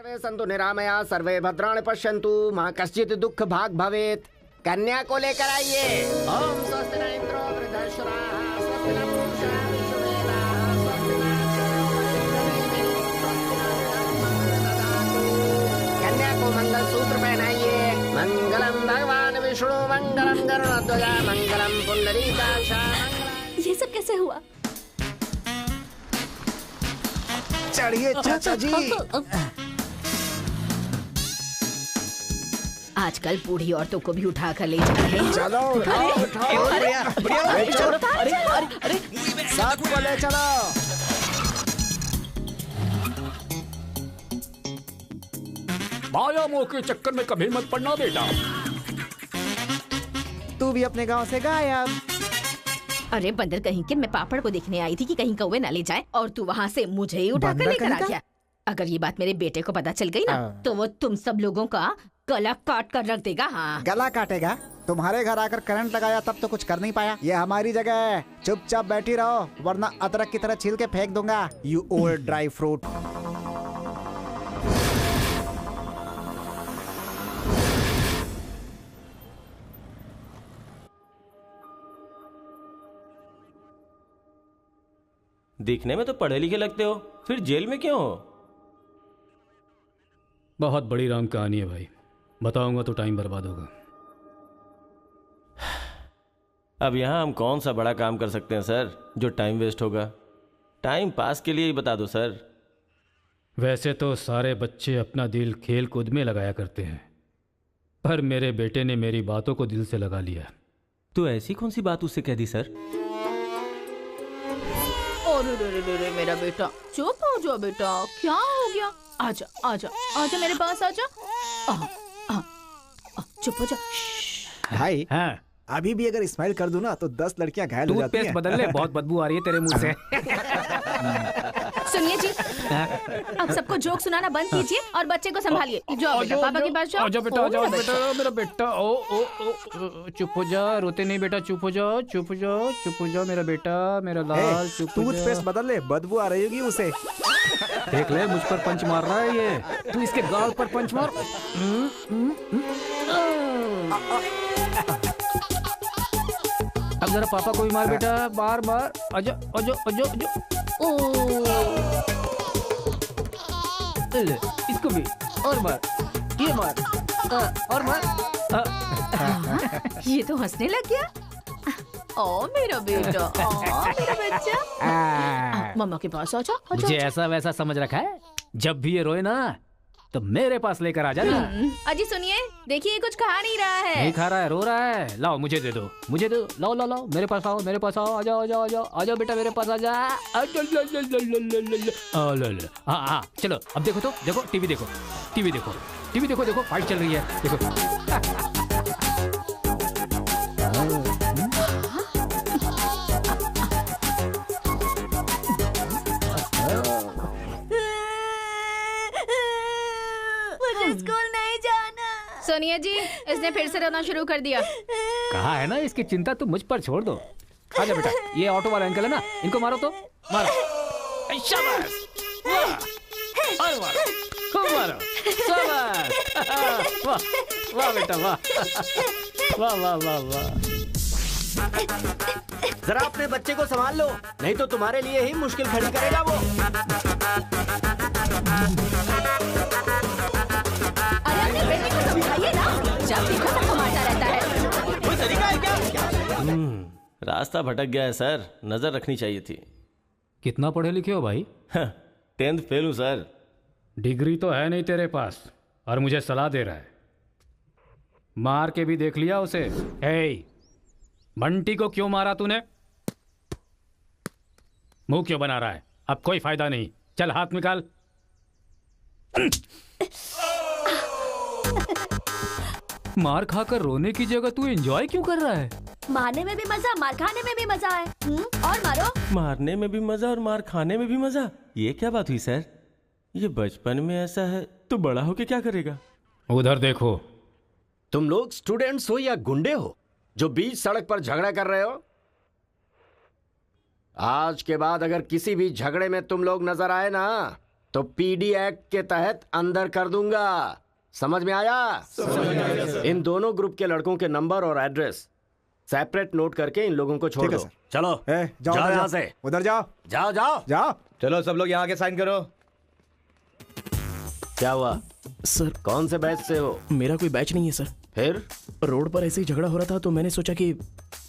सर्वे सन्तु निरामया सर्वे भद्राणि पश्यन्तु मां कश्चित् दुःख भाग भवेत्। कन्या को लेकर आइए। ओम स्वस्ति न इंद्रो वृद्धश्रवाः स्वस्ति न पूषा विश्ववेदाः स्वस्ति न कन्या को मंगल सूत्र पहनाइए। मंगलम भगवान विष्णु मंगलम गरुड़ध्वजा मंगलम पुंडरीकाक्ष। ये सब कैसे हुआ? चढ़िए चाचा जी। आजकल बूढ़ी औरतों को भी उठा कर ले जा रहे हैं। चलो उठाओ उठाओ। अरे साथ को ले चलो। माया मोह के चक्कर में कभी मत पड़ना बेटा। तू भी अपने गांव से गायब। अरे बंदर कहीं के, मैं पापड़ को देखने आई थी कि कहीं कौवे ना ले जाए और तू वहाँ से मुझे ही उठा कर लेकर आ गया। अगर ये बात मेरे बेटे को पता चल गई ना तो वो तुम सब लोगों का गला काट कर रख देगा। हाँ गला काटेगा? तुम्हारे घर आकर करंट लगाया तब तो कुछ कर नहीं पाया। ये हमारी जगह है, चुपचाप बैठी रहो वरना अदरक की तरह छील के फेंक दूंगा। You old dry fruit. दिखने में तो पढ़े लिखे लगते हो, फिर जेल में क्यों हो? बहुत बड़ी राम कहानी है भाई, बताऊंगा तो टाइम बर्बाद होगा। अब यहाँ हम कौन सा बड़ा काम कर सकते हैं सर जो टाइम वेस्ट होगा? टाइम पास के लिए ही बता दो सर। वैसे तो सारे बच्चे अपना दिल खेल कूद में लगाया करते हैं, पर मेरे बेटे ने मेरी बातों को दिल से लगा लिया। तो ऐसी कौन सी बात उससे कह दी सर? अरे मेरा बेटा, चुप हो जाओ बेटा, क्या हो गया? आजा आजा आजा मेरे पास आजा। चुप हो जा। भाई हाँ अभी भी अगर स्माइल कर दूं ना तो 10 लड़कियां घायल हो जाती हैं। टूथपेस्ट बदल ले, बहुत बदबू आ रही है तेरे मुंह से। सुनिए जी, अब सबको जोक सुनाना बंद कीजिए और बच्चे को संभालिए। जाओ बेटा, पापा के पास जाओ। आजा बेटा, आजा बेटा, मेरा बेटा। ओ ओ ओ चुप हो जा, रोते नहीं बेटा, चुप हो जाओ, चुप हो जाओ, चुप हो जाओ मेरा बेटा, मेरा लाल, चुप हो जा। टूथपेस्ट बदल ले, बदबू आ रही होगी उसे। देख ले मुझ पर पंच मार रहा है ये, तू इसके गाल पर पंच मार। अब जरा पापा को भी मार बेटा, बार बार। आजा आजा आजा आजा। ले, इसको भी और मार, ये मार, और मार। ये तो हंसने लग गया। ओ मेरा बेटा, ओ मेरा बच्चा। मम्मा के पास आजा। मुझे ऐसा वैसा समझ रखा है? जब भी ये रोए ना तो मेरे पास लेकर आ जाना। अजी सुनिए, देखिए कुछ खा नहीं रहा है। नहीं खा रहा है, रो रहा है। लाओ मुझे दे दो, मुझे दो, लाओ लाओ लाओ, मेरे पास आओ, मेरे पास आओ, आ जाओ आ जाओ आ जाओ आ जाओ बेटा, मेरे पास आ जा। हाँ हाँ चलो, अब देखो तो, देखो टीवी देखो, टीवी देखो, टीवी देखो, देखो फाइट चल रही है, देखो। स्कूल नहीं जाना। सोनिया जी, इसने फिर से रोना शुरू कर दिया। कहा है ना इसकी चिंता तुम मुझ पर छोड़ दो। आजा बेटा, ये ऑटो वाला अंकल है ना, इनको मारो तो, मारो। शाबाश, वाह, और मारो, खूब मारो, शाबाश। वाह वाह बेटा, वाह वाह वाह वाह वाह। जरा अपने बच्चे को संभाल लो, नहीं तो तुम्हारे लिए ही मुश्किल खड़ी करेगा वो। अरे अपने बेटे को समझाइए ना, जब देखो सबको मारता रहता है। कोई तरीका है क्या? रास्ता भटक गया है सर, नजर रखनी चाहिए थी। कितना पढ़े लिखे हो भाई? 10th फेल हूँ सर। डिग्री तो है नहीं तेरे पास और मुझे सलाह दे रहा है। मार के भी देख लिया उसे। हे, बंटी को क्यों मारा तूने? मुंह क्यों बना रहा है? अब कोई फायदा नहीं, चल हाथ निकाल। मार खाकर रोने की जगह तू एंजॉय क्यों कर रहा है? मारने में भी मजा, मार खाने में भी मजा है। और मारो। मारने में भी मजा और मार खाने में भी मजा, ये क्या बात हुई सर? ये बचपन में ऐसा है तो बड़ा होके क्या करेगा? उधर देखो। तुम लोग स्टूडेंट्स हो या गुंडे हो जो बीच सड़क पर झगड़ा कर रहे हो? आज के बाद अगर किसी भी झगड़े में तुम लोग नजर आए ना तो पीडी एक्ट के तहत अंदर कर दूंगा। समझ में आया? इन दोनों ग्रुप के लड़कों के नंबर और एड्रेस सेपरेट नोट करके इन लोगों को छोड़ ठीक है दो। सर। चलो जाओ जाओ उधर यहाँ से। उधर जाओ जाओ जाओ। जाओ। चलो सब लोग यहाँ आके साइन करो। क्या हुआ? सर कौन से बैच से हो? मेरा कोई बैच नहीं है सर। फिर रोड पर ऐसे ही झगड़ा हो रहा था तो मैंने सोचा कि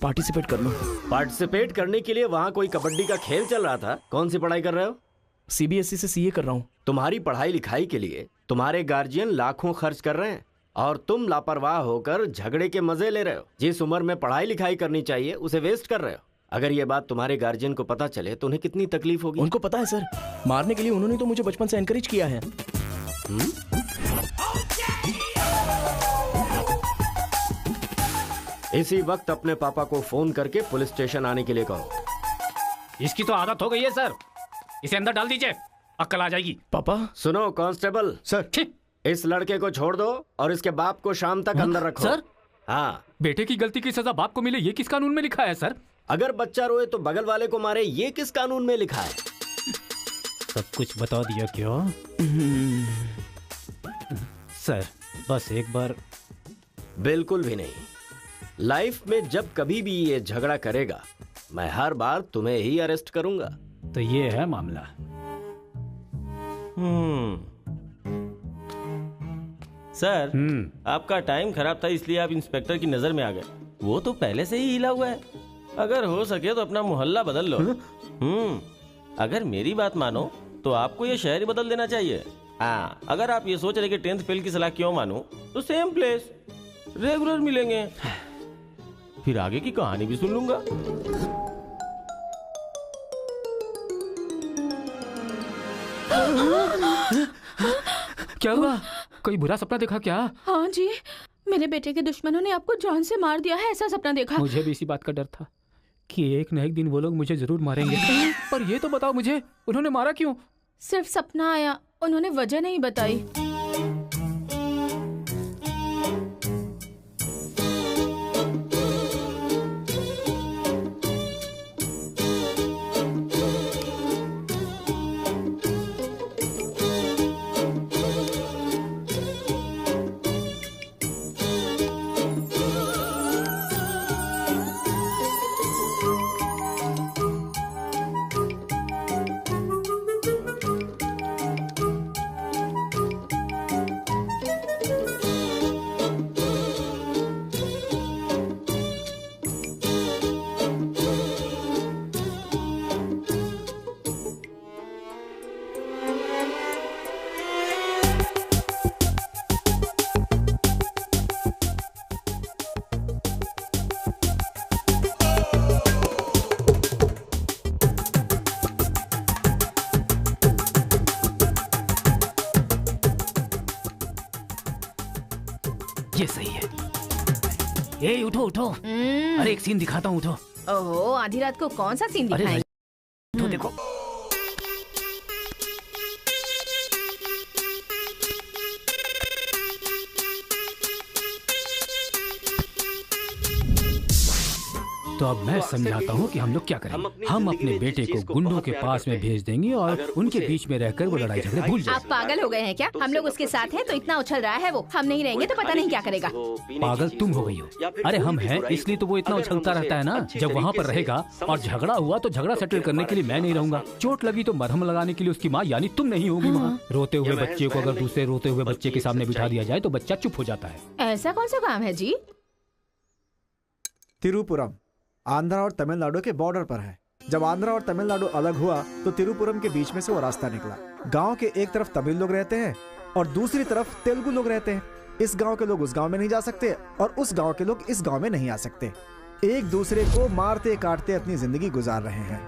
पार्टिसिपेट कर लूं। पार्टिसिपेट करने के लिए वहाँ कोई कबड्डी का खेल चल रहा था। कौन सी पढ़ाई कर रहे हो? सीबीएसई से सीए कर रहा हूँ। तुम्हारी पढ़ाई लिखाई के लिए तुम्हारे गार्जियन लाखों खर्च कर रहे हैं और तुम लापरवाह होकर झगड़े के मजे ले रहे हो। जिस उम्र में पढ़ाई लिखाई करनी चाहिए उसे वेस्ट कर रहे हो। अगर ये बात तुम्हारे गार्जियन को पता चले तो उन्हें कितनी तकलीफ होगी। उनको पता है सर, मारने के लिए उन्होंने तो मुझे बचपन से एनकरेज किया है। इसी वक्त अपने पापा को फोन करके पुलिस स्टेशन आने के लिए कहो। इसकी तो आदत हो गई है सर, इसे अंदर डाल दीजिए, अक्ल आ जाएगी। पापा सुनो कांस्टेबल, सर इस लड़के को छोड़ दो और इसके बाप को शाम तक अंदर रखो। सर? हाँ। बेटे की गलती की सजा बाप को मिले, ये किस कानून में लिखा है सर? अगर बच्चा रोए तो बगल वाले को मारे, ये किस कानून में लिखा है? सब कुछ बता दिया क्यों? सर बस एक बार। बिल्कुल भी नहीं। लाइफ में जब कभी भी ये झगड़ा करेगा मैं हर बार तुम्हें ही अरेस्ट करूंगा। तो ये है मामला। सर आपका टाइम खराब था इसलिए आप इंस्पेक्टर की नजर में आ गए। वो तो पहले से ही हिला हुआ है। अगर हो सके तो अपना मोहल्ला बदल लो। अगर मेरी बात मानो तो आपको ये शहर ही बदल देना चाहिए। हाँ, अगर आप ये सोच रहे कि 10th फेल की सलाह क्यों मानो तो सेम प्लेस रेगुलर मिलेंगे। फिर आगे की कहानी भी सुन लूंगा। क्या हुआ? कोई बुरा सपना देखा क्या? हाँ जी, मेरे बेटे के दुश्मनों ने आपको जान से मार दिया है, ऐसा सपना देखा। मुझे भी इसी बात का डर था कि एक न एक दिन वो लोग मुझे जरूर मारेंगे। पर ये तो बताओ मुझे, उन्होंने मारा क्यों? सिर्फ सपना आया, उन्होंने वजह नहीं बताई। ये सही है। ए उठो उठो, अरे एक सीन दिखाता हूँ, उठो। ओहो, आधी रात को कौन सा सीन अरे दिखाएं? उठो, देखो। तो अब मैं समझाता हूँ कि हम लोग क्या करेंगे। हम अपने बेटे को गुंडों के पास में भेज देंगे और उनके बीच में रहकर वो लड़ाई झगड़े भूल आप जाएंगे। पागल हो गए हैं क्या? हम लोग उसके साथ हैं तो इतना उछल रहा है वो। हम नहीं रहेंगे तो पता नहीं क्या करेगा। पागल तुम हो गई हो। अरे हम हैं इसलिए तो वो इतना उछलता रहता है ना। जब वहाँ पर रहेगा और झगड़ा हुआ तो झगड़ा सेटल करने के लिए मैं नहीं रहूंगा। चोट लगी तो मरहम लगाने के लिए उसकी माँ यानी तुम नहीं होगी वहाँ। रोते हुए बच्चे को अगर दूसरे रोते हुए बच्चे के सामने बिठा दिया जाए तो बच्चा चुप हो जाता है। ऐसा कौन सा काम है जी? तिरुपुरम आंध्रा और तमिलनाडु के बॉर्डर पर है। जब आंध्रा और तमिलनाडु अलग हुआ तो तिरुपुरम के बीच में से वो रास्ता निकला। गांव के एक तरफ तमिल लोग रहते हैं और दूसरी तरफ तेलुगु लोग रहते हैं। इस गांव के लोग उस गांव में नहीं जा सकते और उस गांव के लोग इस गांव में नहीं आ सकते। एक दूसरे को मारते काटते अपनी जिंदगी गुजार रहे हैं।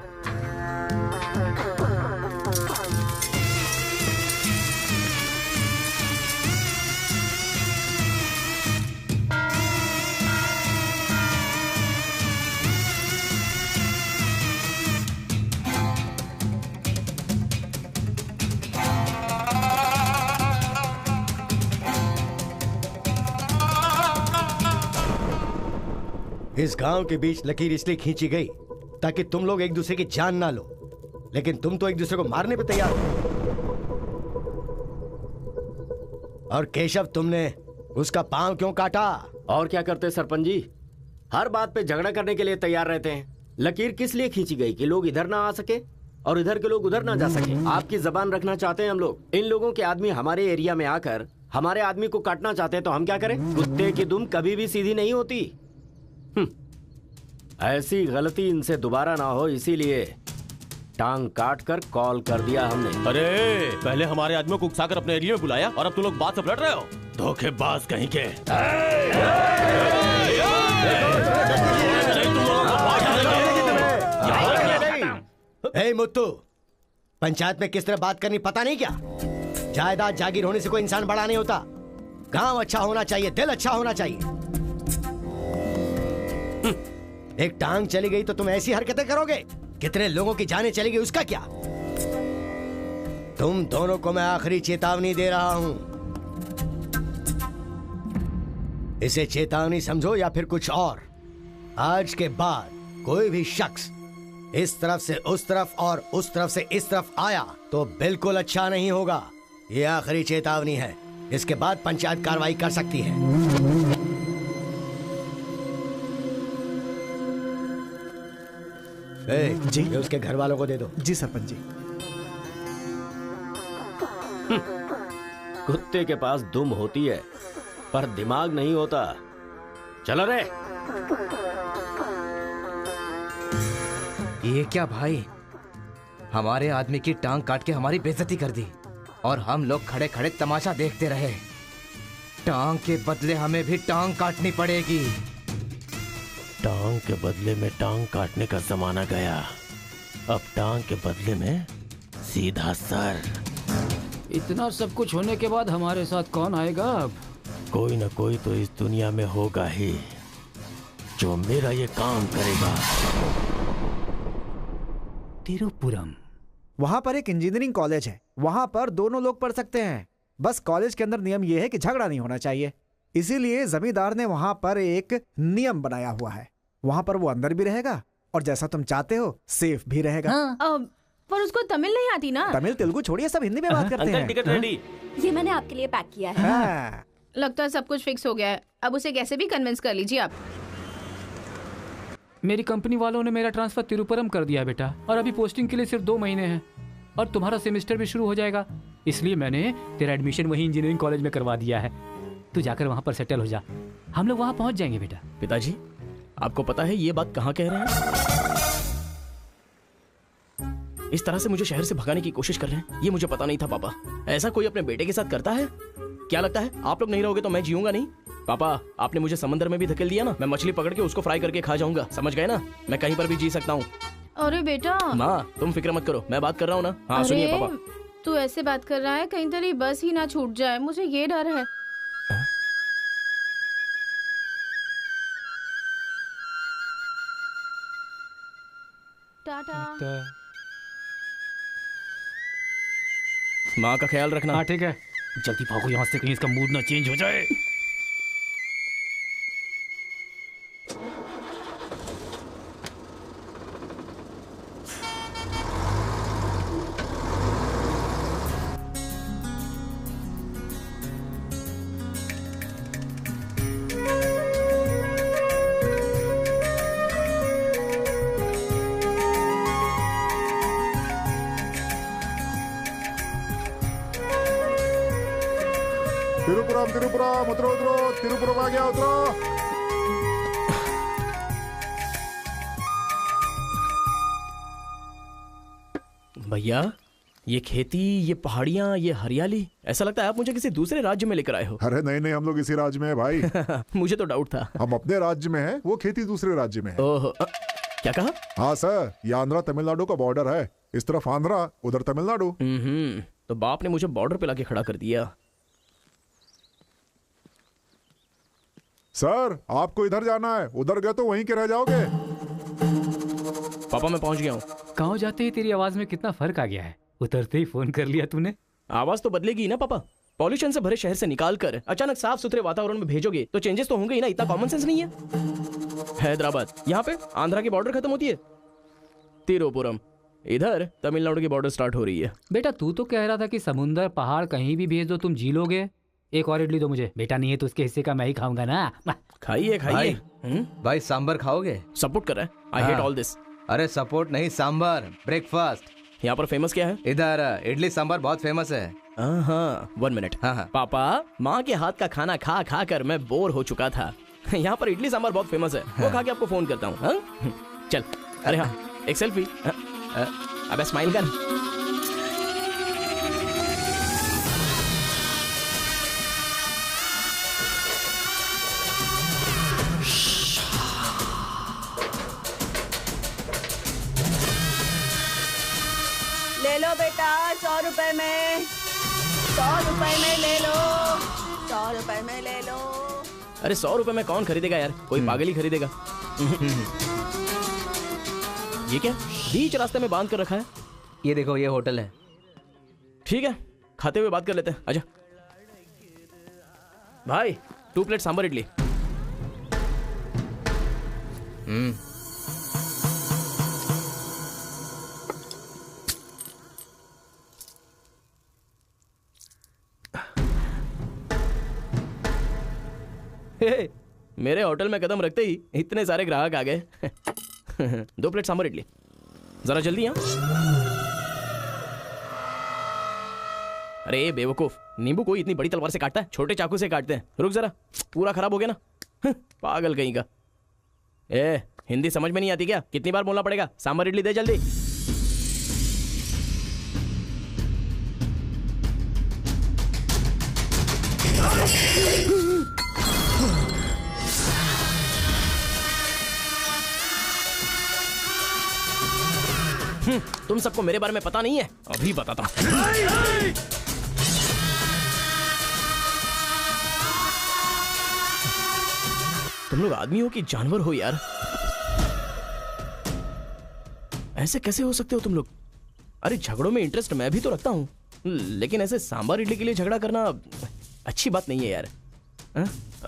इस गांव के बीच लकीर इसलिए खींची गई ताकि तुम लोग एक दूसरे की जान ना लो, लेकिन तुम तो एक दूसरे को मारने पे तैयार हो। और केशव, तुमने उसका पांव क्यों काटा? और क्या करते सरपंच जी, हर बात पे झगड़ा करने के लिए तैयार रहते हैं। लकीर किस लिए खींची गई कि लोग इधर ना आ सके और इधर के लोग उधर ना जा सके। आपकी जबान रखना चाहते हैं हम लोग। इन लोगों के आदमी हमारे एरिया में आकर हमारे आदमी को काटना चाहते हैं तो हम क्या करें? कुत्ते की दुम कभी भी सीधी नहीं होती। ऐसी गलती इनसे दोबारा ना हो, इसीलिए टांग काट कर कॉल कर दिया हमने। अरे पहले हमारे आदमियों को उकसाकर अपने एरिया में बुलाया और अब तुम लोग बात से पलट रहे हो। धोखेबाज कहीं के। ए मुत्तू, पंचायत में किस तरह बात करनी पता नहीं क्या? जायदाद जागीर होने से कोई इंसान बड़ा नहीं होता। गांव अच्छा होना चाहिए, दिल अच्छा होना चाहिए। एक टांग चली गई तो तुम ऐसी हरकतें करोगे? कितने लोगों की जानें चली गई उसका क्या? तुम दोनों को मैं आखिरी चेतावनी दे रहा हूं। इसे चेतावनी समझो या फिर कुछ और। आज के बाद कोई भी शख्स इस तरफ से उस तरफ और उस तरफ से इस तरफ आया तो बिल्कुल अच्छा नहीं होगा। ये आखिरी चेतावनी है। इसके बाद पंचायत कार्रवाई कर सकती है। जी। ये उसके घर वालों को दे दो। जी सरपंच जी। कुत्ते के पास दुम होती है पर दिमाग नहीं होता। चलो रे। ये क्या भाई, हमारे आदमी की टांग काट के हमारी बेइज्जती कर दी और हम लोग खड़े खड़े तमाशा देखते रहे। टांग के बदले हमें भी टांग काटनी पड़ेगी। टांग के बदले में टांग काटने का जमाना गया। अब टांग के बदले में सीधा सर। इतना सब कुछ होने के बाद हमारे साथ कौन आएगा अब? कोई न कोई तो इस दुनिया में होगा ही जो मेरा ये काम करेगा। तिरुपुरम। वहां पर एक इंजीनियरिंग कॉलेज है, वहां पर दोनों लोग पढ़ सकते हैं। बस कॉलेज के अंदर नियम यह है कि झगड़ा नहीं होना चाहिए। इसीलिए जमींदार ने वहां पर एक नियम बनाया हुआ है। वहां पर वो अंदर भी रहेगा और जैसा तुम चाहते हो सेफ भी रहेगा। पर उसको तमिल नहीं आती ना। तमिल तेलुगु छोड़िए, सब हिंदी में बात करते अंकल हैं। Ticket ready. ये मैंने आपके लिए पैक किया है। हाँ। लगता है सब कुछ फिक्स हो गया है। अब उसे कैसे भी कन्विंस कर लीजिए आप। मेरी कंपनी वालों ने मेरा ट्रांसफर तिरुपुरम कर दिया है बेटा, और अभी पोस्टिंग के लिए सिर्फ 2 महीने हैं और तुम्हारा सेमेस्टर भी शुरू हो जाएगा। इसलिए मैंने तेरा एडमिशन वही इंजीनियरिंग कॉलेज में करवा दिया है। तू जाकर वहाँ पर सेटल हो जा, हम लोग वहाँ पहुँच जाएंगे बेटा। पिताजी, आपको पता है ये बात कहाँ कह रहे हैं? इस तरह से मुझे शहर से भगाने की कोशिश कर रहे हैं, ये मुझे पता नहीं था पापा। ऐसा कोई अपने बेटे के साथ करता है? क्या लगता है आप लोग नहीं रहोगे तो मैं जीऊंगा नहीं? पापा, आपने मुझे समंदर में भी धकेल दिया ना, मैं मछली पकड़ के उसको फ्राई करके खा जाऊंगा, समझ गए ना? मैं कहीं पर भी जी सकता हूँ। अरे बेटा। माँ, तुम फिक्र मत करो, मैं बात कर रहा हूँ ना। हाँ सुनिए पापा। तू ऐसे बात कर रहा है, कहीं तेरी बस ही ना छूट जाए, मुझे ये डर है। टाटा। माँ का ख्याल रखना। हाँ ठीक है, जल्दी भागो यहाँ से, कहीं इसका मूड ना चेंज हो जाए। तिरुपुरम उतरो उतरो, तिरुपुरम आ गया, उतरो। भैया, ये खेती, ये पहाड़ियाँ, ये हरियाली, ऐसा लगता है आप मुझे किसी दूसरे राज्य में लेकर आए हो। अरे नहीं नहीं, हम लोग इसी राज्य में है भाई। मुझे तो डाउट था। हम अपने राज्य में हैं, वो खेती दूसरे राज्य में है। ओह, क्या कहा? हाँ सर, ये आंध्रा तमिलनाडु का बॉर्डर है। इस तरफ आंध्रा, उधर तमिलनाडु। तो बाप ने मुझे बॉर्डर पे लाके खड़ा कर दिया। सर, आपको इधर जाना है, उधर गए तो वहीं के रह जाओगे। पापा मैं पहुंच गया हूँ। गाँव जाते ही तेरी आवाज में कितना फर्क आ गया है। उतरते ही फोन कर लिया तूने। आवाज तो बदलेगी ना पापा। पॉल्यूशन से भरे शहर से निकाल कर अचानक साफ सुथरे वातावरण में भेजोगे तो चेंजेस तो होंगे ही ना। इतना कॉमन सेंस नहीं है? हैदराबाद, यहाँ पे आंध्रा की बॉर्डर खत्म होती है। तिरुपुरम, इधर तमिलनाडु की बॉर्डर स्टार्ट हो रही है। बेटा तू तो कह रहा था कि समुंदर पहाड़ कहीं भी भेज दो तुम जी लोगे। एक और इडली दो मुझे। बेटा नहीं है तो उसके हिस्से का मैं ही खाऊंगा ना। खाइए खाइए। भाई सांबर खाओगे? सपोर्ट कर रहा है। I hate all this. अरे सपोर्ट नहीं, सांबर, ब्रेकफास्ट। यहाँ पर फेमस क्या है? इधर इडली सांबर बहुत फेमस है। हाँ 1 मिनट। हाँ। पापा, माँ के हाथ का खाना खा खा कर मैं बोर हो चुका था। यहाँ पर इडली सांबर बहुत फेमस है। वो खा के आपको फोन करता हूँ। चल। अरे हाँ, एक सेल्फी। अबे स्माइल कर। ले लो बेटा, 100 रुपए में, 100 रुपए में ले लो, 100 रुपए में ले लो। अरे 100 रुपए में कौन खरीदेगा यार? कोई पागल ही खरीदेगा। ये क्या बीच रास्ते में बांध कर रखा है? ये देखो, ये होटल है। ठीक है, खाते हुए बात कर लेते हैं। आजा भाई, 2 प्लेट सांबर इडली। मेरे होटल में कदम रखते ही इतने सारे ग्राहक आ गए। 2 प्लेट सांबर इडली, जरा जल्दी। यहाँ अरे बेवकूफ, नींबू कोई इतनी बड़ी तलवार से काटता है? छोटे चाकू से काटते हैं। रुक जरा, पूरा खराब हो गया ना। पागल कहीं का। हिंदी समझ में नहीं आती क्या? कितनी बार बोलना पड़ेगा? सांबर इडली दे जल्दी। तुम सबको मेरे बारे में पता नहीं है? अभी बताता हूं। तुम लोग आदमी हो कि जानवर हो यार? ऐसे कैसे हो सकते हो तुम लोग? अरे झगड़ों में इंटरेस्ट मैं भी तो रखता हूं, लेकिन ऐसे सांबर इडली के लिए झगड़ा करना अच्छी बात नहीं है यार।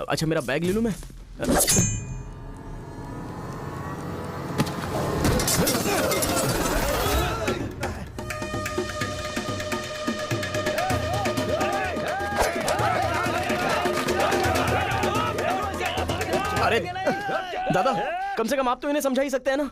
अच्छा मेरा बैग ले लूं मैं? अरे दादा, कम से कम आप तो इन्हें समझा ही सकते हैं ना।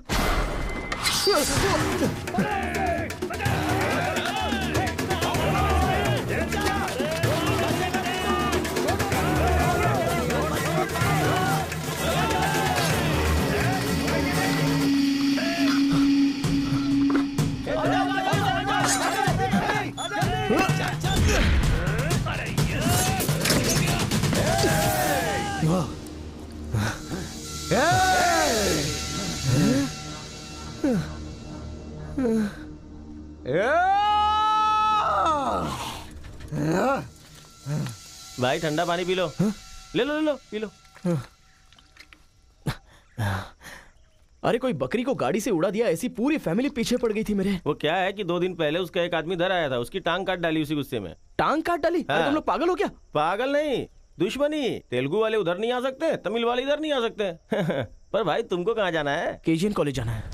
भाई ठंडा पानी पी लो। ले लो ले लो, पी लो। अरे कोई बकरी को गाड़ी से उड़ा दिया, ऐसी पूरी फैमिली पीछे पड़ गई थी मेरे। वो क्या है कि 2 दिन पहले उसका एक आदमी इधर आया था, उसकी टांग काट डाली उसी गुस्से में। टांग काट डाली? हाँ। तुम लोग पागल हो क्या? पागल नहीं, दुश्मनी। तेलुगु वाले उधर नहीं आ सकते, तमिल वाले इधर नहीं आ सकते। पर भाई तुमको कहाँ जाना है? केजीएन कॉलेज जाना है।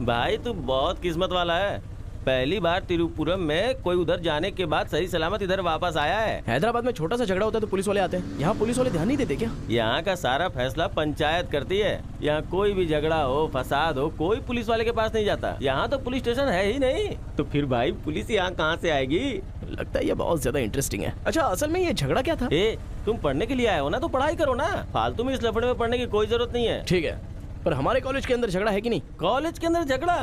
भाई तू बहुत किस्मत वाला है। पहली बार तिरुपुरम में कोई उधर जाने के बाद सही सलामत इधर वापस आया है। हैदराबाद में छोटा सा झगड़ा होता है तो पुलिस वाले आते हैं, यहाँ पुलिस वाले ध्यान नहीं देते क्या? यहाँ का सारा फैसला पंचायत करती है। यहाँ कोई भी झगड़ा हो, फसाद हो, कोई पुलिस वाले के पास नहीं जाता। यहाँ तो पुलिस स्टेशन है ही नहीं, तो फिर भाई पुलिस यहाँ कहाँ से आएगी? लगता है ये बहुत ज्यादा इंटरेस्टिंग है। अच्छा असल में ये झगड़ा क्या था? तुम पढ़ने के लिए आए हो ना, तो पढ़ाई करो ना। फालतू में इस लफड़े में पढ़ने की कोई जरूरत नहीं है। ठीक है, पर हमारे कॉलेज के अंदर झगड़ा है कि नहीं? कॉलेज के अंदर झगड़ा?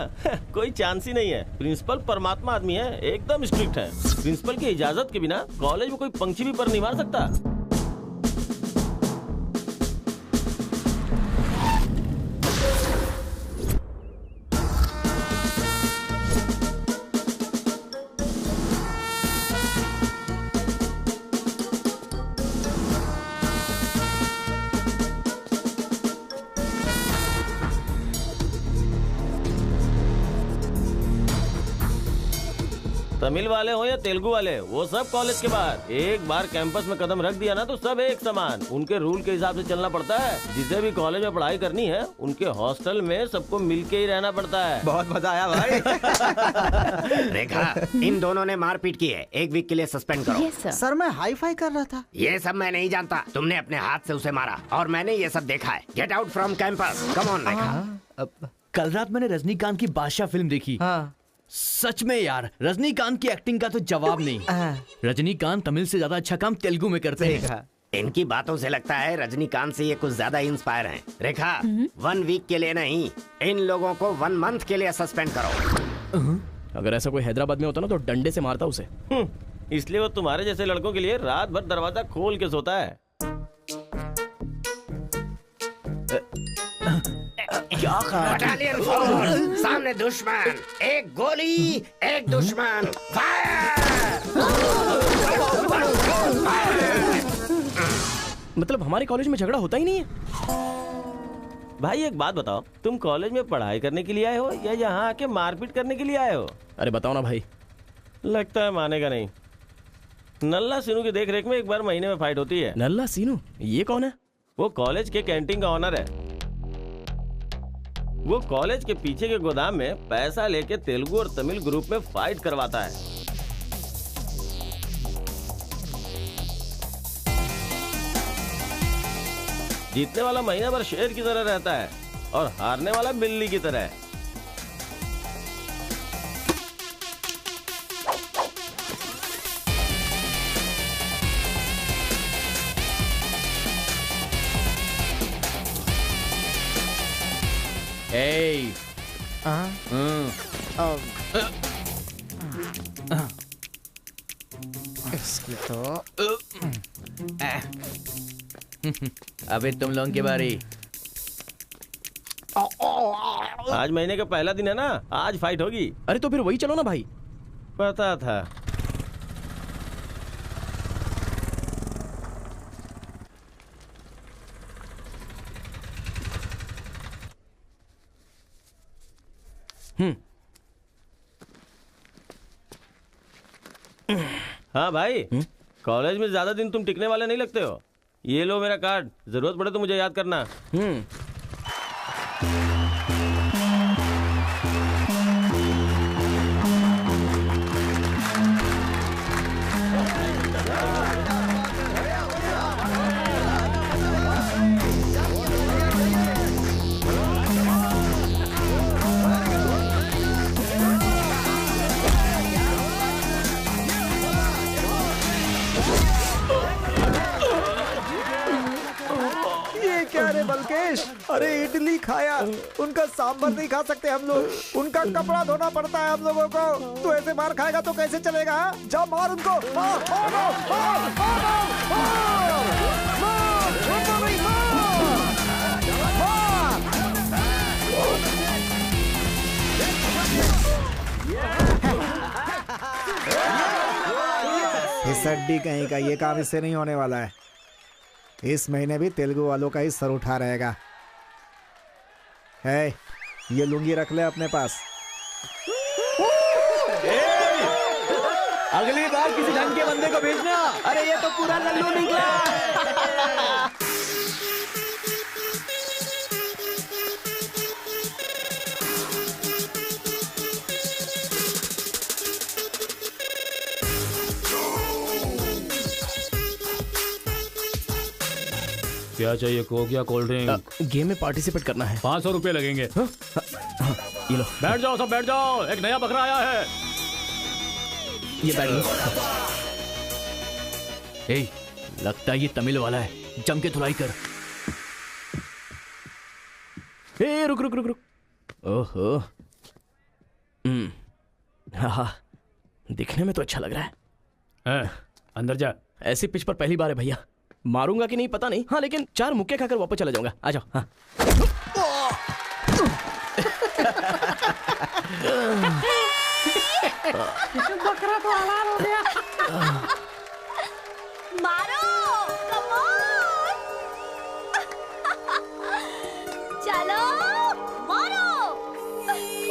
कोई चांस ही नहीं है। प्रिंसिपल परमात्मा आदमी है, एकदम स्ट्रिक्ट है। प्रिंसिपल की इजाजत के बिना कॉलेज में कोई पंछी भी पर नहीं मार सकता। तमिल वाले हो या तेलुगु वाले, वो सब कॉलेज के बाहर। एक बार कैंपस में कदम रख दिया ना तो सब एक समान। उनके रूल के हिसाब से चलना पड़ता है। जिसे भी कॉलेज में पढ़ाई करनी है उनके हॉस्टल में सबको मिलके ही रहना पड़ता है। बहुत मजा आया भाई। रेखा, इन दोनों ने मारपीट की है, 1 वीक के लिए सस्पेंड करो। Yes sir. सर मैं हाई फाई कर रहा था। ये सब मैं नहीं जानता। तुमने अपने हाथ से उसे मारा और मैंने ये सब देखा है। Get out from campus. Come on Rekha. कल रात मैंने रजनीकांत की बादशाह फिल्म देखी। हाँ। सच में यार, रजनीकांत की एक्टिंग का तो जवाब नहीं। रजनीकांत तमिल से ज्यादा अच्छा काम तेलुगु में करते हैं। इनकी बातों से लगता है रजनीकांत से ये कुछ ज्यादा इंस्पायर हैं। रेखा, 1 वीक के लिए नहीं, इन लोगों को 1 मंथ के लिए सस्पेंड करो। अगर ऐसा कोई हैदराबाद में होता ना तो डंडे से मारता उसे। इसलिए वो तुम्हारे जैसे लड़कों के लिए रात भर दरवाजा खोल के सोता है। क्या बटालियन फॉरवर्ड, सामने दुश्मन, एक गोली, एक दुश्मन, फायर! मतलब हमारे कॉलेज में झगड़ा होता ही नहीं है। भाई एक बात बताओ, तुम कॉलेज में पढ़ाई करने के लिए आए हो या यहाँ आके मारपीट करने के लिए आए हो? अरे बताओ ना भाई। लगता है मानेगा नहीं। नल्ला सिनू की देख रेख में एक बार महीने में फाइट होती है। नल्ला सीनू, ये कौन है? वो कॉलेज के कैंटीन का ऑनर है। वो कॉलेज के पीछे के गोदाम में पैसा लेके तेलुगु और तमिल ग्रुप में फाइट करवाता है। जीतने वाला महीना भर शेर की तरह रहता है और हारने वाला बिल्ली की तरह। Hey. इसकी तो अबे तुम लोगों की बारी। आज महीने का पहला दिन है ना, आज फाइट होगी। अरे तो फिर वही चलो ना भाई। पता था। हाँ भाई, कॉलेज में ज्यादा दिन तुम टिकने वाले नहीं लगते हो। ये लो मेरा कार्ड, जरूरत पड़े तो मुझे याद करना। क्या रे बलकेश, अरे इडली खाया, उनका सांभर नहीं खा सकते हम लोग, उनका कपड़ा धोना पड़ता है हम लोगों को। तू ऐसे मार खाएगा तो कैसे चलेगा? जा मार उनको, मार, मार, मार, मार, इस हड्डी कहीं का ये काम इससे नहीं होने वाला है। इस महीने भी तेलुगु वालों का ही सर उठा रहेगा। है, ये लुंगी रख ले अपने पास। अगली बार किसी ढंग के बंदे को भेजना। अरे ये तो पूरा लल्लू निकला। क्या चाहिए, कोक या कोल्ड ड्रिंक? गेम में पार्टिसिपेट करना है। 500 रुपए लगेंगे। ये लो। बैठ जाओ सब, बैठ जाओ, एक नया बकरा आया है। ये बैठ लो। ए, लगता है ये तमिल वाला है, जम के धुलाई कर। ए, रुक रुक रुक रुक। ओहो, हाँ, दिखने में तो अच्छा लग रहा है। अंदर जा। ऐसी पिच पर पहली बार है भैया। मारूंगा कि नहीं पता नहीं, हाँ लेकिन 4 मुक्के खाकर वापस चला जाऊंगा। आ जाओ। हाँ। बकरा तो हलाल हो गया। मारो, कम ऑन। चलो, मारो,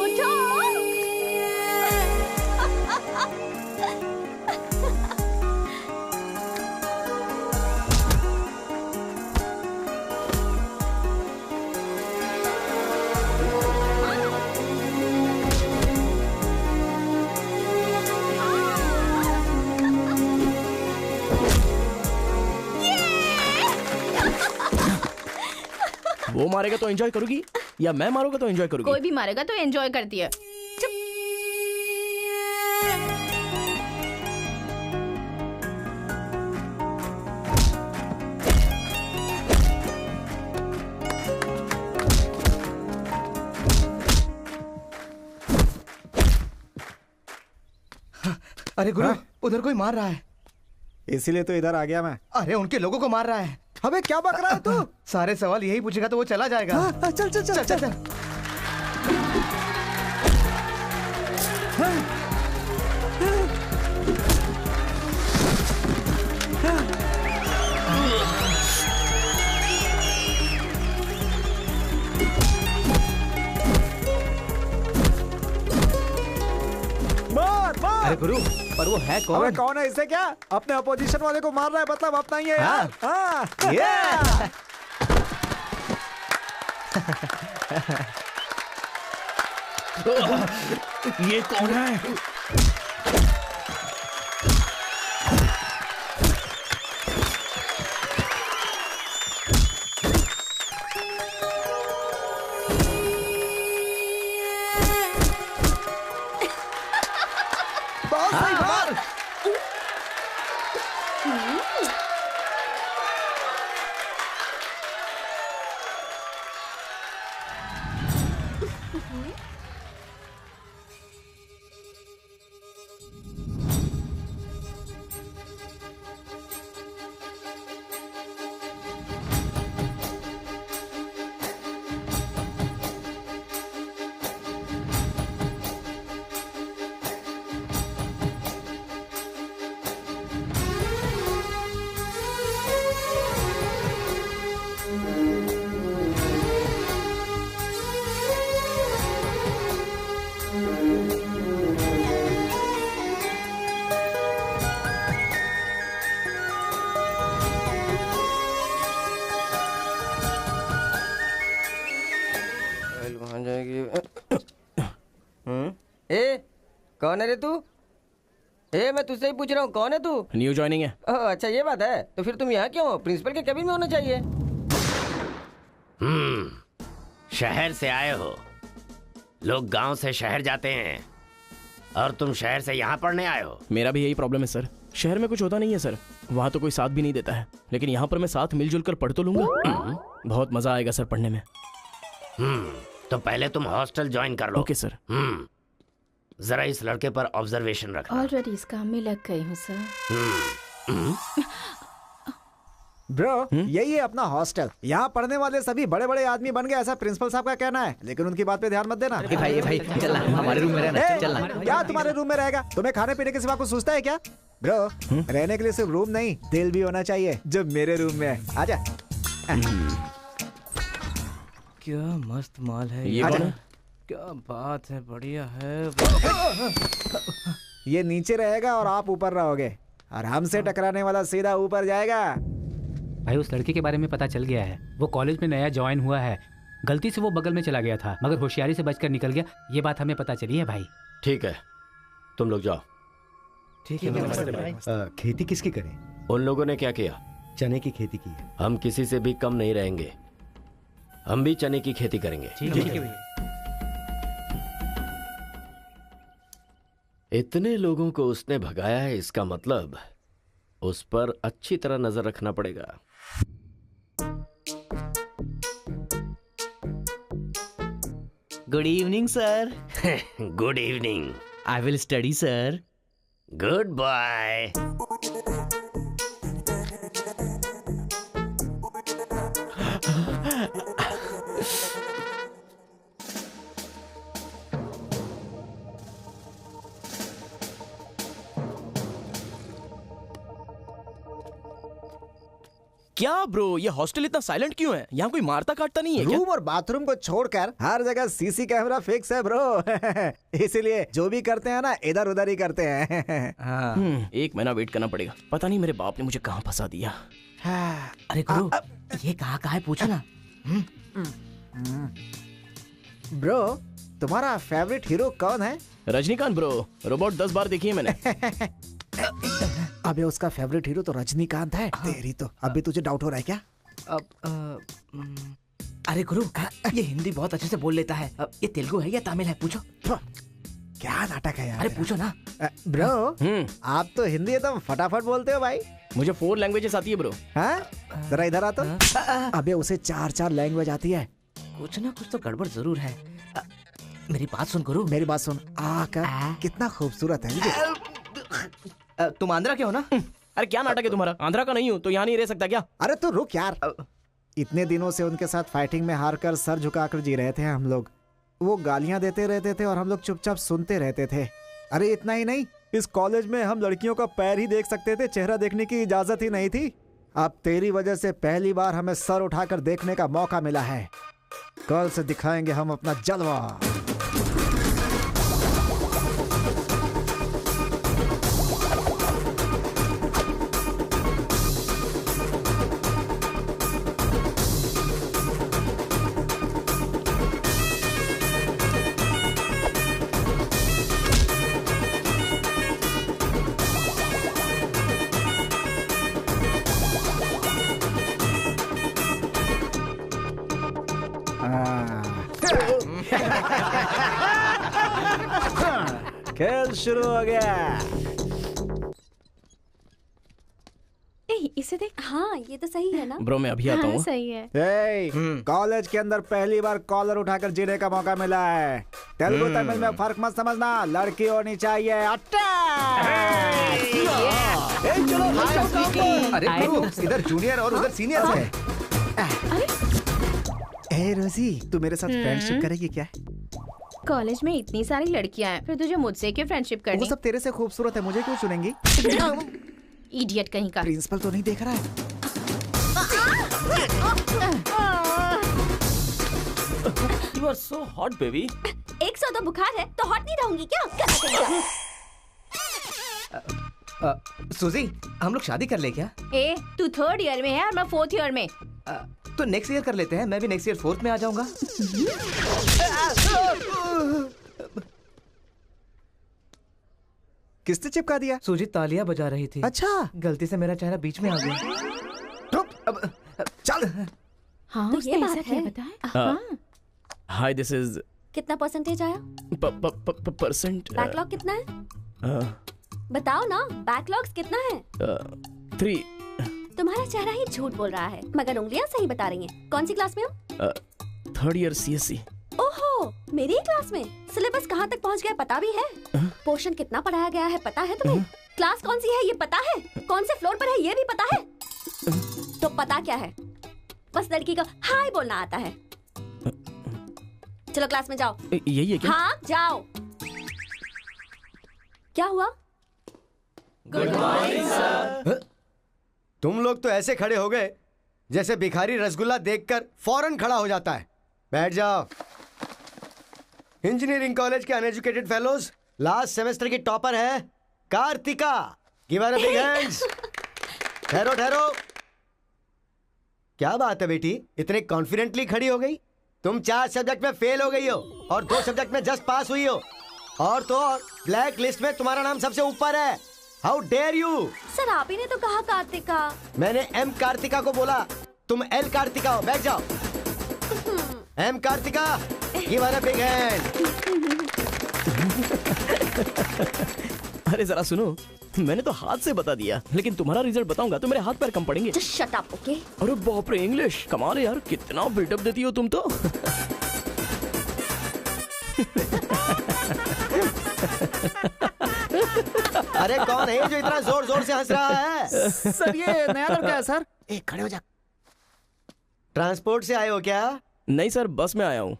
उठो। वो मारेगा तो एंजॉय करोगी या मैं मारूंगा तो एंजॉय करोगी? कोई भी मारेगा तो एंजॉय करती है। अरे गुरु, उधर कोई मार रहा है। इसीलिए तो इधर आ गया मैं। अरे उनके लोगों को मार रहा है। अबे क्या बक रहा है तू? सारे सवाल यही पूछेगा तो वो चला जाएगा। चल चल चल चल चल। अरे गुरु, पर वो है कौन? अबे कौन है? इससे क्या? अपने अपोजिशन वाले को मार रहा है, मतलब अपना ही है यार। हाँ। ये कौन है? कौन है रे तू? मैं तुझसे ही पूछ रहा हूँ, कौन है तू? न्यू ज्वाइनिंग है। अच्छा ये बात है, तो फिर तुम यहाँ क्यों हो? प्रिंसिपल के केबिन में होना चाहिए। शहर से आए हो। लोग गांव से शहर जाते हैं और तुम शहर से यहाँ पढ़ने आए हो। मेरा भी यही प्रॉब्लम है सर। शहर में कुछ होता नहीं है सर, वहाँ तो कोई साथ भी नहीं देता है, लेकिन यहाँ पर मैं साथ मिलजुल कर पढ़ तो लूंगा। बहुत मजा आएगा सर पढ़ने में। तो पहले तुम हॉस्टल ज्वाइन कर लो। Okay sir. जरा इस लड़के पर ऑब्जर्वेशन रखना। ऑलरेडी इस काम में लग गई हूँ सर। ब्रो, यही है अपना हॉस्टल। यहाँ पढ़ने वाले सभी बड़े बड़े आदमी बन गए, ऐसा प्रिंसिपल साहब का कहना है, लेकिन उनकी बात पे ध्यान मत देना। भाई चल हमारे रूम में रहना। चल क्या तुम्हारे रूम में रहेगा? तुम्हें खाने पीने के सिवा कुछ सोचता है क्या? ब्रो, रहने के लिए सिर्फ रूम नहीं, दिल भी होना चाहिए, जो मेरे रूम में है। आजा। क्या मस्त माल है ये कौन है? क्या बात है, बढ़िया है। ये नीचे रहेगा और आप ऊपर रहोगे, और हमसे टकराने वाला सीधा ऊपर जाएगा। भाई उस लड़के के बारे में पता चल गया है, वो कॉलेज में नया ज्वाइन हुआ है। गलती से वो बगल में चला गया था, मगर होशियारी से बचकर निकल गया। ये बात हमें पता चली है भाई। ठीक है, तुम लोग जाओ। ठीक है। खेती किसकी करें? उन लोगों ने क्या किया? चने की खेती की है। हम किसी से भी कम नहीं रहेंगे, हम भी चने की खेती करेंगे। ठीक है। इतने लोगों को उसने भगाया है, इसका मतलब उस पर अच्छी तरह नजर रखना पड़ेगा। Good evening sir. Good evening. I will study sir. Goodbye. क्या ब्रो, ये हॉस्टल इतना साइलेंट क्यों है? यहाँ कोई मारता काटता नहीं है क्या? रूम और बाथरूम को छोड़कर हर जगह सीसी कैमरा फिक्स है ब्रो। इसीलिए जो भी करते हैं ना, इधर उधर ही करते हैं। एक महीना वेट करना पड़ेगा। पता नहीं मेरे बाप ने मुझे कहाँ फंसा दिया। अरे गुरु, ये कहाँ है पूछो ना। ब्रो, तुम्हारा फेवरेट हीरो कौन है? रजनीकांत ब्रो, रोबोट 10 बार देखी है मैंने। अबे उसका फेवरेट हीरो तो रजनीकांत है। तेरी तो अभी तुझे डाउट हो रहा है क्या? अरे गुरु, ये हिंदी बहुत अच्छे से बोल लेता है। ये तेलुगु है या तमिल है, पूछो। क्या नाटक है यार। अरे पूछो ना। ब्रो, आप तो हिंदी एकदम फटाफट बोलते हो भाई। मुझे 4 लैंग्वेजेस आती है ब्रो। हाँ, जरा इधर आ तो। अबे उसे 4 लैंग्वेज आती है। कुछ ना कुछ तो गड़बड़ जरूर है। मेरी बात सुन गुरु। मेरी बात सुन। कितना खूबसूरत है। तुम आंध्रा के हो ना? अरे क्या नाटक है तुम्हारा? आंध्रा का नहीं हूँ तो यहाँ नहीं रह सकता क्या? अरे तो रुक यार। इतने दिनों से उनके साथ फाइटिंग में हारकर सर झुकाकर जी रहे थे हम लोग। वो गालियां देते रहते थे और हम लोग चुपचाप सुनते रहते थे। अरे इतना ही नहीं, इस कॉलेज में हम लड़कियों का पैर ही देख सकते थे, चेहरा देखने की इजाजत ही नहीं थी। अब तेरी वजह से पहली बार हमें सर उठाकर देखने का मौका मिला है। कल से दिखाएंगे हम अपना जलवा। खेल शुरू हो गया। इसे देख। हाँ ये तो सही है ना। ब्रो मैं अभी आता हूँ। सही है। कॉलेज के अंदर पहली बार कॉलर उठाकर जीने का मौका मिला है। तेलुगु तमिल में फर्क मत समझना, लड़की होनी चाहिए। अरे गुरु, इधर जूनियर और उधर सीनियर है। ए रोजी, तू मेरे साथ फ्रेंडशिप करेगी क्या? कॉलेज में इतनी सारी लड़कियां हैं, फिर तुझे मुझसे क्यों फ्रेंडशिप करनी? वो सब तेरे से खूबसूरत है, मुझे क्यों चुनेंगी? इडियट कहीं का। प्रिंसिपल तो नहीं देख रहा है? You are so hot, baby. 100 तो बुखार है तो हॉट नहीं रहूंगी क्या? सुजी, हम लोग शादी कर ले क्या? ए, तू 3rd ईयर में है और मैं 4th ईयर में। तो नेक्स्ट ईयर कर लेते हैं। मैं भी नेक्स्ट ईयर 4th में आ जाऊंगा। किसने चिपका दिया? सुजीत तालियां बजा रही थी। अच्छा, गलती से मेरा चेहरा बीच में आ गया। अब चल। हाँ, तो ये बात है। हाय, दिस इज। कितना परसेंटेज आया? परसेंट। बैकलॉग कितना है? बताओ ना, बैकलॉग्स कितना है? 3। तुम्हारा चेहरा ही झूठ बोल रहा है, मगर उंगलियां सही बता रही हैं। कौन सी क्लास में हो? 3rd year CSE। ओहो, मेरी ही क्लास में। सिलेबस कहाँ तक पहुँच गया पता भी है? पोर्शन कितना पढ़ाया गया है पता है तुम्हें? क्लास कौन सी है ये पता है? कौन से फ्लोर पर है ये भी पता है? तो पता क्या है? बस लड़की को हाय बोलना आता है। चलो क्लास में जाओ। यही है क्या? हाँ जाओ। क्या हुआ? Good morning sir. तुम लोग तो ऐसे खड़े हो गए जैसे भिखारी रसगुल्ला देखकर फौरन खड़ा हो जाता है। बैठ जाओ। इंजीनियरिंग कॉलेज के अनएजुकेटेड फेलोज, लास्ट सेमेस्टर की टॉपर है Karthika. Give her a big hands. ठहरो ठहरो। क्या बात है बेटी, इतने कॉन्फिडेंटली खड़ी हो गई? तुम 4 सब्जेक्ट में फेल हो गई हो और 2 सब्जेक्ट में जस्ट पास हुई हो, और तो और ब्लैक लिस्ट में तुम्हारा नाम सबसे ऊपर है। How dare you? सर आप ही ने तो कहा कार्तिका। मैंने एम कार्तिका को बोला, तुम एल कार्तिका हो। बैठ जाओ। M Karthika, give her a big hand. अरे जरा सुनो, मैंने तो हाथ से बता दिया, लेकिन तुम्हारा रिजल्ट बताऊंगा तो मेरे हाथ पैर कम पड़ेंगे। Just shut up, okay? अरे बाप रे, इंग्लिश कमाल है यार, कितना बिल्डअप देती हो तुम तो। अरे कौन है जो इतना जोर जोर से हंस रहा है? सर ये नया लड़का है सर। एक खड़े हो जा। ट्रांसपोर्ट से आए हो क्या? नहीं सर, बस में आया हूँ।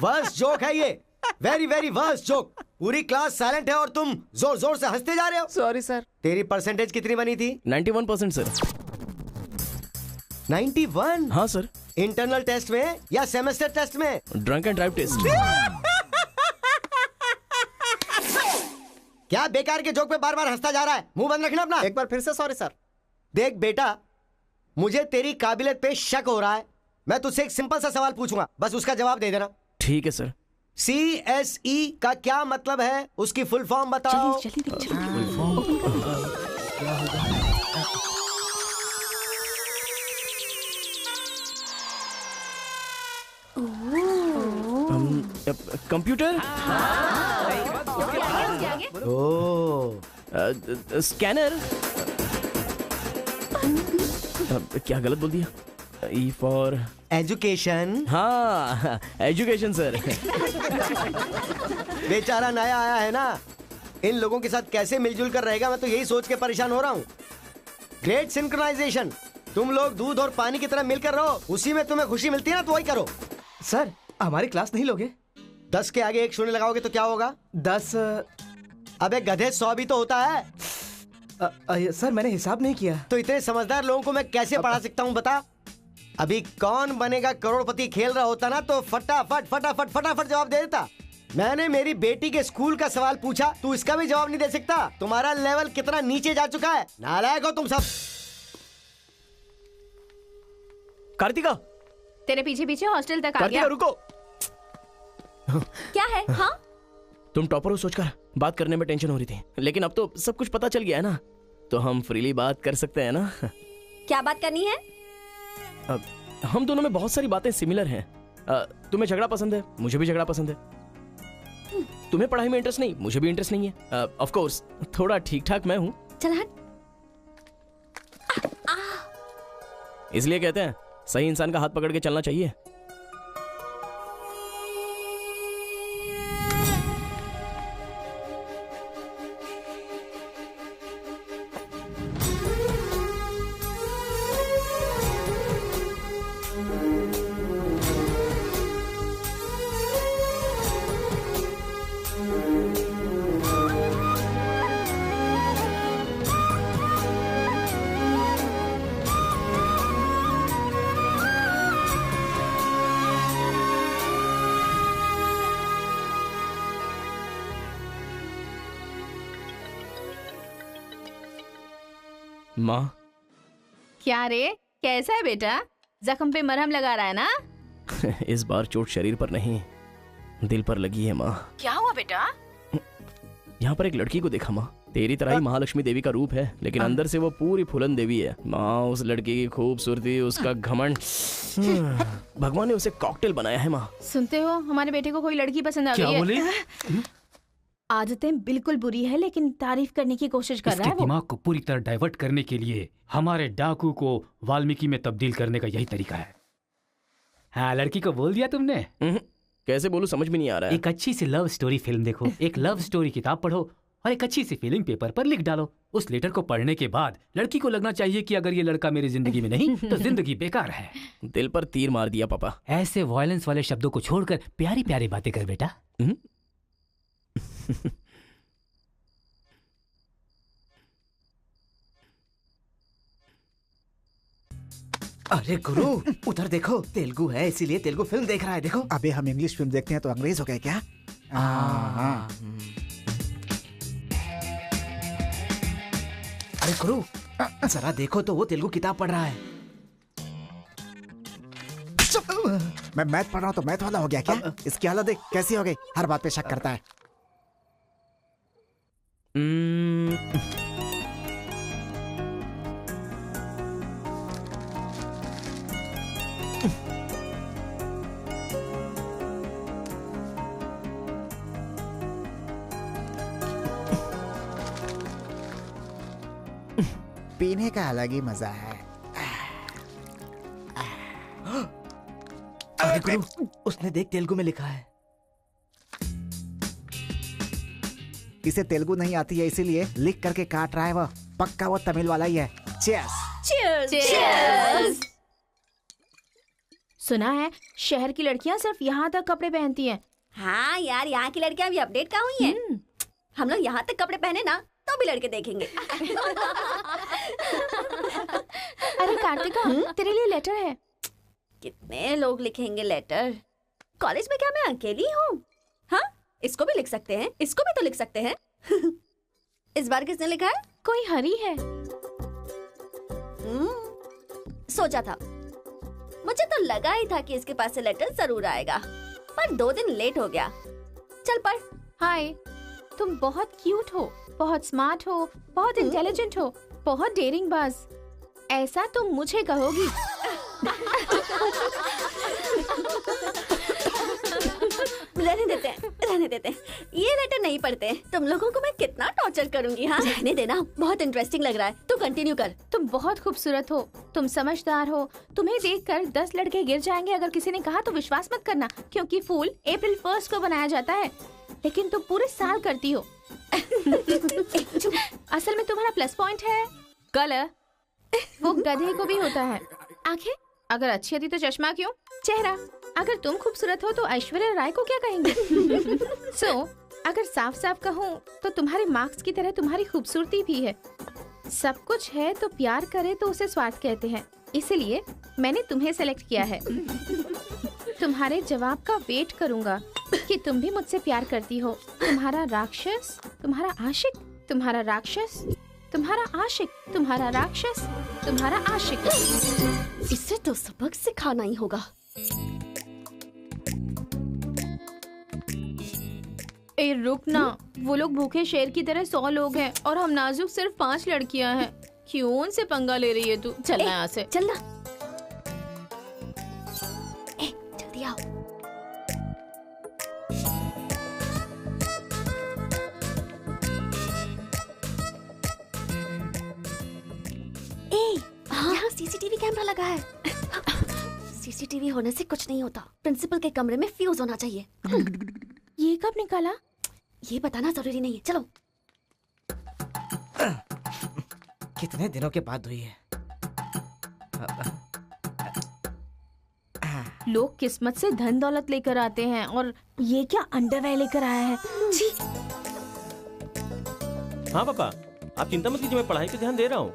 वर्स्ट जोक है ये, वेरी वेरी वर्स्ट जोक। पूरी क्लास साइलेंट है और तुम जोर जोर से हंसते जा रहे हो। Sorry sir. तेरी परसेंटेज कितनी बनी थी? 91% सर। 91? हाँ सर। इंटरनल टेस्ट में या सेमेस्टर टेस्ट में? Drunk and drive test. क्या बेकार के जोक पे बार बार हंसता जा रहा है? मुंह बंद रखना अपना। एक बार फिर से सॉरी सर। देख बेटा, मुझे तेरी काबिलियत पे शक हो रहा है। मैं तुझसे एक सिंपल सा सवाल पूछूंगा, बस उसका जवाब दे देना। ठीक है सर। CSE का क्या मतलब है? उसकी फुल फॉर्म बताओ। कंप्यूटर, स्कैनर, क्या गलत बोल दिया? E for education. हाँ, एजुकेशन सर। बेचारा नया आया है ना, इन लोगों के साथ कैसे मिलजुल कर रहेगा, मैं तो यही सोच के परेशान हो रहा हूँ। ग्रेट सिंक्रोनाइजेशन, तुम लोग दूध और पानी की तरह मिलकर रहो, उसी में तुम्हें खुशी मिलती है ना, तो वही करो। सर हमारी क्लास नहीं लोगे? 10 के आगे 1 शून्य लगाओगे तो क्या होगा? 10। अबे गधे 100 भी तो होता है। सर मैंने हिसाब नहीं किया। तो इतने समझदार लोगों को मैं कैसे पढ़ा सकता हूँ बता? अभी कौन बनेगा करोड़पति खेल रहा होता ना, तो फटाफट फटाफट फटाफट जवाब दे देता। मैंने मेरी बेटी के स्कूल का सवाल पूछा, तू इसका भी जवाब नहीं दे सकता? तुम्हारा लेवल कितना नीचे जा चुका है, नालायक हो तुम सब। कार्तिका, तेरे पीछे पीछे हॉस्टल तक आ कार्तिका गया। रुको। क्या है? हाँ, तुम टॉपर हो सोचकर बात करने में टेंशन हो रही थी, लेकिन अब तो सब कुछ पता चल गया है ना, तो हम फ्रीली बात कर सकते हैं ना। क्या बात करनी है? हम दोनों में बहुत सारी बातें सिमिलर हैं। तुम्हें झगड़ा पसंद है, मुझे भी झगड़ा पसंद है। तुम्हें पढ़ाई में इंटरेस्ट नहीं, मुझे भी इंटरेस्ट नहीं है। ऑफ कोर्स थोड़ा ठीक ठाक मैं हूँ। चल हट। इसलिए कहते हैं सही इंसान का हाथ पकड़ के चलना चाहिए। माँ, क्या रे, कैसा है बेटा? जख्म पे मरहम लगा रहा है ना? इस बार चोट शरीर पर नहीं, दिल पर लगी है माँ। क्या हुआ बेटा? यहाँ पर एक लड़की को देखा माँ, तेरी तरह ही महालक्ष्मी देवी का रूप है, लेकिन अंदर से वो पूरी फूलन देवी है। माँ, उस लड़की की खूबसूरती, उसका घमंड, भगवान ने उसे कॉकटेल बनाया है माँ। सुनते हो, हमारे बेटे को कोई लड़की पसंद आ गई है। क्या बोले? आदतें बिल्कुल बुरी है, लेकिन तारीफ करने की कोशिश कर रहा है वो। दिमाग को पूरी तरह डाइवर्ट करने के लिए हमारे डाकू को वाल्मीकि में तब्दील करने का यही तरीका है। हाँ, लड़की को बोल दिया तुमने? कैसे बोलूं, समझ में नहीं आ रहा है। एक अच्छी सी लव स्टोरी फिल्म देखो, एक लव स्टोरी किताब पढ़ो और एक अच्छी सी फीलिंग पेपर पर लिख डालो। उस लेटर को पढ़ने के बाद लड़की को लगना चाहिए कि अगर ये लड़का मेरी जिंदगी में नहीं तो जिंदगी बेकार है। दिल पर तीर मार दिया पापा। ऐसे वायलेंस वाले शब्दों को छोड़कर प्यारी प्यारी बातें कर बेटा। अरे गुरु, उधर देखो, तेलुगु है इसीलिए तेलुगु फिल्म देख रहा है। देखो। अबे हम इंग्लिश फिल्म देखते हैं तो अंग्रेज हो गए क्या? अरे गुरु, जरा देखो तो वो तेलुगु किताब पढ़ रहा है। मैं मैथ पढ़ रहा हूँ तो मैथ वाला हो गया क्या? इसकी हालत देख कैसी हो गई, हर बात पे शक करता है। पीने का अलग ही मजा है। अरे गुरु, उसने देख तेलुगु में लिखा है। इसे तेलुगु नहीं आती है इसीलिए लिख करके काट रहा है वो। पक्का वो तमिल वाला ही है। चीयर्स। चीयर्स। Cheers! सुना है शहर की लड़कियां सिर्फ यहाँ तक कपड़े पहनती हैं। हाँ यार, यहाँ की लड़कियां भी अपडेट कहाँ हुई हैं? हम लोग यहाँ तक कपड़े पहने ना तो भी लड़के देखेंगे। अरे कार्तिका, तेरे लिए लेटर है। कितने लोग लिखेंगे लेटर? कॉलेज में क्या मैं अकेली हूँ? हाँ, इसको भी लिख सकते हैं, इसको भी तो लिख सकते हैं। इस बार किसने लिखा है? कोई हरी है। सोचा था, मुझे तो लगा ही था कि इसके पास से लेटर जरूर आएगा, पर 2 दिन लेट हो गया। चल पढ़। हाय, तुम बहुत क्यूट हो, बहुत स्मार्ट हो, बहुत इंटेलिजेंट हो, बहुत डेयरिंग बाज। ऐसा तुम मुझे कहोगी? रहने देते हैं। ये लेटर नहीं पढ़ते। तुम लोगों को मैं कितना टॉर्चर करूंगी। हाँ रहने देना, बहुत इंटरेस्टिंग लग रहा है। तू कंटिन्यू कर। तुम बहुत खूबसूरत हो, तुम समझदार हो। तुम्हें देखकर 10 लड़के गिर जाएंगे अगर किसी ने कहा तो विश्वास मत करना, क्योंकि फूल अप्रैल 1 को बनाया जाता है, लेकिन तुम पूरे साल करती हो। असल में तुम्हारा प्लस पॉइंट है कलर, वो गधे को भी होता है। आंखें अगर अच्छी होती तो चश्मा क्यों? चेहरा अगर तुम खूबसूरत हो तो ऐश्वर्या राय को क्या कहेंगे? अगर साफ साफ कहूँ तो तुम्हारे मार्क्स की तरह तुम्हारी खूबसूरती भी है। सब कुछ है तो प्यार करे तो उसे स्वार्थ कहते हैं, इसलिए मैंने तुम्हें सेलेक्ट किया है। तुम्हारे जवाब का वेट करूंगा कि तुम भी मुझसे प्यार करती हो। तुम्हारा राक्षस, तुम्हारा आशिक, तुम्हारा राक्षस, तुम्हारा आशिक, तुम्हारा राक्षस, तुम्हारा आशिक। इसे तो सबक सिखाना ही होगा। ए रुक ना, वो लोग भूखे शेर की तरह 100 लोग हैं और हम नाजुक सिर्फ 5 लड़कियां हैं। क्यों उनसे पंगा ले रही है तू? चलना यहाँ से। चलना। जल्दी आओ। यहाँ सीसीटीवी कैमरा लगा है। सीसीटीवी होने से कुछ नहीं होता। प्रिंसिपल के कमरे में फ्यूज होना चाहिए। ये कब निकाला? ये बताना जरूरी नहीं है। चलो। कितने दिनों के बाद हुई है। लोग किस्मत से धन दौलत लेकर आते हैं और ये क्या अंडरवेयर लेकर आया है। जी। हाँ पापा, आप चिंता मत कीजिए, मैं पढ़ाई पे ध्यान दे रहा हूँ।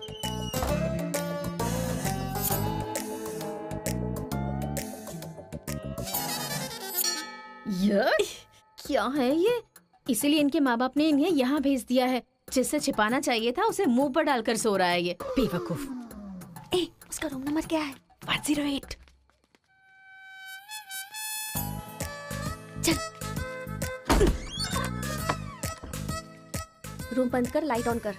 क्या है ये? इसीलिए इनके माँ बाप ने इन्हें यहाँ भेज दिया है। जिससे छिपाना चाहिए था उसे मुंह पर डालकर सो रहा है ये बेवकूफ। उसका रूम नंबर क्या है? 108। चल। रूम बंद कर, लाइट ऑन कर।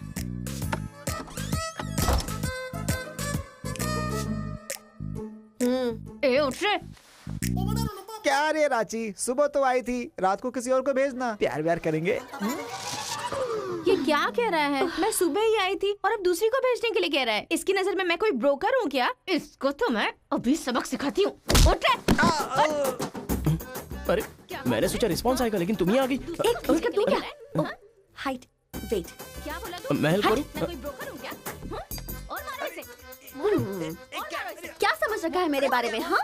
उठ रे। क्या रे रांची, सुबह तो आई थी, रात को किसी और को भेजना, प्यार व्यार करेंगे। ये क्या कह रहा है? मैं सुबह ही आई थी और अब दूसरी को भेजने के लिए कह रहा है। इसकी नजर में मैं कोई ब्रोकर हूँ क्या? इसको तो मैं अभी सबक सिखाती हूँ। उठ रे। अरे मैंने सोचा रिस्पॉन्स आएगा, लेकिन तुम ही आ गई। इसका तू क्या? Height, weight. क्या बोला तू? मैं हेल्प करूं? मैं कोई ब्रोकर हूँ क्या? और मारो इसे। क्या समझ रखा है मेरे बारे में? हाँ,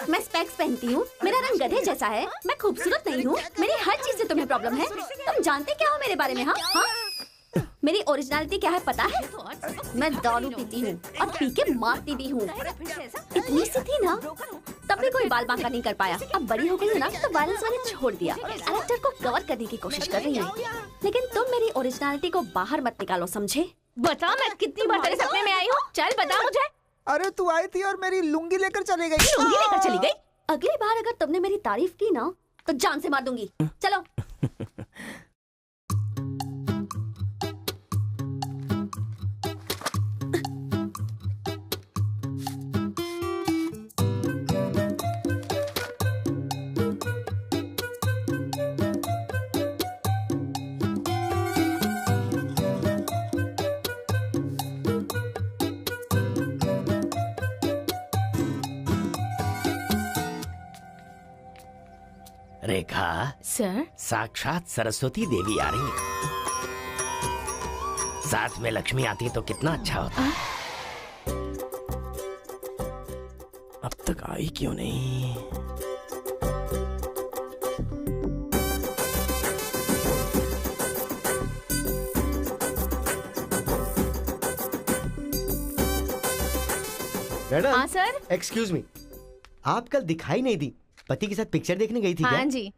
मैं स्पेक्स पहनती हूँ, मेरा रंग गधे जैसा है, मैं खूबसूरत नहीं हूँ, मेरी हर चीज से तुम्हें प्रॉब्लम है। तुम जानते क्या हो मेरे बारे में? हाँ हाँ, मेरी ओरिजिनलिटी क्या है पता है? मैं दारू पीती हूँ और पी के मारती भी हूँ। इतनी सी थी ना, तब भी कोई बाल बांका नहीं कर पाया। अब बड़ी हो गई ना तो वायलेंस मैंने छोड़ दिया। कैरेक्टर को कवर करने की कोशिश कर रही हूँ, लेकिन तुम मेरी ओरिजिनलिटी को बाहर मत निकालो, समझे? बता मैं कितनी बार तेरे सपने में आई हूँ? चल बता मुझे। अरे तू आई थी और मेरी लुंगी लेकर चली गई। लुंगी लेकर चली गई? अगली बार अगर तुमने मेरी तारीफ की ना तो जान से मार दूंगी। चलो। रेखा सर, साक्षात सरस्वती देवी आ रही है। साथ में लक्ष्मी आती तो कितना अच्छा होता। अब तक आई क्यों नहीं? मैडम। हाँ सर। एक्सक्यूज मी, आप कल दिखाई नहीं दी, पति के साथ पिक्चर देखने गई थी हाँ क्या? जी।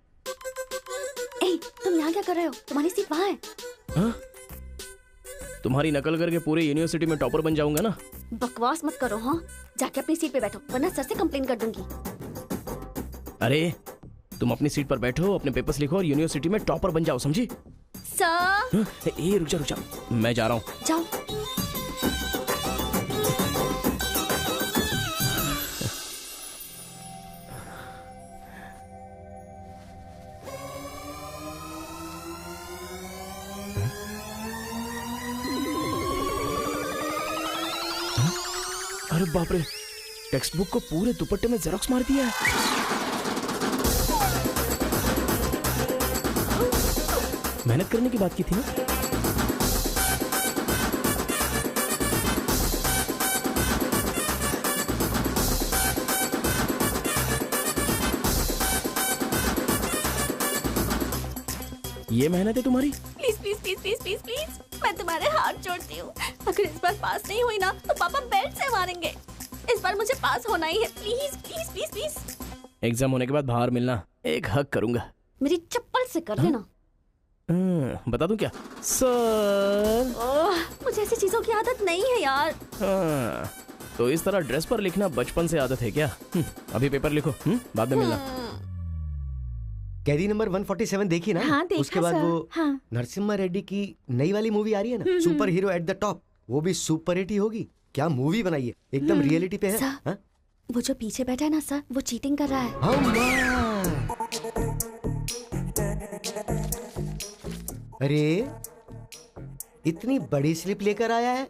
तुम यहाँ क्या कर रहे हो? तुम्हारी सीट वहाँ है। हाँ? तुम्हारी नकल करके पूरे यूनिवर्सिटी में टॉपर बन जाऊंगा ना। बकवास मत करो। हाँ, जाके अपनी सीट पे बैठो, वरना सर से कंप्लेन कर दूंगी। अरे तुम अपनी सीट पर बैठो, अपने पेपर्स लिखो और यूनिवर्सिटी में टॉपर बन जाओ, समझी? सर। रुक जा, मैं जा रहा हूँ। जाओ। अरे बाप रे, टेक्स्ट बुक को पूरे दुपट्टे में जेरोक्स मार दिया है। मेहनत करने की बात की थी ना। ये मेहनत है तुम्हारी? Please please please please please please, मैं तुम्हारे हाथ जोड़ती हूँ। अगर इस बार पास नहीं हुई ना तो पापा बेल्ट से मारेंगे। इस बार मुझे पास होना ही है, please please please please. Exam होने के बाद बाहर मिलना, एक हक करूंगा। मेरी चप्पल से कर लेना। बता दूं क्या सर? मुझे ऐसी चीजों की आदत नहीं है यार। तो इस तरह ड्रेस पर लिखना बचपन से आदत है क्या? अभी पेपर लिखो, बाद में मिलना। कैदी नंबर 147 देखी ना? हाँ, देखा उसके बाद सर। वो हाँ। नरसिम्हा रेड्डी की नई वाली मूवी आ रही है ना, super hero at the top, वो भी सुपर हिट ही होगी। क्या मूवी बनाई है, एकदम रियलिटी पे है। सर, हाँ? वो जो पीछे बैठा है ना सर, वो चीटिंग कर रहा है। अरे इतनी बड़ी स्लिप लेकर आया है।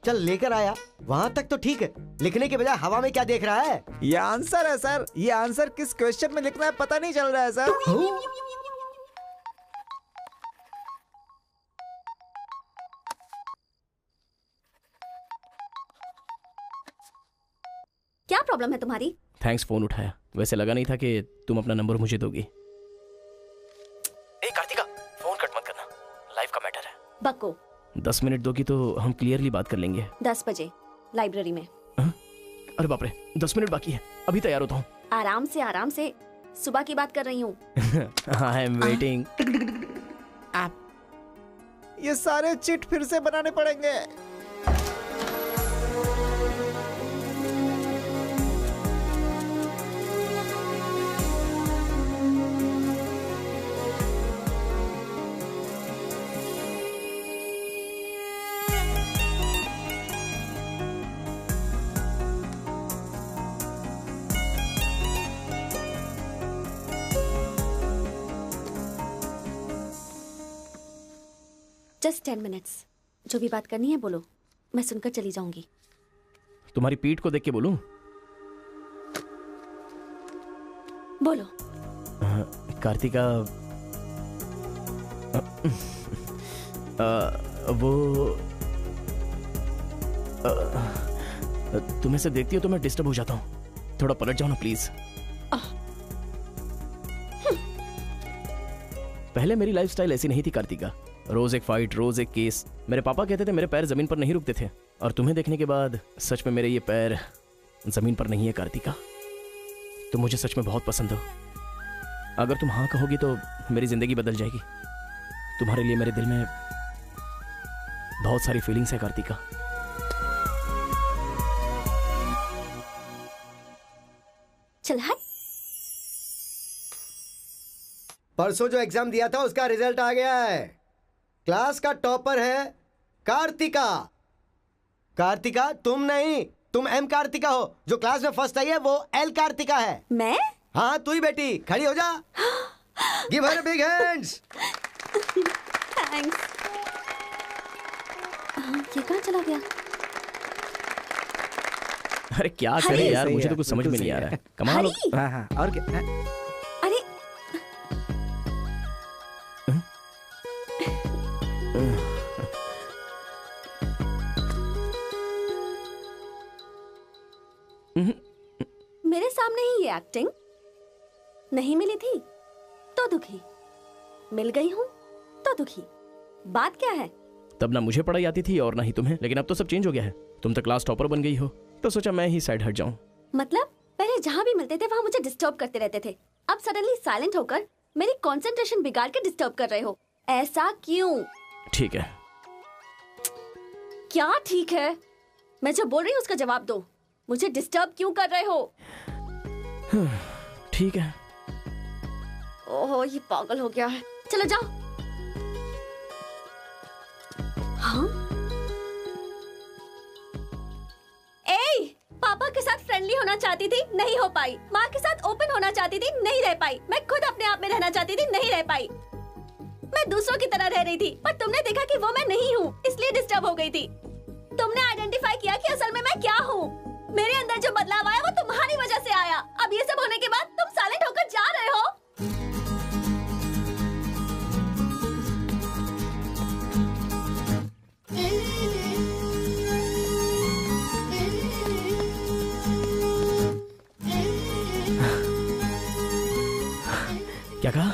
चल लेकर आया, वहां तक तो ठीक है, लिखने के बजाय हवा में क्या देख रहा है? ये आंसर है सर। ये आंसर किस क्वेश्चन में लिखना है पता नहीं चल रहा है सर। क्या प्रॉब्लम है तुम्हारी? थैंक्स फोन उठाया, वैसे लगा नहीं था कि तुम अपना नंबर मुझे दोगी। ए कार्तिका, फोन कट मत करना, लाइफ का मैटर है। बक्को 10 मिनट दोगी तो हम क्लियरली बात कर लेंगे। 10 बजे लाइब्रेरी में। अरे बाप रे, 10 मिनट बाकी है, अभी तैयार होता हूँ। आराम से सुबह की बात कर रही हूँ। I am waiting. ये सारे चिट फिर से बनाने पड़ेंगे। जस्ट 10 मिनट्स, जो भी बात करनी है बोलो, मैं सुनकर चली जाऊंगी। तुम्हारी पीठ को देख के बोलूं? बोलो। कार्तिका, वो तुम ऐसे देखती हो तो मैं डिस्टर्ब हो जाता हूँ, थोड़ा पलट जाओ ना प्लीज। पहले मेरी लाइफस्टाइल ऐसी नहीं थी कार्तिका, रोज एक फाइट, रोज एक केस। मेरे पापा कहते थे मेरे पैर जमीन पर नहीं रुकते थे, और तुम्हें देखने के बाद सच में मेरे ये पैर जमीन पर नहीं है कार्तिका। तुम मुझे सच में बहुत पसंद हो। अगर तुम हाँ कहोगी तो मेरी जिंदगी बदल जाएगी। तुम्हारे लिए मेरे दिल में बहुत सारी फीलिंग्स है कार्तिका। चल हट। परसों जो एग्जाम दिया था उसका रिजल्ट आ गया है। क्लास का टॉपर है कार्तिका। कार्तिका तुम नहीं, तुम एम कार्तिका हो। जो क्लास में फर्स्ट आई है वो एल कार्तिका है। मैं? हाँ तू ही बेटी, खड़ी हो जा। Give her big hands. Thanks. ये कहाँ चला गया? अरे क्या करे यार, मुझे तो कुछ समझ में नहीं आ रहा है। कमाल हो। हाँ हाँ, और क्या? अरे मेरे सामने ही ये एक्टिंग। नहीं मिली थी तो दुखी, मिल गई हूँ तो दुखी। बात क्या है? तब ना मुझे पढ़ाई आती थी और ना ही तुम्हें, लेकिन अब तो सब चेंज हो गया है। तुम तो क्लास टॉपर बन गई हो, तो सोचा मैं ही साइड हट जाऊं। मतलब पहले जहाँ भी मिलते थे वहाँ मुझे डिस्टर्ब करते रहते थे, अब सडनली साइलेंट होकर मेरी कंसंट्रेशन बिगाड़ के डिस्टर्ब कर रहे हो। ऐसा क्यों? ठीक है। क्या ठीक है? मैं जो बोल रही हूँ उसका जवाब दो। मुझे डिस्टर्ब क्यों कर रहे हो? ठीक है। ओहो ये पागल हो गया है। चलो जाओ। हाँ? ए, पापा के साथ फ्रेंडली होना चाहती थी, नहीं हो पाई। माँ के साथ ओपन होना चाहती थी, नहीं रह पाई। मैं खुद अपने आप में रहना चाहती थी, नहीं रह पाई। मैं दूसरों की तरह रह रही थी, पर तुमने देखा कि वो मैं नहीं हूँ, इसलिए डिस्टर्ब हो गई थी। तुमने आइडेंटिफाई किया कि असल में मैं क्या हूँ। जो बदलाव आया वो तुम्हारी वजह से आया। अब ये सब होने के बाद तुम साइलेंट होकर जा रहे हो। क्या कहा?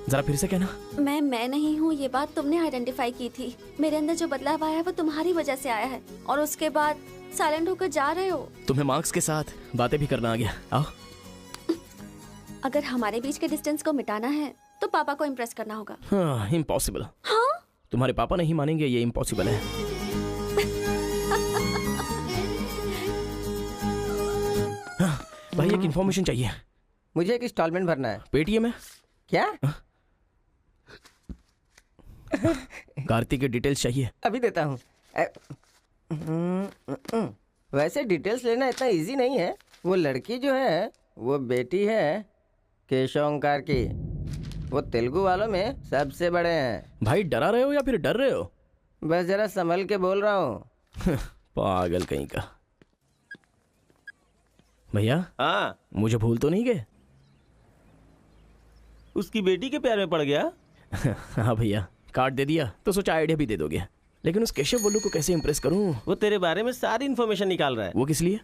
जरा फिर से कहना। मैं नहीं हूँ, ये बात तुमने आइडेंटिफाई की थी। मेरे अंदर जो बदलाव आया है वो तुम्हारी वजह से आया है, और उसके बाद साइलेंट होकर जा रहे हो। तुम्हें मार्क्स के साथ बातें भी करना आ गया। आओ। अगर हमारे बीच के डिस्टेंस को मिटाना है तो पापा को इम्प्रेस करना होगा। हाँ, इम्पॉसिबल। हाँ? तुम्हारे पापा नहीं मानेंगे, ये इम्पॉसिबल है। भाई एक इन्फॉर्मेशन चाहिए। मुझे एक इंस्टॉलमेंट भरना है। पेटीएम है क्या? कार्तिक की डिटेल्स चाहिए। अभी देता हूँ। वैसे डिटेल्स लेना इतना इजी नहीं है। वो लड़की जो है वो बेटी है केशव ओंकार की। वो तेलुगु वालों में सबसे बड़े हैं। भाई डरा रहे हो या फिर डर रहे हो? बस जरा संभल के बोल रहा हूँ। पागल कहीं का। भैया हाँ, मुझे भूल तो नहीं गए? उसकी बेटी के प्यार में पड़ गया। हाँ भैया, कार्ड दे दिया तो सोचा आइडिया भी दे दोगे। लेकिन उस केशव बोलू को कैसे इंप्रेस करूं? वो तेरे बारे में सारी इन्फॉर्मेशन निकाल रहा है। वो किस लिए?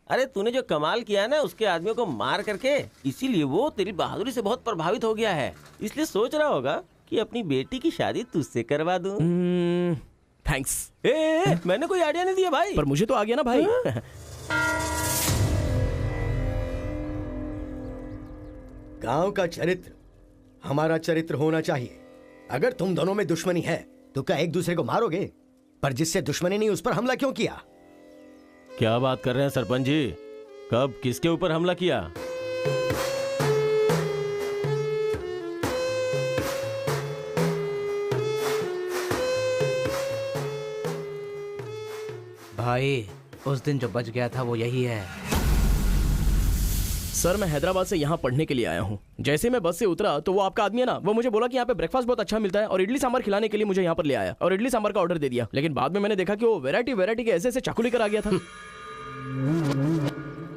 अरे तूने जो कमाल किया ना उसके आदमियों को मार करके, इसीलिए वो तेरी बहादुरी से बहुत प्रभावित हो गया है। इसलिए सोच रहा होगा कि अपनी बेटी की शादी तुझसे करवा दूं। थैंक्स। मैंने कोई आइडिया नहीं दिया भाई। पर मुझे तो आ गया ना भाई। गांव का चरित्र हमारा चरित्र होना चाहिए। अगर तुम दोनों में दुश्मनी है तो क्या एक दूसरे को मारोगे? पर जिससे दुश्मनी नहीं उस पर हमला क्यों किया? क्या बात कर रहे हैं सरपंच जी? कब किसके ऊपर हमला किया? भाई उस दिन जो बच गया था वो यही है। सर मैं हैदराबाद से यहाँ पढ़ने के लिए आया हूँ। जैसे मैं बस से उतरा तो वो आपका आदमी है ना, वो मुझे बोला कि यहाँ पे ब्रेकफास्ट बहुत अच्छा मिलता है और इडली सांभर खिलाने के लिए मुझे यहाँ पर ले आया और इडली सांभर का ऑर्डर दे दिया। लेकिन बाद में मैंने देखा कि वो वैरायटी के ऐसे ऐसे चाकू लेकर आ गया था।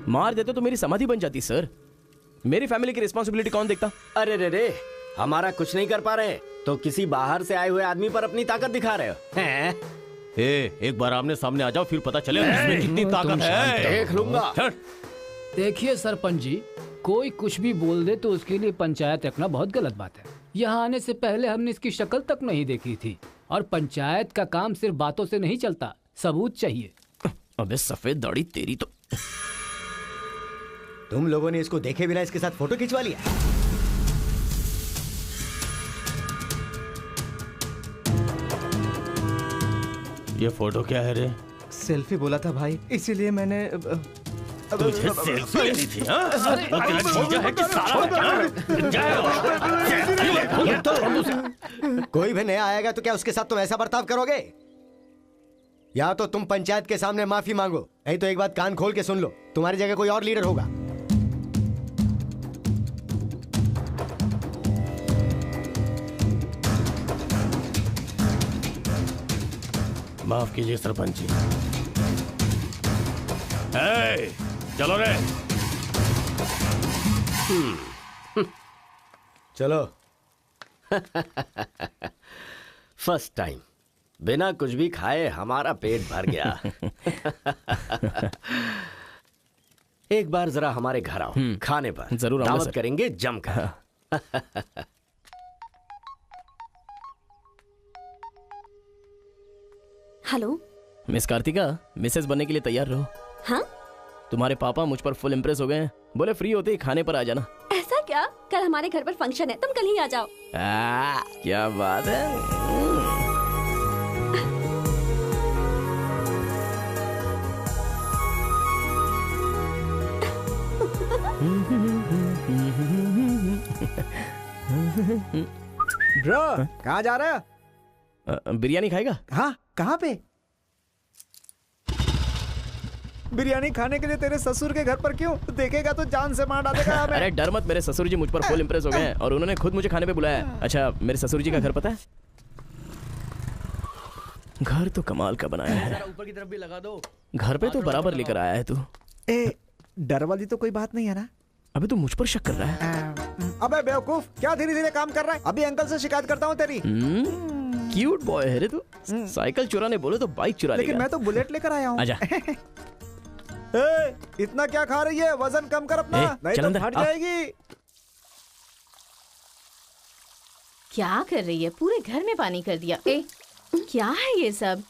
मार देते तो मेरी समाधि बन जाती। सर मेरी फैमिली की रिस्पॉन्सिबिलिटी कौन देखता? अरे रे हमारा कुछ नहीं कर पा रहे तो किसी बाहर से आए हुए आदमी पर अपनी ताकत दिखा रहे हो हैं? एक बार आमने सामने आ जाओ फिर पता चले इसमें कितनी ताकत है। देख लूंगा। देखिए सरपंच जी, कोई कुछ भी बोल दे तो उसके लिए पंचायत रखना बहुत गलत बात है। यहाँ आने से पहले हमने इसकी शक्ल तक नहीं देखी थी, और पंचायत का काम सिर्फ बातों से नहीं चलता, सबूत चाहिए। अबे सफेद दाढ़ी तेरी तो। तुम लोगों ने इसको देखे बिना इसके साथ फोटो खिंचवा लिया। ये फोटो क्या है रे? सेल्फी बोला था भाई, इसीलिए मैंने तुझे सेल्फी लेनी थी हाँ? वो तेरा जीजा है कि साला? कोई भी नया आएगा तो क्या उसके साथ तुम ऐसा बर्ताव करोगे? या तो तुम पंचायत के सामने माफी मांगो, नहीं तो एक बात कान खोल के सुन लो, तुम्हारी जगह कोई और लीडर होगा। माफ कीजिए सरपंच जी। चलो रे। चलो। फर्स्ट टाइम बिना कुछ भी खाए हमारा पेट भर गया। एक बार जरा हमारे घर आओ, खाने पर जरूर आऊंगा दावत सर। करेंगे जमकर। हेलो मिस कार्तिका, मिसेस बनने के लिए तैयार रहो। हाँ? तुम्हारे पापा मुझ पर फुल इम्प्रेस हो गए हैं, बोले फ्री होते ही खाने पर आ जाना। ऐसा क्या? कल हमारे घर पर फंक्शन है, तुम कल ही आ जाओ। क्या बात है। ब्रो कहाँ जा रहा है? बिरयानी खाएगा? हाँ, कहाँ पे? बिरयानी खाने के लिए तेरे ससुर के घर पर क्यों? देखेगा तो जान से मार डालेगा हमें। अरे डर मत, मेरे ससुर जी मुझ पर फुल इम्प्रेस हो गए हैं और उन्होंने खुद मुझे खाने पे बुलाया है। अच्छा मेरे ससुर जी का घर पता है? घर तो कमाल का बनाया है। ऊपर की तरफ भी लगा दो। घर पे तो बराबर लेकर आया है तू। ए, डर वाली तो कोई बात नहीं है ना? अबे तू मुझ पर शक कर रहा है? अबे बेवकूफ, क्या धीरे धीरे काम कर रहा है? अभी अंकल से शिकायत करता हूँ तेरी। क्यूट बॉय है रे तू। साइकिल चुराने बोले तो बाइक चुरा लेगा। लेकिन मैं तो बुलेट लेकर आया हूँ। आजा। इतना क्या खा रही है? वजन कम कर अपना, नहीं चल तो अंदर, फट आ। जाएगी। क्या कर रही है? पूरे घर में पानी कर दिया। ए, क्या है ये सब?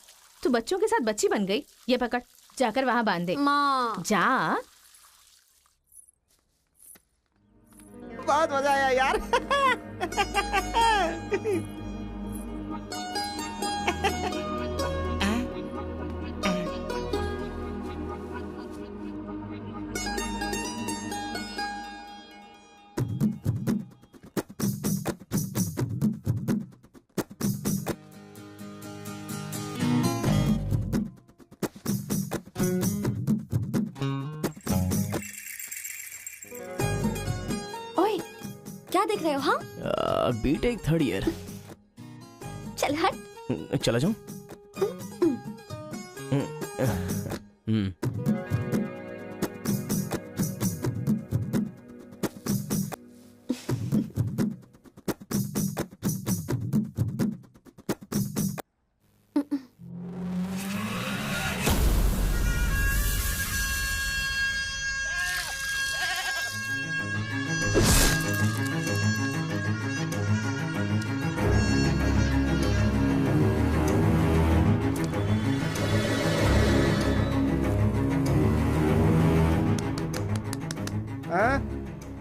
तू बच्चों के साथ बच्ची बन गई। ये पकड़, जाकर वहाँ बांध दे। माँ जा। बहुत मजा आया यार। ओए, क्या देख रहे हो? हाँ, बीटेक 3rd ईयर। चल हट। चला जाऊं?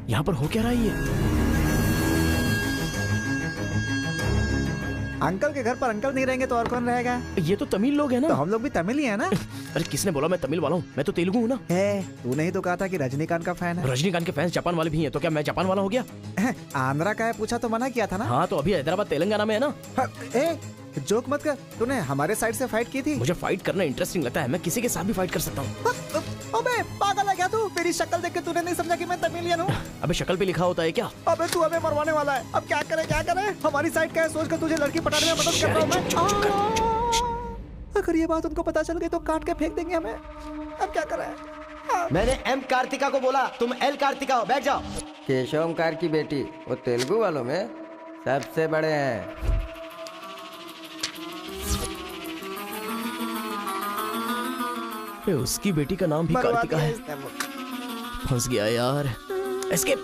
यहाँ पर हो क्या रहा है ये? अंकल के घर पर अंकल नहीं रहेंगे तो और कौन रहेगा? ये तो तमिल लोग हैं ना? तो हम लोग भी तमिल ही है ना? अरे किसने बोला मैं तमिल वाला हूँ? मैं तो तेलुगु हूँ ना। तूने ही तो कहा था कि रजनीकांत का फैन है। रजनीकांत के फैंस जापान वाले भी हैं, तो क्या मैं जापान वाला हो गया? आंध्रा का है पूछा तो मना किया था ना? हाँ तो अभी हैदराबाद तेलंगाना में है ना। जोक मत कर, तूने हमारे साइड से फाइट की थी। मुझे फाइट करना इंटरेस्टिंग लगता है, मैं किसी के साथ भी फाइट कर सकता हूँ। अबे पागल है क्या तू? मेरी शक्ल देख के तूने नहीं समझा कि मैं तमिलियन हूँ? अबे शक्ल पे लिखा होता है क्या? अबे तू हमें मरवाने वाला है। अब क्या करे क्या करे? हमारी साइड का है, सोच कर तुझे लड़की पटाने में मदद कर रहा हूँ मैं। अगर ये बात उनको पता चल गई तो काट के फेंक देंगे हमें। अब क्या करें? मैंने एम कार्तिका को बोला, तुम एल कार्तिका हो। बैठ जाओ। केशव ओमकार की बेटी, वो तेलुगु वालों में सबसे बड़े हैं। उसकी बेटी का नाम भी कार्तिका है। फंस गया यार। एस्केप।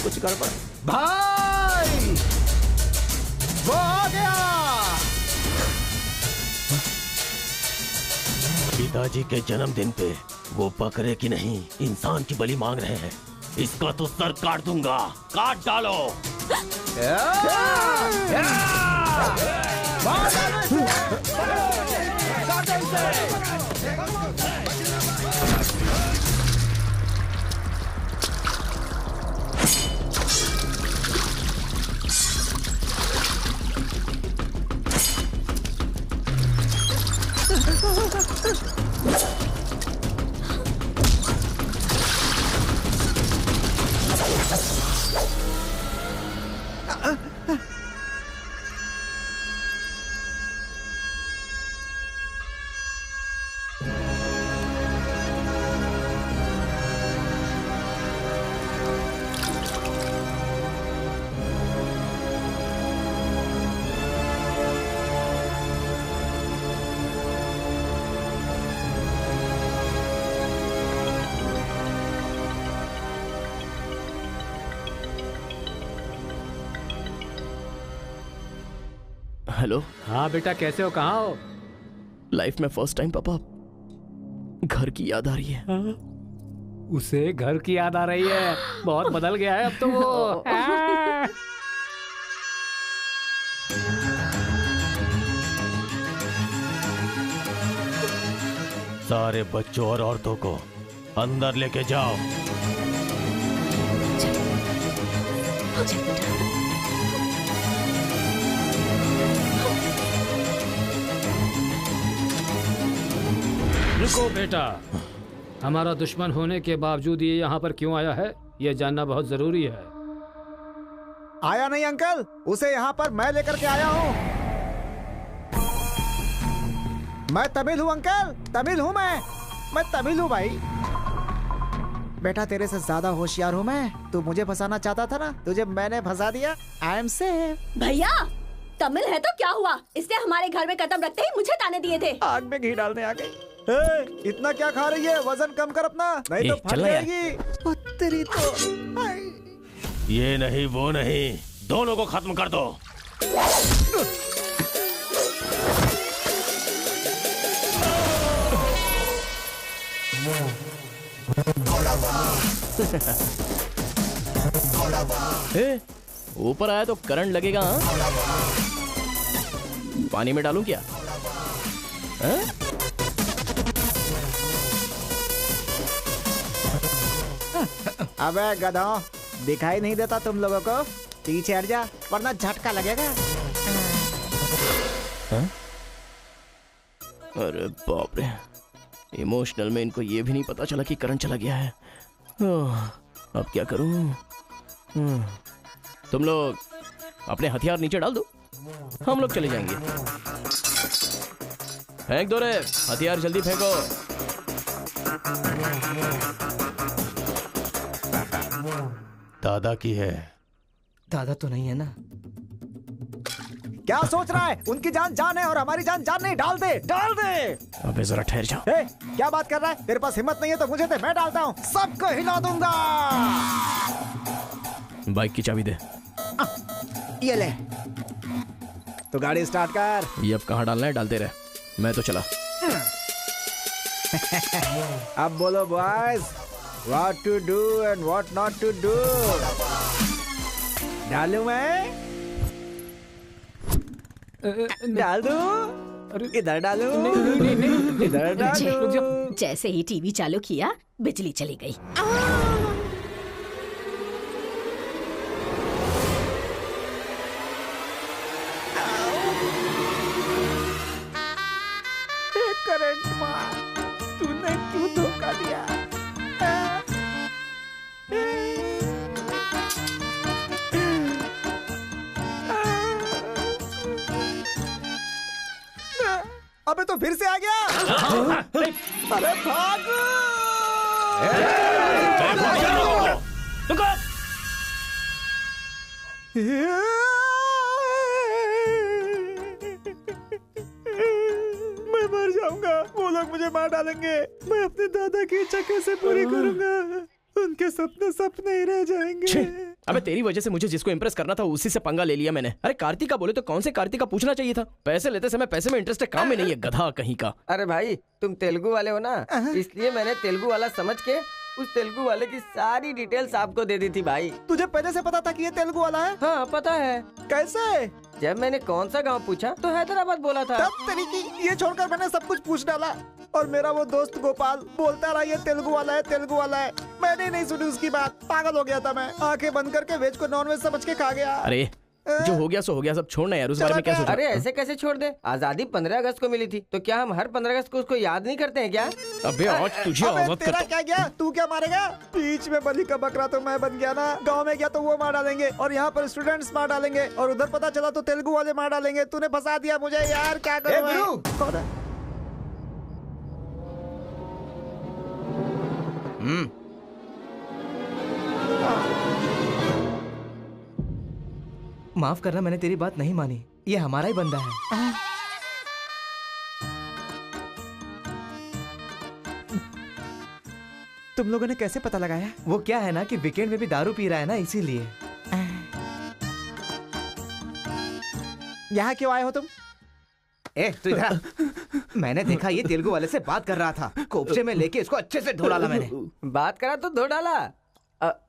कुछ गड़बड़ भाई, वो आ गया। पिताजी के जन्मदिन पे वो बकरे की नहीं इंसान की बलि मांग रहे हैं। इसका तो सर काट दूंगा। काट डालो। हेलो। हाँ बेटा, कैसे हो? कहाँ हो? लाइफ में फर्स्ट टाइम पापा घर की याद आ रही है। उसे घर की याद आ रही है? बहुत बदल गया है अब तो वो। सारे बच्चों और औरतों को अंदर लेके जाओ। रुको बेटा, हमारा दुश्मन होने के बावजूद ये यहाँ पर क्यों आया है, ये जानना बहुत जरूरी है। आया नहीं अंकल, उसे यहाँ पर मैं लेकर के आया हूँ। मैं तमिल हूँ अंकल, तमिल हूँ मैं तमिल हूँ भाई। बेटा तेरे से ज्यादा होशियार हूँ मैं। तू मुझे फंसाना चाहता था ना, तुझे मैंने फंसा दिया। I am safe. भैया तमिल है तो क्या हुआ, इसने हमारे घर में कदम रखते ही मुझे ताने दिए थे। आग में घी डालने आ गई। इतना क्या खा रही है, वजन कम कर अपना, नहीं तो फट जाएगी। तेरी तो ये नहीं वो नहीं, दोनों को खत्म कर दो। ऊपर आया तो करंट लगेगा। हाँ? पानी में डालूं क्या? अबे गधों, दिखाई नहीं देता तुम लोगों को? पीछे हट जा वरना झटका लगेगा। अरे बाप रे, इमोशनल में इनको ये भी नहीं पता चला कि करंट चला गया है। अब क्या करूं? तुम लोग अपने हथियार नीचे डाल दो, हम लोग चले जाएंगे। फेंक दो रे हथियार, जल्दी फेंको। दादा की है। दादा तो नहीं है ना? क्या सोच रहा है? उनकी जान जान है और हमारी जान जान नहीं। डाल दे, डाल दे। अबे जरा ठहर जाओ। क्या बात कर रहा है? तेरे पास हिम्मत नहीं है तो मुझे दे, मैं डालता हूँ, सबको हिला दूंगा। बाइक की चाबी दे। ये ले, तो गाड़ी स्टार्ट कर। ये अब कहाँ डालना है डालते रहे, मैं तो चला। अब बोलो boys, what to do and what not to do. डालूं मैं? डाल दूं? इधर डालूं? इधर डालूं? जैसे ही टीवी चालू किया बिजली चली गई। करंट मार, तूने क्यों धोखा दिया? अबे तो फिर से आ गया। अरे भागो! मैं मर जाऊंगा, वो लोग मुझे मार डालेंगे। मैं अपने दादा की इच्छा कैसे पूरी करूंगा? उनके सपने सपने ही रह जाएंगे। अबे तेरी वजह से मुझे जिसको इम्प्रेस करना था उसी से पंगा ले लिया मैंने। अरे कार्तिका बोले तो कौन से कार्तिका पूछना चाहिए था। पैसे लेते समय पैसे में इंटरेस्ट है, काम में नहीं है, गधा कहीं का। अरे भाई तुम तेलुगु वाले हो ना, इसलिए मैंने तेलुगु वाला समझ के उस तेलुगु वाले की सारी डिटेल्स आपको दे दी थी भाई। तुझे पहले से पता था कि ये तेलुगु वाला है? हाँ पता है। कैसे? जब मैंने कौन सा गांव पूछा तो हैदराबाद बोला था। तब तरीकी ये छोड़कर मैंने सब कुछ पूछ डाला और मेरा वो दोस्त गोपाल बोलता रहा ये तेलुगु वाला है, तेलुगु वाला है। मैंने नहीं सुनी उसकी बात, पागल हो गया था मैं। आंखें बंद करके वेज को नॉन वेज समझ के खा गया। अरे जो हो गया सो हो गया, सब छोड़ना यार, उस बारे में क्या सोचा? अरे ऐसे कैसे छोड़ दे? आजादी 15 अगस्त को मिली थी, तो क्या हम हर 15 अगस्त को उसको याद नहीं करते हैं क्या? अबे आज तुझे आजाद तेरा क्या गया? तू क्या मारेगा? बीच में बलि का बकरा तो मैं बन गया ना। गांव में गया तो वो मार डालेंगे और यहाँ पर स्टूडेंट्स मार डालेंगे और उधर पता चला तो तेलुगु वाले मार डालेंगे। तूने फंसा दिया मुझे यार, क्या करूँ? माफ करना, मैंने तेरी बात नहीं मानी। ये हमारा ही बंदा है। तुम लोगों ने कैसे पता लगाया? वो क्या है ना कि वीकेंड में भी दारू पी रहा है ना, इसीलिए। यहाँ क्यों आए हो तुम? ए तू इधर। मैंने देखा ये तेलुगु वाले से बात कर रहा था, कोपचे में लेके इसको अच्छे से धो डाला मैंने। बात करा तो धो डाला,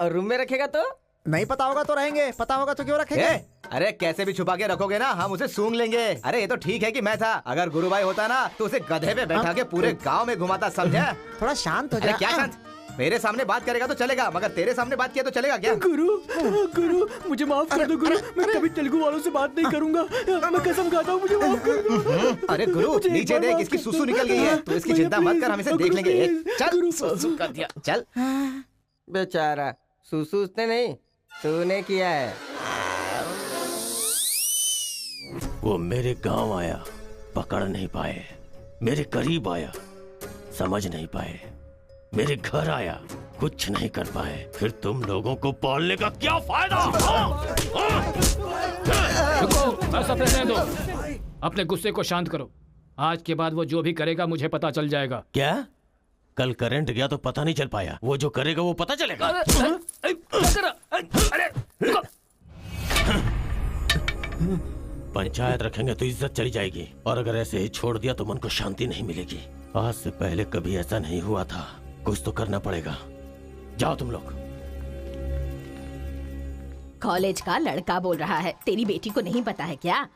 रूम में रखेगा तो? नहीं पता होगा तो रहेंगे, पता होगा तो क्यों रखेंगे? अरे कैसे भी छुपा के रखोगे ना, हम उसे सूंघ लेंगे। अरे ये तो ठीक है कि मैं था, अगर गुरु भाई होता ना तो उसे गधे पे बैठा के पूरे गांव में घुमाता, समझा? थोड़ा शांत हो जा। क्या शांत? मेरे सामने बात करेगा तो चलेगा, मगर तेरे सामने बात किया तो चलेगा क्या? गुरु मुझे माफ कर दो गुरु। मैं कभी तेलुगु वालों से बात नहीं करूंगा। मैं कसम खाता हूँ, मुझे माफ कर दो। अरे गुरु, नीचे देख, इसकी सुसु निकल गई है। तू इसकी चिंता मत कर, हम इसे देख लेंगे। चल, सुसु कर दिया, चल। बेचारा, सुसु उसने नहीं, तूने किया है। वो मेरे गांव आया, पकड़ नहीं पाए। मेरे करीब आया, समझ नहीं पाए। मेरे घर आया, कुछ नहीं कर पाए। फिर तुम लोगों को पालने का क्या फायदा? रुको, ऐसा रहने दो। अपने गुस्से को शांत करो। आज के बाद वो जो भी करेगा मुझे पता चल जाएगा। क्या? कल करंट गया तो पता नहीं चल पाया। वो जो करेगा वो पता चलेगा। पंचायत रखेंगे तो इज्जत चली जाएगी, और अगर ऐसे ही छोड़ दिया तो मन को शांति नहीं मिलेगी। आज से पहले कभी ऐसा नहीं हुआ था। कुछ तो करना पड़ेगा। जाओ तुम लोग। कॉलेज का लड़का बोल रहा है, तेरी बेटी को नहीं पता है क्या?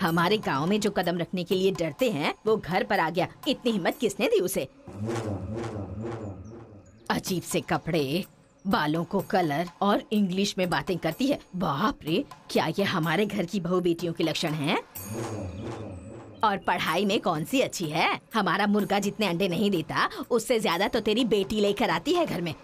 हमारे गांव में जो कदम रखने के लिए डरते हैं वो घर पर आ गया। इतनी हिम्मत किसने दी उसे? अजीब से कपड़े, बालों को कलर और इंग्लिश में बातें करती है। बाप रे, क्या ये हमारे घर की बहू बेटियों के लक्षण हैं? और पढ़ाई में कौन सी अच्छी है? हमारा मुर्गा जितने अंडे नहीं देता उससे ज्यादा तो तेरी बेटी लेकर आती है घर में।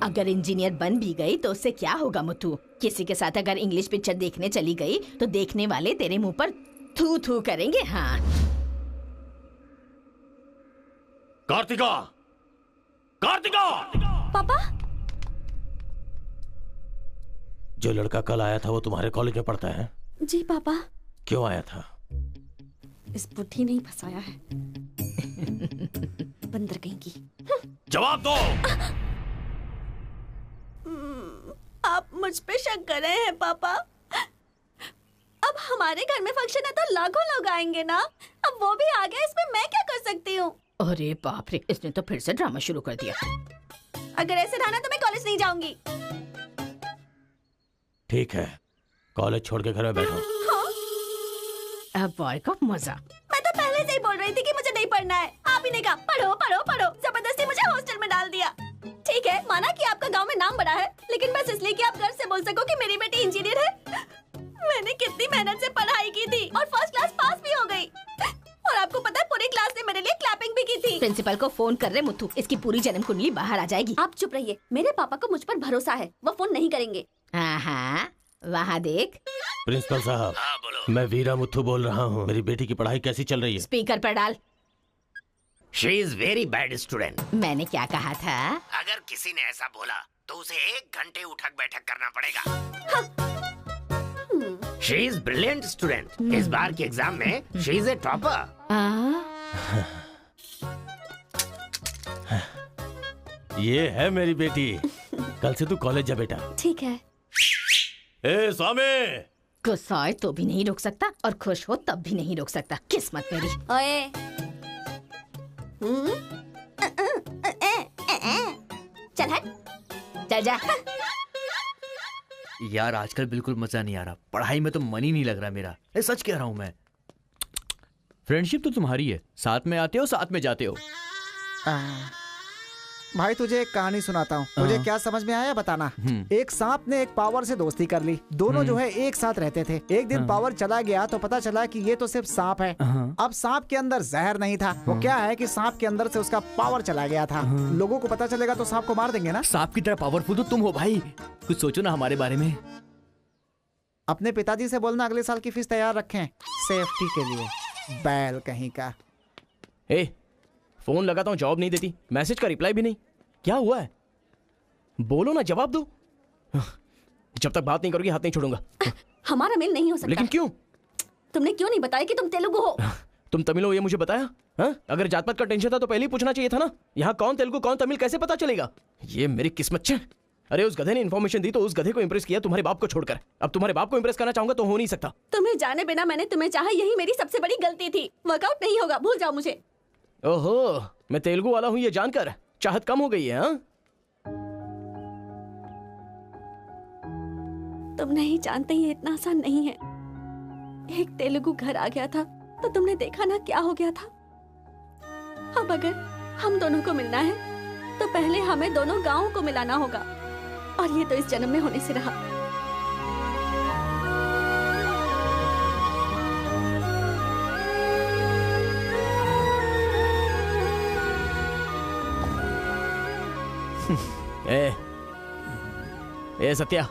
अगर इंजीनियर बन भी गई तो उससे क्या होगा मुथु? किसी के साथ अगर इंग्लिश पिक्चर देखने चली गई तो देखने वाले तेरे मुंह पर थू थू करेंगे। हाँ। कार्तिका, कार्तिका! पापा, जो लड़का कल आया था वो तुम्हारे कॉलेज में पढ़ता है? जी पापा। क्यों आया था? इस बुढ़ी ने फंसाया है। बंदर कहीं की। जवाब दो। आप मुझ पे शक कर रहे हैं पापा? अब हमारे घर में फंक्शन है तो लाखों लोग आएंगे ना। अब वो भी आ गया, इसमें मैं क्या कर सकती हूँ? अरे बाप रे, इसने तो फिर से ड्रामा शुरू कर दिया। अगर ऐसे रहा ना तो मैं कॉलेज नहीं जाऊंगी। ठीक है, कॉलेज छोड़ के घर में बैठो। अब बॉय का मजा। मैं तो पहले से ही बोल रही थी कि मुझे नहीं पढ़ना है। आप ही ने कहा पढ़ो पढ़ो पढ़ो, जबरदस्ती मुझे हॉस्टल में डाल दिया। ठीक है, माना कि आपका गांव में नाम बड़ा है, लेकिन बस इसलिए कि आप घर से बोल सको कि मेरी बेटी इंजीनियर है। मैंने कितनी मेहनत से पढ़ाई की थी और फर्स्ट क्लास पास भी हो गई। और आपको पता है पूरी क्लास ने मेरे लिए क्लैपिंग भी की थी। प्रिंसिपल को फोन कर रहे मुथु, इसकी पूरी जन्म कुंडली बाहर आ जाएगी। आप चुप रहिए, मेरे पापा को मुझ पर भरोसा है, वो फोन नहीं करेंगे। हाँ, वहाँ देख। प्रिंसिपल साहब, मैं वीरा मुथु बोल रहा हूँ। मेरी बेटी की पढ़ाई कैसी चल रही है? स्पीकर पर डाल। She is very bad student. मैंने क्या कहा था? अगर किसी ने ऐसा बोला तो उसे 1 घंटे उठक बैठक करना पड़ेगा। She is brilliant student. इस बार के एग्जाम में शी इज ए टॉपर। ये है मेरी बेटी। कल से तू कॉलेज जा बेटा। ठीक है। ए स्वामी, गुस्सा आए तो भी नहीं रोक सकता और खुश हो तब भी नहीं रोक सकता। किस्मत मेरी। ओए। चल हट। चल जा। यार आजकल बिल्कुल मजा नहीं आ रहा। पढ़ाई में तो मन ही नहीं लग रहा मेरा। सच कह रहा हूँ मैं। फ्रेंडशिप तो तुम्हारी है, साथ में आते हो साथ में जाते हो। भाई तुझे एक कहानी सुनाता हूँ, तुझे क्या समझ में आया बताना। एक सांप ने एक पावर से दोस्ती कर ली। दोनों जो है एक साथ रहते थे। एक दिन पावर चला गया तो पता चला कि ये तो सिर्फ सांप है। अब सांप के अंदर जहर नहीं था। वो क्या है कि सांप के अंदर से उसका पावर चला गया था। लोगों को पता चलेगा तो सांप को मार देंगे ना। सांप की तरह पावरफुल तो तुम हो भाई, कुछ सोचो ना हमारे बारे में। अपने पिताजी से बोलना अगले साल की फीस तैयार रखें, सेफ्टी के लिए। बैल कहीं का। फोन लगाता हूँ, जवाब नहीं देती। मैसेज का रिप्लाई भी नहीं। क्या हुआ है? बोलो ना, जवाब दो। जब तक बात नहीं करोगी हाथ नहीं छोड़ूंगा। हमारा मेल नहीं हो सकता। लेकिन क्यों? तुमने क्यों नहीं बताया कि तुम तेलुगु हो? तुम तमिल हो ये मुझे बताया? हा? अगर जात पात का टेंशन था तो पहले ही पूछना चाहिए था ना। यहाँ कौन तेलुगु कौन तमिल कैसे पता चलेगा? ये मेरी किस्मत है। अरे उस गधे ने इन्फॉर्मेशन दी तो उस गधे को इंप्रेस किया तुम्हारे बाप को छोड़कर। अब तुम्हारे बाप को इंप्रेस करना चाहूंगा तो हो नहीं सकता। तुम्हें जाने बिना मैंने तुम्हें चाहा, यही मेरी सबसे बड़ी गलती थी। वर्कआउट नहीं होगा, भूल जाओ मुझे। ओहो, मैं तेलुगु वाला हूँ ये जानकर चाहत कम हो गई है। हाँ? तुम नहीं जानते ये इतना आसान नहीं है। एक तेलुगु घर आ गया था तो तुमने देखा ना क्या हो गया था। अब अगर हम दोनों को मिलना है तो पहले हमें दोनों गांवों को मिलाना होगा। और ये तो इस जन्म में होने से रहा। ए सत्या,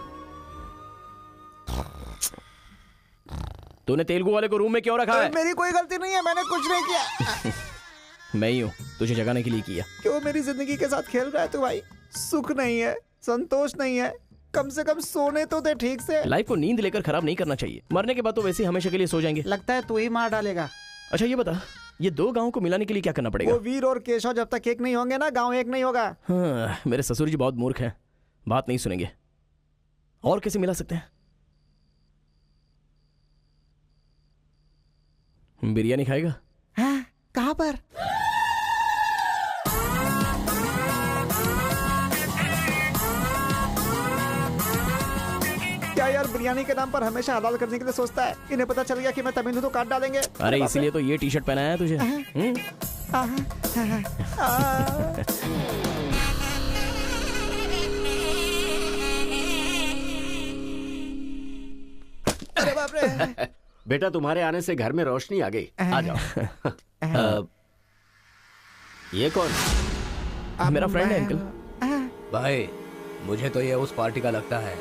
तूने तेलुगु वाले को रूम में क्यों रखा है? मेरी कोई गलती नहीं है, मैंने कुछ नहीं किया। मैं ही हूँ तुझे जगाने के लिए किया। क्यों मेरी जिंदगी के साथ खेल रहा है तू भाई? सुख नहीं है, संतोष नहीं है, कम से कम सोने तो दे ठीक से। लाइफ को नींद लेकर खराब नहीं करना चाहिए, मरने के बाद तो वैसे ही हमेशा के लिए सो जाएंगे। लगता है तू ही मार डालेगा। अच्छा ये बता, ये दो गांवों को मिलाने के लिए क्या करना पड़ेगा? वो वीर और केशव जब तक एक नहीं होंगे ना, गांव एक नहीं होगा। हाँ, मेरे ससुर जी बहुत मूर्ख हैं, बात नहीं सुनेंगे। और कैसे मिला सकते हैं? बिरयानी खाएगा? हाँ, कहाँ पर? क्या यार बिरयानी के नाम पर हमेशा हलाल करने के लिए सोचता है? इन्हें पता चल गया कि मैं तमिल हूं तो काट डालेंगे। अरे इसीलिए तो ये टी शर्ट पहनाया है तुझे। अरे बाप रे। बेटा तुम्हारे आने से घर में रोशनी आ गई, आ जाओ। ये कौन? मेरा फ्रेंड है अंकल। भाई मुझे तो ये उस पार्टी का लगता है।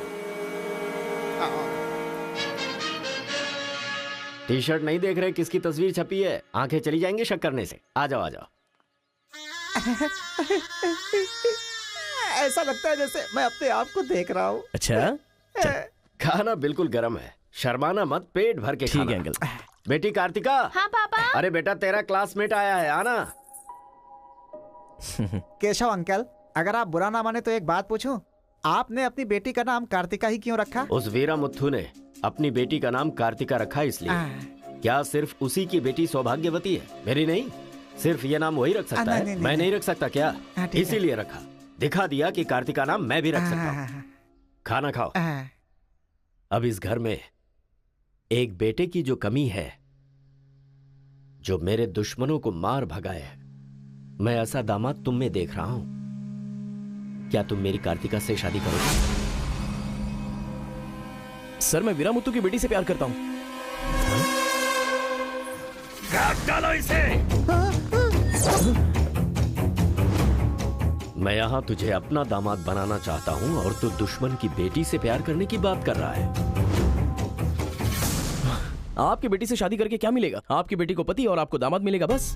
टी शर्ट नहीं देख रहे किसकी तस्वीर छपी है? आंखें चली जाएंगी शक करने से। आ जाओ आ जाओ। ऐसा लगता है जैसे मैं अपने आप को देख रहा हूँ। अच्छा खाना बिल्कुल गर्म है, शर्माना मत, पेट भर के खाना। ठीक है अंकल। बेटी कार्तिका। हाँ पापा। अरे बेटा तेरा क्लासमेट आया है, आना। केशव अंकल, अगर आप बुरा ना माने तो एक बात पूछूं? आपने अपनी बेटी का नाम कार्तिका ही क्यों रखा? उस वीरा मुथ्थू ने अपनी बेटी का नाम कार्तिका रखा इसलिए। क्या सिर्फ उसी की बेटी सौभाग्यवती है? मेरी नहीं, सिर्फ ये नाम वही रख सकता है। मैं नहीं रख सकता क्या? इसीलिए रखा, दिखा दिया कि कार्तिका नाम मैं भी रख सकता हूँ। खाना खाओ। अब इस घर में एक बेटे की जो कमी है, जो मेरे दुश्मनों को मार भगाए, मैं ऐसा दामाद तुम में देख रहा हूं। क्या तुम मेरी कार्तिका से शादी करोगे? सर मैं वीरा मुत्तू की बेटी से प्यार करता हूँ। काट डालो इसे। मैं यहां तुझे अपना दामाद बनाना चाहता हूं और तू दुश्मन की बेटी से प्यार करने की बात कर रहा है। आपकी बेटी से शादी करके क्या मिलेगा? आपकी बेटी को पति और आपको दामाद मिलेगा बस।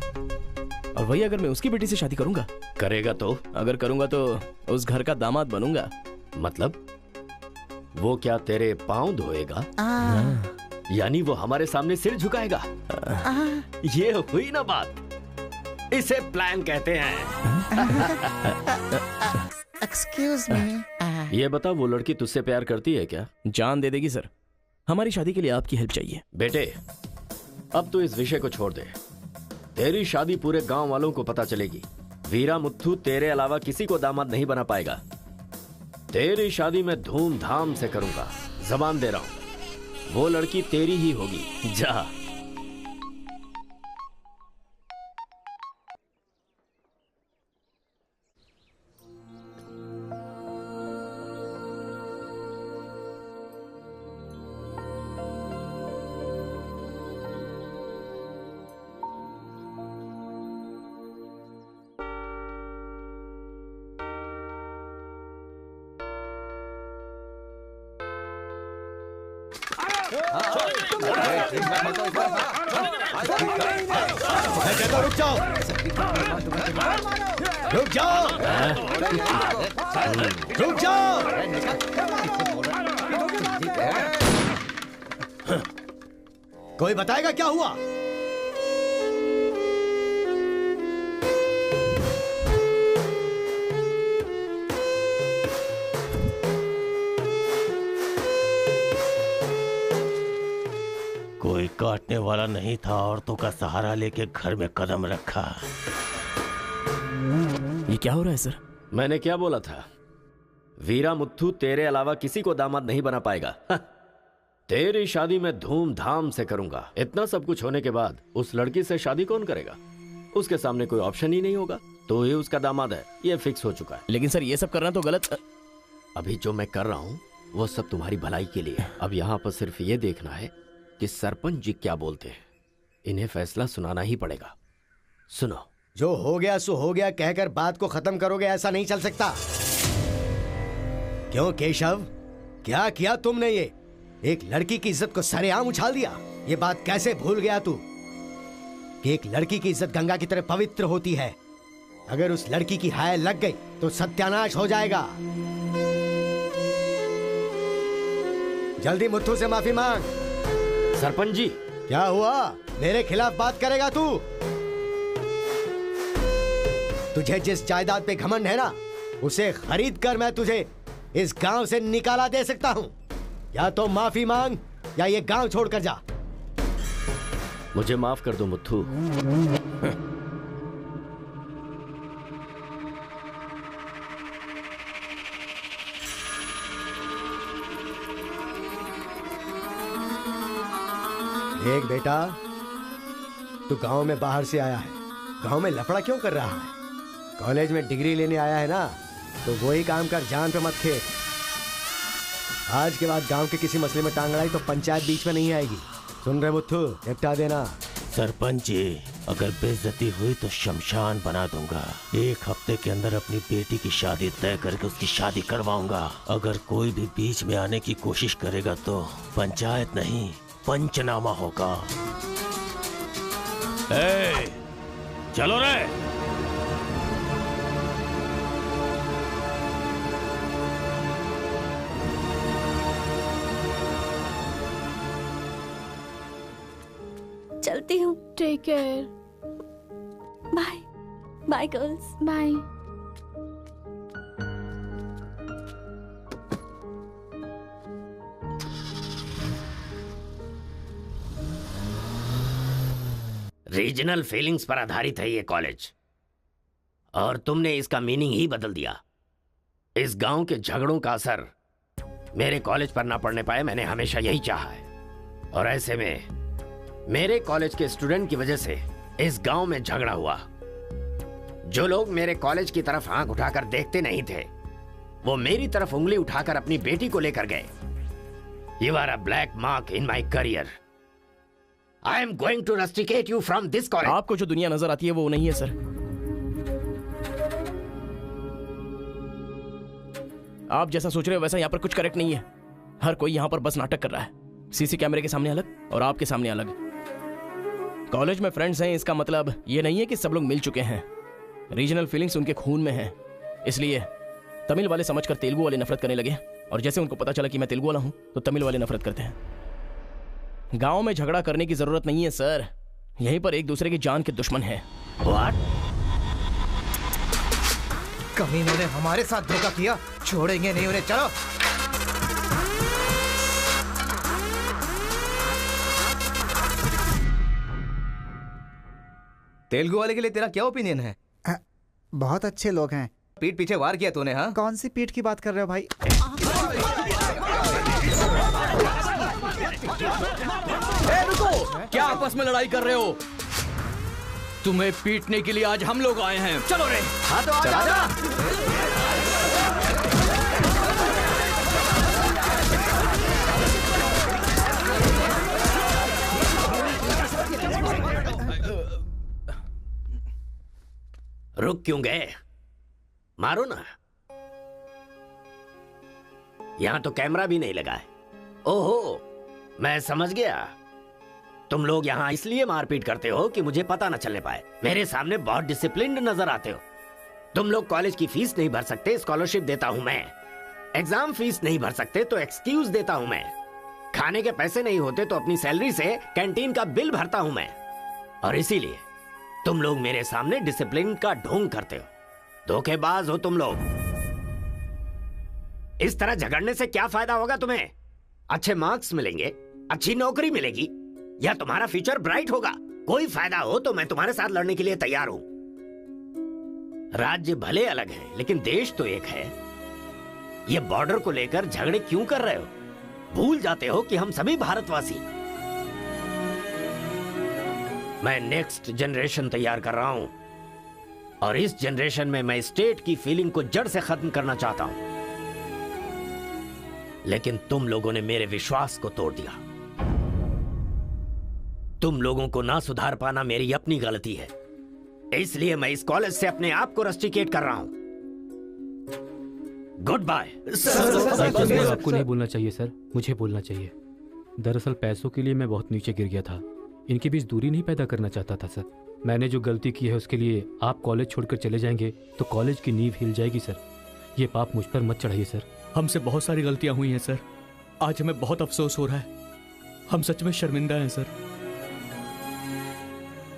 और वही अगर मैं उसकी बेटी से शादी करूंगा। करेगा तो? अगर करूंगा तो उस घर का दामाद बनूंगा। मतलब वो क्या तेरे पांव धोएगा? यानी वो हमारे सामने सिर झुकाएगा? ये हुई ना बात। इसे प्लान कहते हैं। Excuse me. ये बता, वो लड़की तुझसे प्यार करती है क्या? जान दे देगी सर। हमारी शादी के लिए आपकी हेल्प चाहिए। बेटे अब तू इस विषय को छोड़ दे। तेरी शादी पूरे गांव वालों को पता चलेगी। वीरा मुत्थू तेरे अलावा किसी को दामाद नहीं बना पाएगा। तेरी शादी में धूमधाम से करूंगा, जबान दे रहा हूं। वो लड़की तेरी ही होगी। जा। रुक जाओ, रुक जाओ, रुक जाओ। कोई बताएगा क्या हुआ? कोई काटने वाला नहीं था, औरतों का सहारा लेके घर में कदम रखा। ये क्या हो रहा है सर? मैंने क्या बोला था? वीरा मुत्थू तेरे अलावा किसी को दामाद नहीं बना पाएगा। तेरी शादी में धूमधाम से करूंगा। इतना सब कुछ होने के बाद उस लड़की से शादी कौन करेगा? उसके सामने कोई ऑप्शन ही नहीं होगा। तो ये उसका दामाद है, ये फिक्स हो चुका है। लेकिन सर ये सब करना तो गलत। अभी जो मैं कर रहा हूँ वो सब तुम्हारी भलाई के लिए। अब यहाँ पर सिर्फ ये देखना है कि सरपंच जी क्या बोलते हैं। इन्हें फैसला सुनाना ही पड़ेगा। सुनो। जो हो गया सो हो गया कहकर बात को खत्म करोगे, ऐसा नहीं चल सकता। क्यों केशव, क्या किया तुमने? ये एक लड़की की इज्जत को सरेआम उछाल दिया। ये बात कैसे भूल गया तू कि एक लड़की की इज्जत गंगा की तरह पवित्र होती है। अगर उस लड़की की हाय लग गई तो सत्यानाश हो जाएगा। जल्दी मुत्थू से माफी मांग। सरपंच जी। क्या हुआ? मेरे खिलाफ बात करेगा तू? तुझे जिस जायदाद पे घमंड है ना, उसे खरीद कर मैं तुझे इस गांव से निकाला दे सकता हूं। या तो माफी मांग या ये गांव छोड़कर जा। मुझे माफ कर दो मुत्थू। देख बेटा, तू गांव में बाहर से आया है, गांव में लफड़ा क्यों कर रहा है? कॉलेज में डिग्री लेने आया है ना, तो वही काम कर, जान पे मत खेल। आज के बाद गांव के किसी मसले में टांग अड़ाई तो पंचायत बीच में नहीं आएगी। सुन रहे मुत्थू, निपटा देना। सरपंच जी, अगर बेइज्जती हुई तो शमशान बना दूंगा। 1 हफ्ते के अंदर अपनी बेटी की शादी तय करके उसकी शादी करवाऊंगा। अगर कोई भी बीच में आने की कोशिश करेगा तो पंचायत नहीं, पंचनामा होगा। चलो रे। चलती हूँ। Take care. Bye bye girls. Bye. Regional feelings पर आधारित है ये कॉलेज, और तुमने इसका मीनिंग ही बदल दिया। इस गांव के झगड़ों का असर मेरे कॉलेज पर ना पड़ने पाए, मैंने हमेशा यही चाहा है। और ऐसे में मेरे कॉलेज के स्टूडेंट की वजह से इस गांव में झगड़ा हुआ। जो लोग मेरे कॉलेज की तरफ आंख उठाकर देखते नहीं थे, वो मेरी तरफ उंगली उठाकर अपनी बेटी को लेकर गए। You are a black mark in my career. I am going to rusticate you from this college. आपको जो दुनिया नजर आती है वो नहीं है सर। आप जैसा सोच रहे हो वैसा यहाँ पर कुछ करेक्ट नहीं है। हर कोई यहाँ पर बस नाटक कर रहा है। सीसी कैमरे के सामने अलग और आपके सामने अलग। कॉलेज में फ्रेंड्स हैं, इसका मतलब ये नहीं है कि सब लोग मिल चुके हैं। रीजनल फीलिंग्स उनके खून में है, इसलिए तमिल वाले समझकर तेलुगु वाले नफरत करने लगे, और जैसे उनको पता चला कि मैं तेलुगु वाला हूं तो तमिल वाले नफरत करते हैं। गांव में झगड़ा करने की जरूरत नहीं है सर, यहीं पर एक दूसरे की जान के दुश्मन हैं। कमीनों ने हमारे साथ धोखा किया, छोड़ेंगे नहीं उन्हें। चलो। तेलुगु वाले के लिए तेरा क्या ओपिनियन है? बहुत अच्छे लोग हैं। पीठ पीछे वार किया तूने? हाँ, कौन सी पीठ की बात कर रहे हो भाई? रुको, क्या आपस में लड़ाई कर रहे हो? तुम्हें पीटने के लिए आज हम लोग आए हैं। चलो रे। हाँ तो आजा। रुक क्यों गए? मारो ना। यहां तो कैमरा भी नहीं लगा है। ओहो, मैं समझ गया। तुम लोग यहां इसलिए मारपीट करते हो कि मुझे पता न चलने पाए। मेरे सामने बहुत डिसिप्लिन्ड नजर आते हो। तुम लोग कॉलेज की फीस नहीं भर सकते, स्कॉलरशिप देता हूं मैं। एग्जाम फीस नहीं भर सकते तो एक्सक्यूज देता हूं मैं। खाने के पैसे नहीं होते तो अपनी सैलरी से कैंटीन का बिल भरता हूं मैं। और इसीलिए तुम लोग मेरे सामने डिसिप्लिन का ढोंग करते हो। धोखेबाज हो तुम लोग। इस तरह झगड़ने से क्या फायदा होगा तुम्हें? अच्छे मार्क्स मिलेंगे, अच्छी नौकरी मिलेगी, या तुम्हारा फ्यूचर ब्राइट होगा। कोई फायदा हो तो मैं तुम्हारे साथ लड़ने के लिए तैयार हूं। राज्य भले अलग है लेकिन देश तो एक है। ये बॉर्डर को लेकर झगड़े क्यों कर रहे हो? भूल जाते हो कि हम सभी भारतवासी। मैं नेक्स्ट जनरेशन तैयार कर रहा हूं, और इस जनरेशन में मैं स्टेट की फीलिंग को जड़ से खत्म करना चाहता हूं। लेकिन तुम लोगों ने मेरे विश्वास को तोड़ दिया। तुम लोगों को ना सुधार पाना मेरी अपनी गलती है, इसलिए मैं इस कॉलेज से अपने आप को रस्टिकेट कर रहा हूं। Good bye. आपको नहीं बोलना चाहिए सर, मुझे बोलना चाहिए। दरअसल पैसों के लिए मैं बहुत नीचे गिर गया था। इनके बीच दूरी नहीं पैदा करना चाहता था सर। मैंने जो गलती की है उसके लिए आप कॉलेज छोड़कर चले जाएंगे तो कॉलेज की नींव हिल जाएगी सर। ये पाप मुझ पर मत चढ़ाइए सर। हमसे बहुत सारी गलतियां हुई हैं सर, आज हमें बहुत अफसोस हो रहा है। हम सच में शर्मिंदा हैं सर।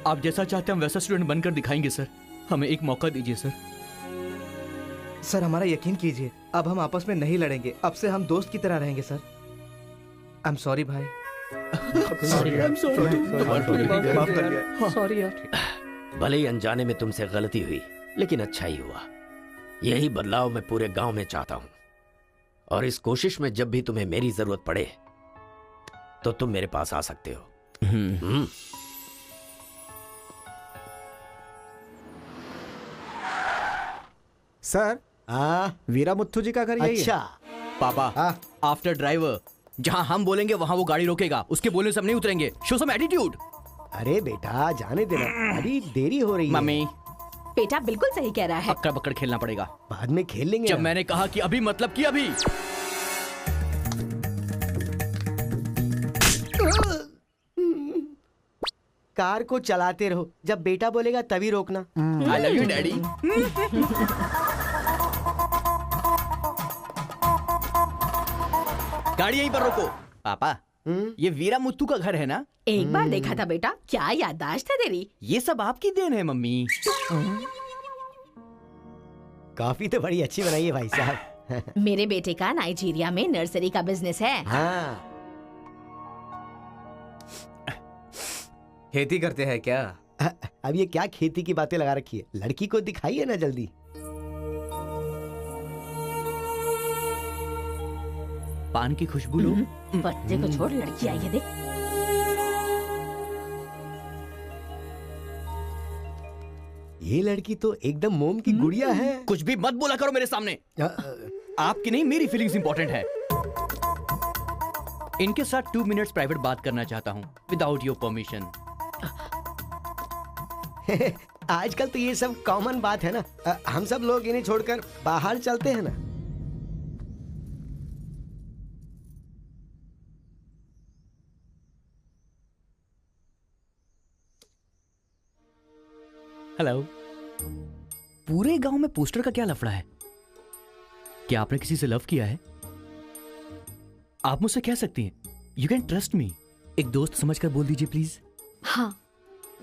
आप जैसा चाहते हैं हम वैसा स्टूडेंट बनकर दिखाएंगे सर। हमें एक मौका दीजिए सर। सर हमारा यकीन कीजिए, अब हम आपस में नहीं लड़ेंगे। अब से हम दोस्त की तरह रहेंगे सर। आई एम सॉरी भाई। सॉरी यार। भले ही अनजाने में तुमसे गलती हुई, लेकिन अच्छा ही हुआ। यही बदलाव मैं पूरे गांव में चाहता हूं, और इस कोशिश में जब भी तुम्हें मेरी जरूरत पड़े तो तुम मेरे पास आ सकते हो। सर वीरा मुत्थु जी का घर यही अच्छा है। पापा, आफ्टर ड्राइवर जहां हम बोलेंगे वहां वो गाड़ी रोकेगा। उसके बोलने से हम नहीं उतरेंगे। Show some attitude. अरे बेटा जाने देना, अभी देरी हो रही है। मम्मी बेटा बिल्कुल सही कह रहा है। अक्कड़ बक्कड़ खेलना पड़ेगा, बाद में खेल लेंगे। जब मैंने कहा कि अभी मतलब कि अभी। कार को चलाते रहो, जब बेटा बोलेगा तभी रोकना। आई लव यू डैडी। गाड़ी यहीं पर रोको। पापा ये वीरा मुत्तू का घर है ना? एक बार देखा था बेटा, क्या याददाश्त है तेरी। ये सब आपकी देन है मम्मी। कॉफी तो बड़ी अच्छी बनाई है भाई साहब। मेरे बेटे का नाइजीरिया में नर्सरी का बिजनेस है। हाँ। खेती करते हैं क्या? अब ये क्या खेती की बातें लगा रखी है, लड़की को दिखाइए ना जल्दी। पान की खुशबू लो। बच्चे को छोड़, लड़की आई है देख। ये लड़की तो एकदम मोम की गुड़िया है। कुछ भी मत बोला करो मेरे सामने। आपकी नहीं मेरी फीलिंग्स इंपॉर्टेंट है। इनके साथ 2 मिनट्स प्राइवेट बात करना चाहता हूँ विदाउट योर परमिशन। आजकल तो ये सब कॉमन बात है ना। हम सब लोग इन्हें छोड़कर बाहर चलते हैं ना। हेलो। पूरे गांव में पोस्टर का क्या लफड़ा है? क्या आपने किसी से लव किया है? आप मुझसे कह सकती हैं, यू कैन ट्रस्ट मी। एक दोस्त समझकर बोल दीजिए प्लीज। हाँ,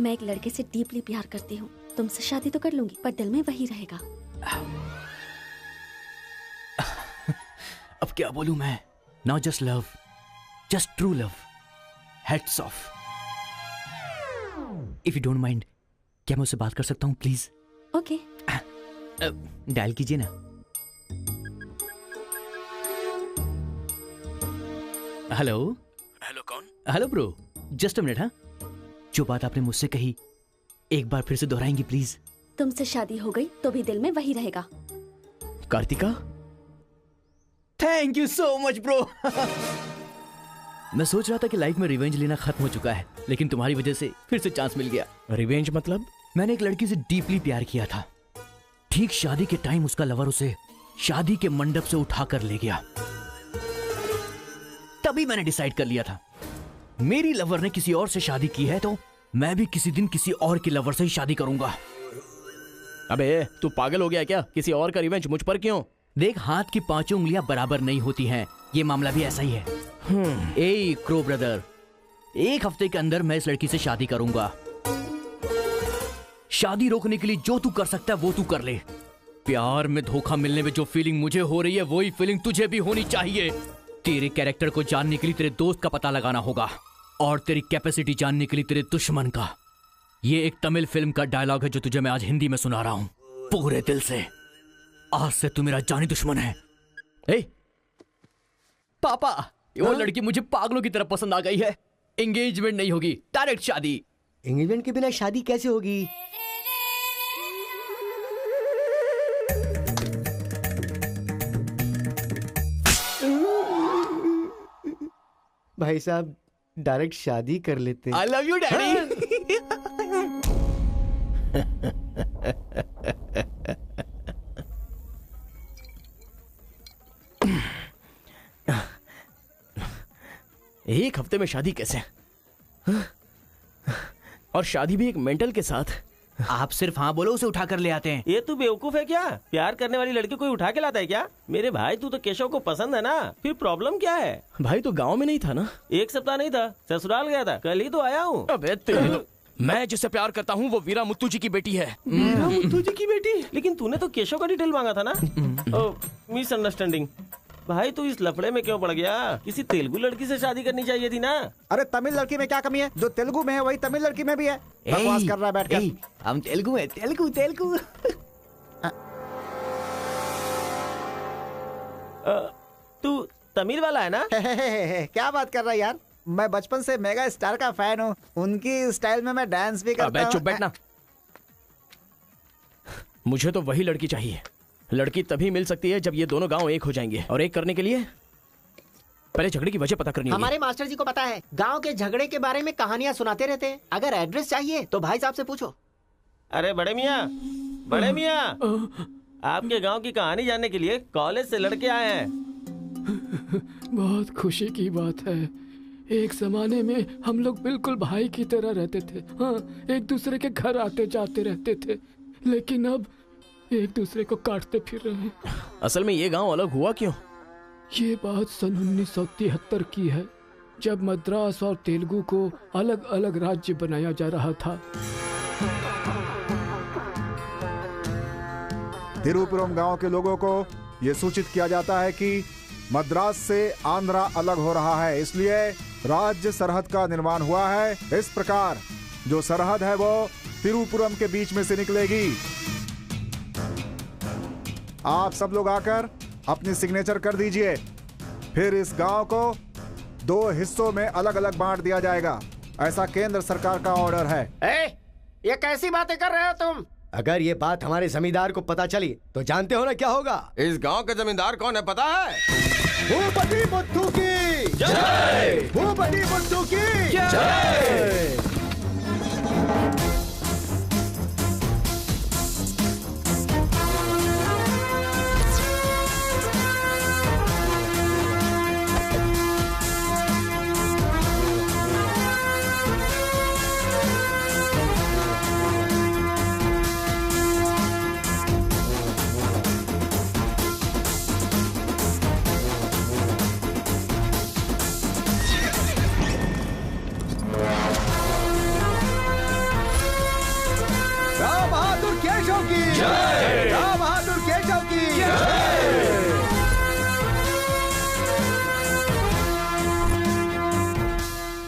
मैं एक लड़के से डीपली प्यार करती हूँ। तुमसे शादी तो कर लूंगी, पर दिल में वही रहेगा। अब क्या बोलूं मैं? Not just love, just true love. Heads of. If you don't mind, क्या मैं उससे बात कर सकता हूँ प्लीज? ओके। डायल कीजिए ना। हेलो। हेलो कौन? Hello bro, just a minute. हाँ, जो बात आपने मुझसे कही एक बार फिर से दोहराएंगी प्लीज? तुमसे शादी हो गई तो भी दिल में वही रहेगा। Kartika, thank you so much bro. मैं सोच रहा था कि लाइफ में रिवेंज लेना खत्म हो चुका है, लेकिन तुम्हारी वजह से फिर से चांस मिल गया। रिवेंज मतलब? मैंने एक लड़की से डीपली प्यार किया था। ठीक शादी के टाइम उसका लवर उसे शादी के मंडप से उठाकर ले गया। तभी मैंने डिसाइड कर लिया था, मेरी लवर ने किसी और से शादी की है तो मैं भी किसी दिन किसी और की लवर से ही शादी करूंगा। अबे तू पागल हो गया क्या? किसी और का रिवेंज मुझ पर क्यों? देख, हाथ की 5 उंगलियां बराबर नहीं होती हैं। ये मामला भी ऐसा ही है। ए क्रो ब्रदर, 1 हफ्ते के अंदर मैं इस लड़की से शादी करूंगा। शादी रोकने के लिए जो तू कर सकता है वो तू कर ले। प्यार में धोखा मिलने में जो फीलिंग मुझे हो रही है वही फीलिंग तुझे भी होनी चाहिए। तेरे कैरेक्टर को जानने के लिए तेरे दोस्त का पता लगाना होगा, और तेरी कैपेसिटी जानने के लिए तेरे दुश्मन का। ये एक तमिल फिल्म का डायलॉग है जो तुझे मैं आज हिंदी में सुना रहा हूं, पूरे दिल से। आज से तू मेरा जानी दुश्मन है। ए पापा, वो लड़की मुझे पागलों की तरह पसंद आ गई है। एंगेजमेंट नहीं होगी, डायरेक्ट शादी। एंगेजमेंट के बिना शादी कैसे होगी? भाई साहब डायरेक्ट शादी कर लेते। आई लव यू डैडी। एक हफ्ते में शादी कैसे? और शादी भी एक मेंटल के साथ। आप सिर्फ हाँ बोलो, उसे उठा कर ले आते हैं। ये तू बेवकूफ है क्या? प्यार करने वाली लड़की कोई उठा के लाता है क्या? मेरे भाई तू तो केशव को पसंद है ना, फिर प्रॉब्लम क्या है? भाई तो गांव में नहीं था ना? 1 सप्ताह नहीं था, ससुराल गया था, कल ही तो आया हूँ। अबे तेरी तो। मैं जिससे प्यार करता हूँ वो वीरा मुत्तू जी की बेटी है। वीरा मुत्तू जी की बेटी? लेकिन तूने तो केशव का डिटेल मांगा था ना। मिसअंडरस्टैंडिंग। भाई तू इस लफड़े में क्यों पड़ गया? किसी तेलुगु लड़की से शादी करनी चाहिए थी ना। अरे तमिल लड़की में क्या कमी है? जो तेलुगु में है वही तमिल लड़की में भी है। बकवास कर रहा है बैठकर। हम तेलुगु है, तेलुगु तेलुगु। तू तमिल वाला है ना? क्या बात कर रहा है यार? मैं बचपन से मेगा स्टार का फैन हूँ। उनकी स्टाइल में मैं डांस भी करता हूँ। चुप बैठना। मुझे तो वही लड़की चाहिए। लड़की तभी मिल सकती है जब ये दोनों गांव एक हो जाएंगे, और एक करने के लिए पहले झगड़े की वजह पता करनी होगी। हमारे मास्टर जी को पता है, गांव के झगड़े के बारे में कहानियां सुनाते रहते हैं। अगर एड्रेस चाहिए तो भाई साहब से पूछो। अरे बड़े मियाँ, आपके गांव की कहानी जानने के लिए कॉलेज से लड़के आए हैं। बहुत खुशी की बात है। एक जमाने में हम लोग बिल्कुल भाई की तरह रहते थे। हाँ, एक दूसरे के घर आते जाते रहते थे, लेकिन अब एक दूसरे को काटते फिर रहे हैं। असल में ये गांव अलग हुआ क्यों? ये बात सन 1973 की है, जब मद्रास और तेलुगु को अलग अलग राज्य बनाया जा रहा था। तिरुपुरम गांव के लोगों को ये सूचित किया जाता है कि मद्रास से आंध्रा अलग हो रहा है, इसलिए राज्य सरहद का निर्माण हुआ है। इस प्रकार जो सरहद है वो तिरुपुरम के बीच में से निकलेगी। आप सब लोग आकर अपनी सिग्नेचर कर दीजिए, फिर इस गांव को 2 हिस्सों में अलग अलग बांट दिया जाएगा। ऐसा केंद्र सरकार का ऑर्डर है। ये कैसी बातें कर रहे हो तुम? अगर ये बात हमारे जमींदार को पता चली तो जानते हो ना क्या होगा? इस गांव के जमींदार कौन है पता है? भूपति बुद्धू की जय! भूपति बुद्धू की जय!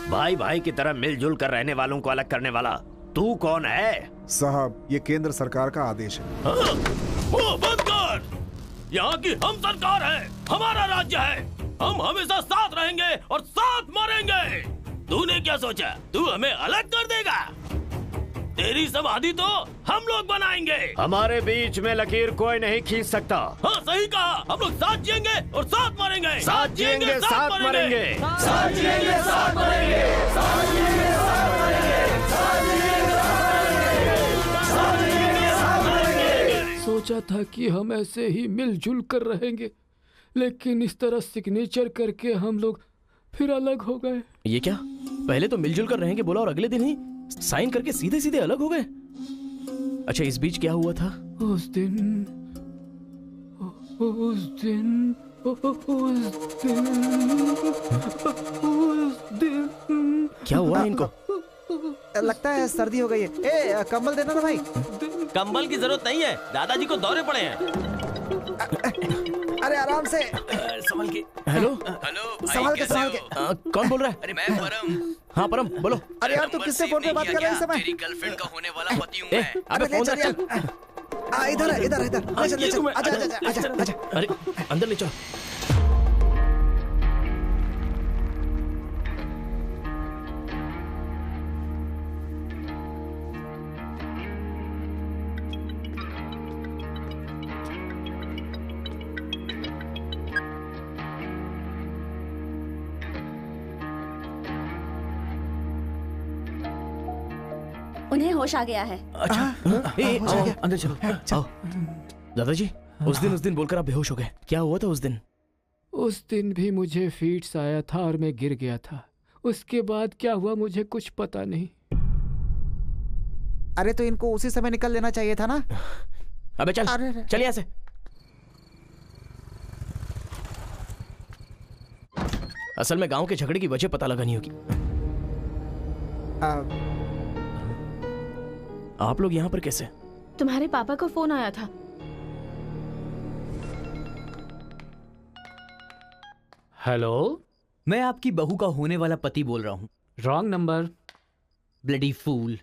भाई भाई की तरह मिलजुल कर रहने वालों को अलग करने वाला तू कौन है? साहब, ये केंद्र सरकार का आदेश है। वो बंद कर! यहाँ की हम सरकार है, हमारा राज्य है। हम हमेशा साथ रहेंगे और साथ मरेंगे। तूने क्या सोचा तू हमें अलग कर देगा? तेरी समाधि तो हम लोग बनाएंगे। हमारे बीच में लकीर कोई नहीं खींच सकता। हाँ सही कहा, हम लोग साथ जिएंगे और साथ मरेंगे। साथ जिएंगे, साथ मरेंगे। साथ जिएंगे, साथ मरेंगे। साथ जिएंगे, साथ मरेंगे। साथ जिएंगे, साथ मरेंगे। साथ मरेंगे। सोचा था कि हम ऐसे ही मिलजुल कर रहेंगे, लेकिन इस तरह सिग्नेचर करके हम लोग फिर अलग हो गए। ये क्या? पहले तो मिलजुल कर रहेंगे बोला और अगले दिन ही साइन करके सीधे सीधे अलग हो गए। अच्छा, इस बीच क्या हुआ था? उस दिन क्या हुआ इनको? लगता है सर्दी हो गई है। ए, कंबल देना ना भाई। कंबल की जरूरत नहीं है, दादाजी को दौरे पड़े हैं। अरे आराम से संभल के। हेलो हेलो, संभाल के संभाल के। कौन बोल रहा है? अरे मैं परम। हाँ परम बोलो। अरे यार तू किससे फोन पे बात कर रहा है इस समय? तेरी गर्लफ्रेंड का होने वाला पति हूँ मैं। अबे फोन रख चल। इधर है, इधर इधर। आजा आजा आजा आजा। अरे अंदर ले चल। उन्हें होश आ गया है। अच्छा आओ, अंदर चलो आओ। दादाजी उस दिन बोलकर आप बेहोश हो गए, क्या हुआ था उस दिन? उस दिन भी मुझे फीट्स आया था और मैं गिर गया था। उसके बाद क्या हुआ मुझे कुछ पता नहीं। अरे तो इनको उसी समय निकल लेना चाहिए था ना। अबे चल चल यहाँ से। असल में गांव के झगड़े की वजह पता लगानी होगी। आप लोग यहाँ पर कैसे? तुम्हारे पापा को फोन आया था। हेलो, मैं आपकी बहू का होने वाला पति बोल रहा हूँ। Wrong number. Bloody fool.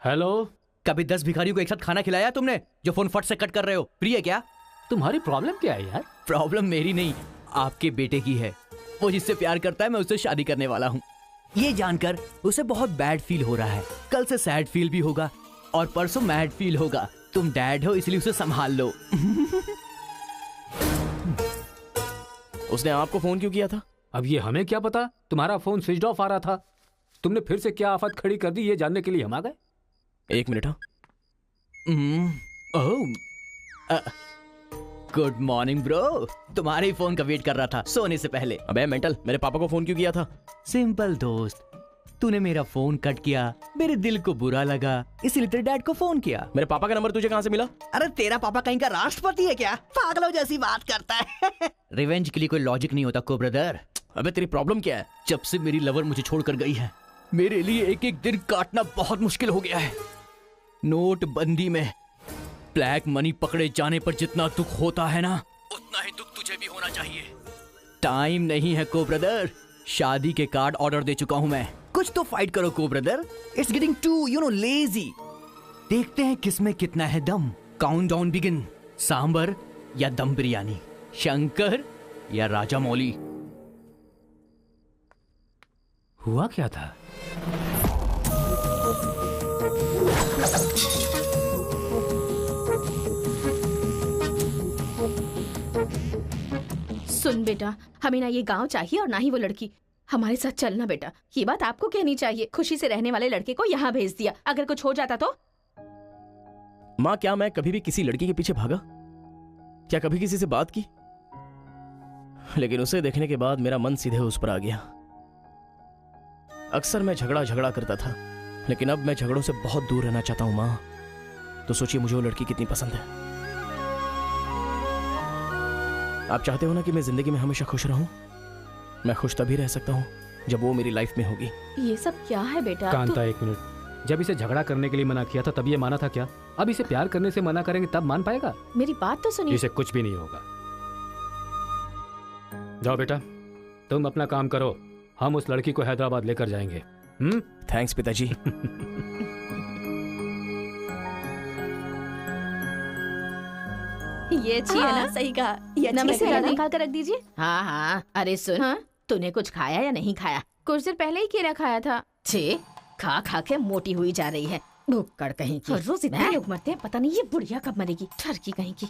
Hello, कभी 10 भिखारियों को एक साथ खाना खिलाया तुमने जो फोन फट से कट कर रहे हो? प्रिय क्या? तुम्हारी प्रॉब्लम क्या है यार? प्रॉब्लम मेरी नहीं, आपके बेटे की है। वो जिससे प्यार करता है मैं उससे शादी करने वाला हूँ। ये जानकर उसे बहुत बैड फील हो रहा है। कल से सैड फील भी होगा और परसों मैड फील होगा। तुम डैड हो इसलिए उसे संभाल लो। उसने आपको फोन क्यों किया था? अब ये हमें क्या पता, तुम्हारा फोन स्विच ऑफ आ रहा था। तुमने फिर से क्या आफत खड़ी कर दी ये जानने के लिए हम आ गए। एक मिनट। Good morning bro. तुम्हारे फोन का वेट कर रहा था सोने से पहले। अबे मेंटल, मेरे पापा को फोन क्यों किया था? सिंपल दोस्त, तूने मेरा फोन कट किया, मेरे दिल को बुरा लगा, इसलिए तेरे डैड को फोन किया। मेरे पापा का नंबर तुझे कहाँ से मिला? अरे तेरा पापा कहीं का राष्ट्रपति है क्या? पागलों जैसी बात करता है। रिवेंज के लिए कोई लॉजिक नहीं होता को ब्रदर। अबे तेरी प्रॉब्लम क्या है? जब से मेरी लवर मुझे छोड़कर गई है मेरे लिए एक एक दिन काटना बहुत मुश्किल हो गया है। नोटबंदी में ब्लैक मनी पकड़े जाने पर जितना दुख होता है ना, उतना ही दुख तुझे भी होना चाहिए। टाइम नहीं है को ब्रदर। शादी के कार्ड ऑर्डर दे चुका हूं मैं। कुछ तो फाइट करो को brother. It's getting too lazy. देखते हैं किसमें कितना है दम। Countdown begin. सांबर या दम बिरयानी, शंकर या राजा मौली। हुआ क्या था? सुन बेटा, हमें ना ये गांव चाहिए और ना ही वो लड़की। हमारे साथ चलना बेटा। ये बात आपको कहनी चाहिए। खुशी से रहने वाले लड़के को यहाँ भेज दिया, अगर कुछ हो जाता तो? माँ, क्या मैं कभी भी किसी लड़की के पीछे भागा? क्या कभी किसी से बात की? लेकिन उसे देखने के बाद मेरा मन सीधे उस पर आ गया। अक्सर मैं झगड़ा करता था, लेकिन अब मैं झगड़ों से बहुत दूर रहना चाहता हूँ माँ। तो सोचिए मुझे वो लड़की कितनी पसंद है। आप चाहते हो ना कि मैं जिंदगी में हमेशा खुश रहूं? मैं खुश तभी रह सकता हूँ जब वो मेरी लाइफ में होगी। ये सब क्या है बेटा? कांता, एक मिनट। जब इसे झगड़ा करने के लिए मना किया था तब ये माना था क्या? अब इसे प्यार करने से मना करेंगे तब मान पाएगा? मेरी बात तो सुनिए। इसे कुछ भी नहीं होगा। जाओ बेटा, तुम अपना काम करो। हम उस लड़की को हैदराबाद लेकर जाएंगे। थैंक्स पिताजी। ये अच्छी है ना? सही कहा। ये अच्छी नमस्ते, है ना? निकाल कर रख दीजिए। हाँ हाँ। अरे सुन, तूने कुछ खाया या नहीं खाया? कुछ देर पहले ही केला खाया था। छे, खा खा के मोटी हुई जा रही है। भुक्कड़ कहीं की। रोज इतने लोग मरते हैं, पता नहीं ये बुढ़िया कब मरेगी। ठरकी कहीं की।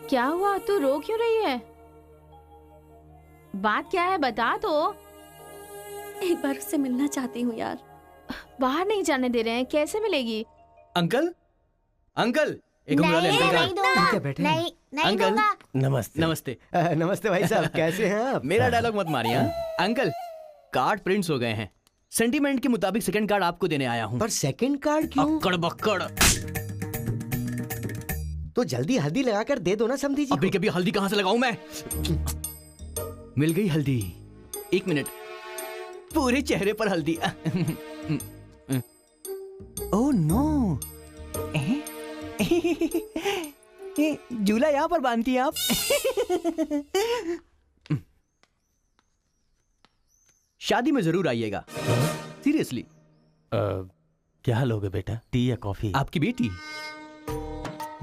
क्या हुआ? तू रो क्यों रही है? बात क्या है बता तो। एक बार उससे मिलना चाहती हूँ यार। बाहर नहीं जाने दे रहे हैं, कैसे मिलेगी? अंकल, अंकल एक उंगली वाले अंकल का। नहीं अंकल नमस्ते। नमस्ते। नमस्ते भाई साहब, कैसे हैं आप? मेरा डायलॉग मत मारिए। अंकल, कार्ड प्रिंट्स हो गए हैं। सेंटीमेंट के मुताबिक सेकंड कार्ड आपको देने आया हूँ। पर सेकंड कार्ड क्यों? अक्कड़ बक्कड़। तो जल्दी हल्दी लगाकर दे दो ना समधी जी। अभी कभी हल्दी कहाँ से लगाऊं मैं? मिल गई हल्दी। एक मिनट, पूरे चेहरे पर हल्दी। ओह नो, झूला यहाँ पर बांधती हैं आप? शादी में जरूर आइएगा, सीरियसली। क्या लोगे बेटा, टी या कॉफी? आपकी बेटी।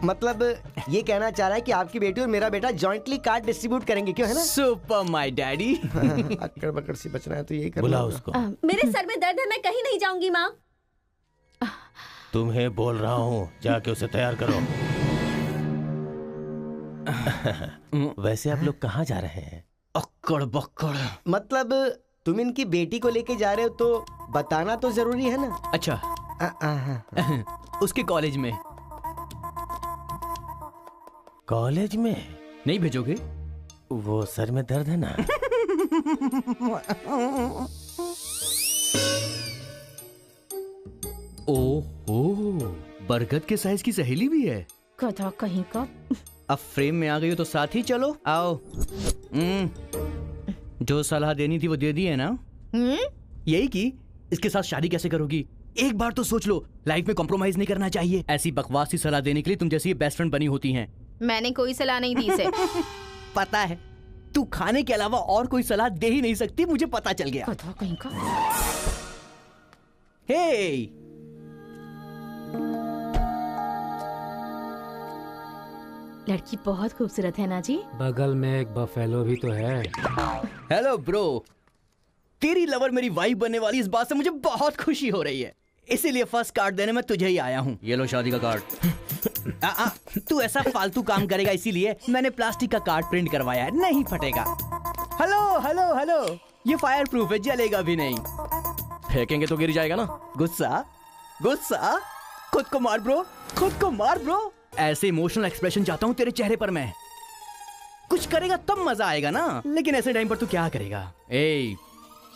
मतलब ये कहना चाह रहा है कि आपकी बेटी और मेरा बेटा जॉइंटली कार्ड डिस्ट्रीब्यूट करेंगे, क्यों है ना? Super my daddy. अक्कड़ बकड़ सी बचना है तो यही करना। बुला उसको। मेरे सर में दर्द है, मैं कहीं नहीं जाऊंगी माँ। तुम्हें बोल रहा हूँ, जाके उसे तैयार करो। वैसे आप लोग कहाँ जा रहे हैं? अक्कड़ बक्कड़। मतलब तुम इनकी बेटी को लेके जा रहे हो तो बताना तो जरूरी है ना। अच्छा उसके कॉलेज में। कॉलेज में नहीं भेजोगे? वो सर में दर्द है ना। ओह, बरगद के साइज की सहेली भी है। गधा कहीं का। अब फ्रेम में आ गई हो तो साथ ही चलो। आओ। जो सलाह देनी थी वो दे दी है ना? यही कि इसके साथ शादी कैसे करोगी? एक बार तो सोच लो, लाइफ में कॉम्प्रोमाइज नहीं करना चाहिए। ऐसी बकवास सी सलाह देने के लिए तुम जैसी बेस्ट फ्रेंड बनी होती हैं। मैंने कोई सलाह नहीं दी इसे। पता है, तू खाने के अलावा और कोई सलाह दे ही नहीं सकती, मुझे पता चल गया। गधा कहीं का। हे, लड़की बहुत खूबसूरत है ना जी। बगल में एक बफेलो भी तो है। हेलो ब्रो, तेरी लवर मेरी वाइफ बनने वाली, इस बात से मुझे बहुत खुशी हो रही है। इसीलिए फर्स्ट कार्ड देने में तुझे ही आया हूँ। ये लो शादी का कार्ड। तू ऐसा फालतू काम करेगा इसीलिए मैंने प्लास्टिक का कार्ड प्रिंट करवाया है, नहीं फटेगा। हेलो हेलो हेलो, ये फायर प्रूफ है, जलेगा भी नहीं। फेंकेंगे तो गिर जाएगा ना। गुस्सा गुस्सा, खुद को मार ब्रो, खुद को मार ब्रो। ऐसे इमोशनल एक्सप्रेशन चाहता हूँ तेरे चेहरे पर मैं। कुछ करेगा तब मजा आएगा ना, लेकिन ऐसे टाइम पर तू क्या करेगा? ए,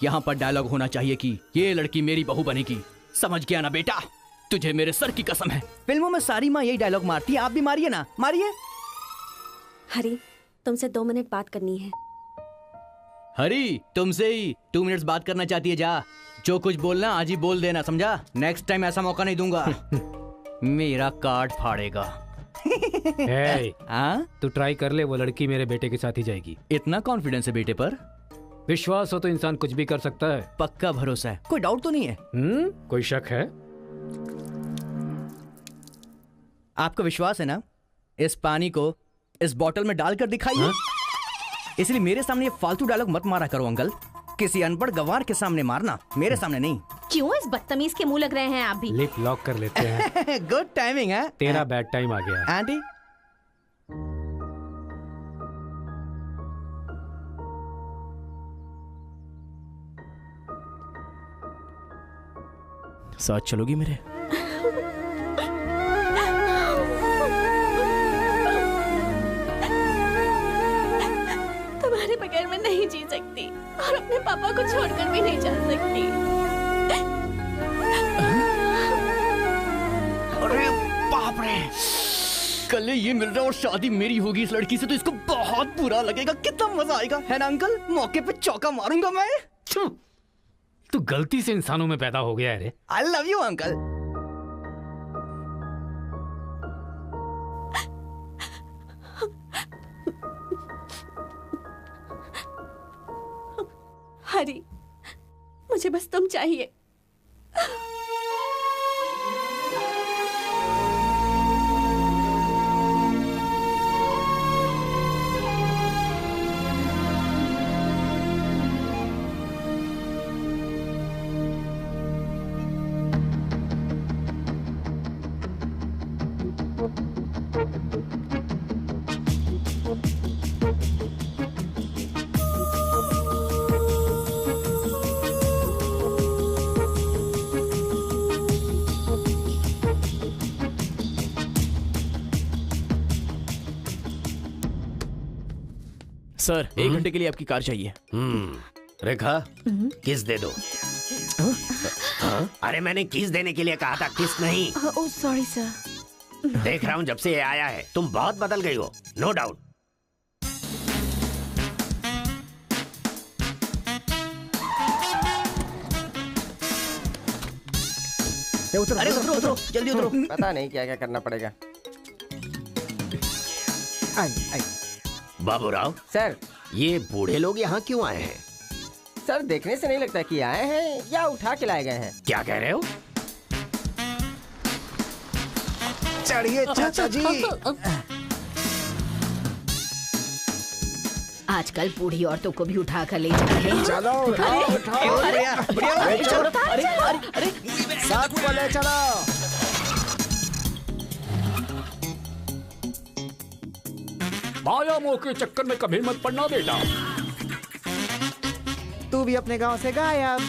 यहाँ पर डायलॉग होना चाहिए कि ये लड़की मेरी बहू बनेगी। समझ गया ना बेटा? तुझे मेरे सर की कसम है। फिल्मों में सारी माँ यही डायलॉग मारती है, आप भी मारिए ना, मारिए। हरी, तुमसे 2 मिनट बात करनी है। हरी, तुमसे ही 2 मिनट्स बात करना चाहती है? जा, जो कुछ बोलना आज ही बोल देना, समझा? नेक्स्ट टाइम ऐसा मौका नहीं दूंगा। मेरा कार्ड फाड़ेगा। तू ट्राई कर ले, वो लड़की मेरे बेटे के साथ ही जाएगी। इतना कॉन्फिडेंस है बेटे पर? विश्वास हो तो इंसान कुछ भी कर सकता है। पक्का भरोसा है, कोई डाउट तो नहीं है? कोई शक है? आपको विश्वास है ना? इस पानी को इस बोतल में डालकर दिखाइए। इसलिए मेरे सामने ये फालतू डायलॉग मत मारा करो अंकल। किसी अनपढ़ गंवार के सामने मारना, मेरे सामने नहीं। क्यों इस बदतमीज के मुंह लग रहे हैं आप भी? लिप लॉक कर लेते हैं। गुड टाइमिंग है। तेरा बैड टाइम आ गया है। आंटी, साथ चलोगी मेरे? तुम्हारे बगैर मैं नहीं जी सकती और अपने पापा को छोड़कर भी नहीं जा सकती। अरे बाप रे, कल ये मिल रहा और शादी मेरी होगी इस लड़की से, तो इसको बहुत बुरा लगेगा। कितना मजा आएगा, है ना अंकल? मौके पे चौका मारूंगा मैं। तू गलती से इंसानों में पैदा हो गया है रे। I love you uncle. Hari, मुझे बस तुम चाहिए। सर, 1 घंटे के लिए आपकी कार चाहिए। रेखा, किस दे दो। अरे मैंने किस देने के लिए कहा था, किस नहीं। Oh sorry sir. देख रहा हूँ जब से ये आया है तुम बहुत बदल गई हो, नो डाउट। अरे उतरो उतरो, जल्दी उतरो। पता नहीं क्या क्या करना पड़ेगा। बाबूराव सर, ये बूढ़े लोग यहाँ क्यों आए हैं? सर देखने से नहीं लगता कि आए हैं या उठा के लाए गए हैं। क्या कह रहे हो? चढ़िए चाचा जी। आजकल बूढ़ी औरतों को भी उठा कर ले जा रहे हैं। चलो उठाओ उठाओ। अरे साथ को ले चलो। व्यायामों के चक्कर में कभी मत पड़ना बेटा। तू भी अपने गांव से गायब।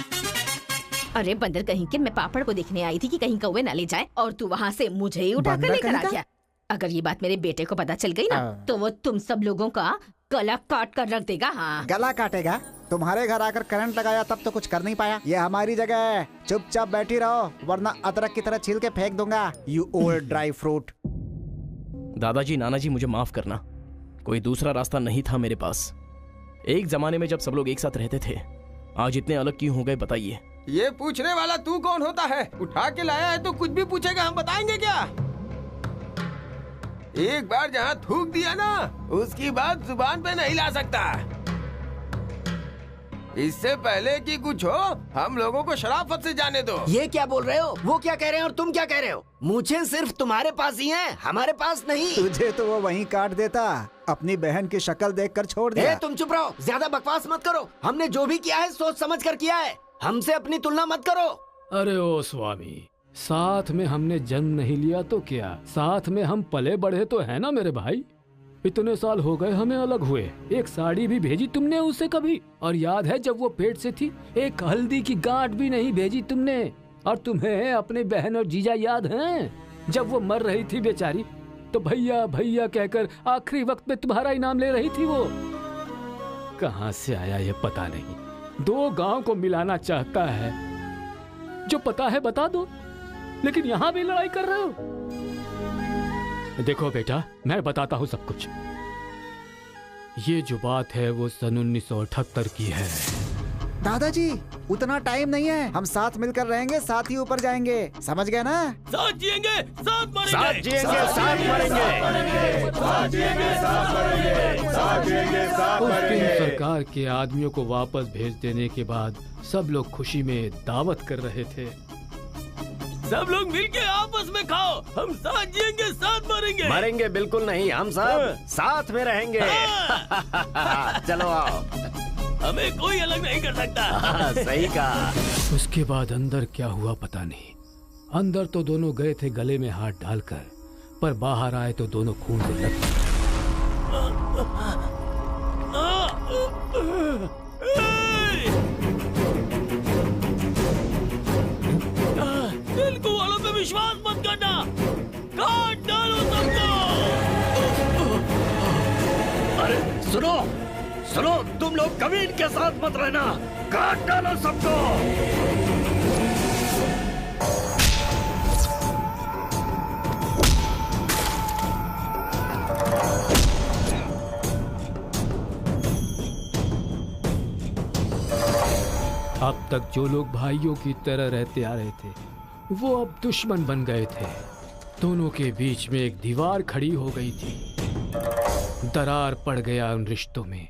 अरे बंदर कहीं के, मैं पापड़ को देखने आई थी कि कहीं कौवे ना ले जाए और तू वहाँ से मुझे ही उठा कर बंदर लेकर आ कहीं का? गया। अगर ये बात मेरे बेटे को पता चल गई ना तो वो तुम सब लोगों का गला काट कर रख देगा। हाँ, गला काटेगा? तुम्हारे घर आकर करंट लगाया तब तो कुछ कर नहीं पाया। ये हमारी जगह है, चुपचाप बैठी रहो वरना अदरक की तरह छील के फेंक दूंगा। You old dry fruit. दादाजी, नानाजी, मुझे माफ करना, कोई दूसरा रास्ता नहीं था मेरे पास। एक जमाने में जब सब लोग एक साथ रहते थे, आज इतने अलग क्यों हो गए बताइए? ये पूछने वाला तू कौन होता है? उठा के लाया है तो कुछ भी पूछेगा, हम बताएंगे क्या? एक बार जहाँ थूक दिया ना, उसकी बात जुबान पे नहीं ला सकता। इससे पहले कि कुछ हो, हम लोगों को शराफत से जाने दो। ये क्या बोल रहे हो? वो क्या कह रहे हैं और तुम क्या कह रहे हो? मुझे सिर्फ तुम्हारे पास ही है, हमारे पास नहीं। तुझे तो वो वहीं काट देता, अपनी बहन की शक्ल देखकर छोड़ दिया। तुम चुप रहो, ज्यादा बकवास मत करो। हमने जो भी किया है सोच समझ कर किया है, हमसे अपनी तुलना मत करो। अरे ओ स्वामी, साथ में हमने जन्म नहीं लिया तो क्या, साथ में हम पले बढ़े तो है ना मेरे भाई। इतने साल हो गए हमें अलग हुए, एक साड़ी भी भेजी तुमने उसे कभी? और याद है जब वो पेट से थी, एक हल्दी की गांठ भी नहीं भेजी तुमने। और तुम्हें अपने बहन और जीजा याद हैं? जब वो मर रही थी बेचारी, तो भैया भैया कहकर आखिरी वक्त में तुम्हारा इनाम ले रही थी। वो कहाँ से आया ये पता नहीं। दो गांव को मिलाना चाहता है, जो पता है बता दो, लेकिन यहाँ भी लड़ाई कर रहे हो। देखो बेटा, मैं बताता हूँ सब कुछ। ये जो बात है वो सन 1978 की है। दादाजी, उतना टाइम नहीं है, हम साथ मिलकर रहेंगे, साथ ही ऊपर जाएंगे, समझ गए ना? साथ जिएंगे, साथ मरेंगे, साथ जिएंगे, साथ मरेंगे, साथ जिएंगे, साथ मरेंगे, साथ जिएंगे, साथ उस दिन मरेंगे। सरकार के आदमियों को वापस भेज देने के बाद सब लोग खुशी में दावत कर रहे थे। सब लोग मिलके आपस में खाओ, हम साथ जिएंगे, साथ मरेंगे। मरेंगे बिल्कुल नहीं, हम सब साथ में रहेंगे। चलो आओ, हमें कोई अलग नहीं कर सकता। सही कहा। उसके बाद अंदर क्या हुआ पता नहीं। अंदर तो दोनों गए थे गले में हाथ डालकर, पर बाहर आए तो दोनों खून से लथपथ। तेलुगु वालों पे विश्वास मत करना, काट डालो सबको। अरे सुनो सुनो, तुम लोग कभी इनके साथ मत रहना, काट डालो सबको। अब तक जो लोग भाइयों की तरह रहते आ रहे थे, वो अब दुश्मन बन गए थे। दोनों के बीच में एक दीवार खड़ी हो गई थी, दरार पड़ गया उन रिश्तों में।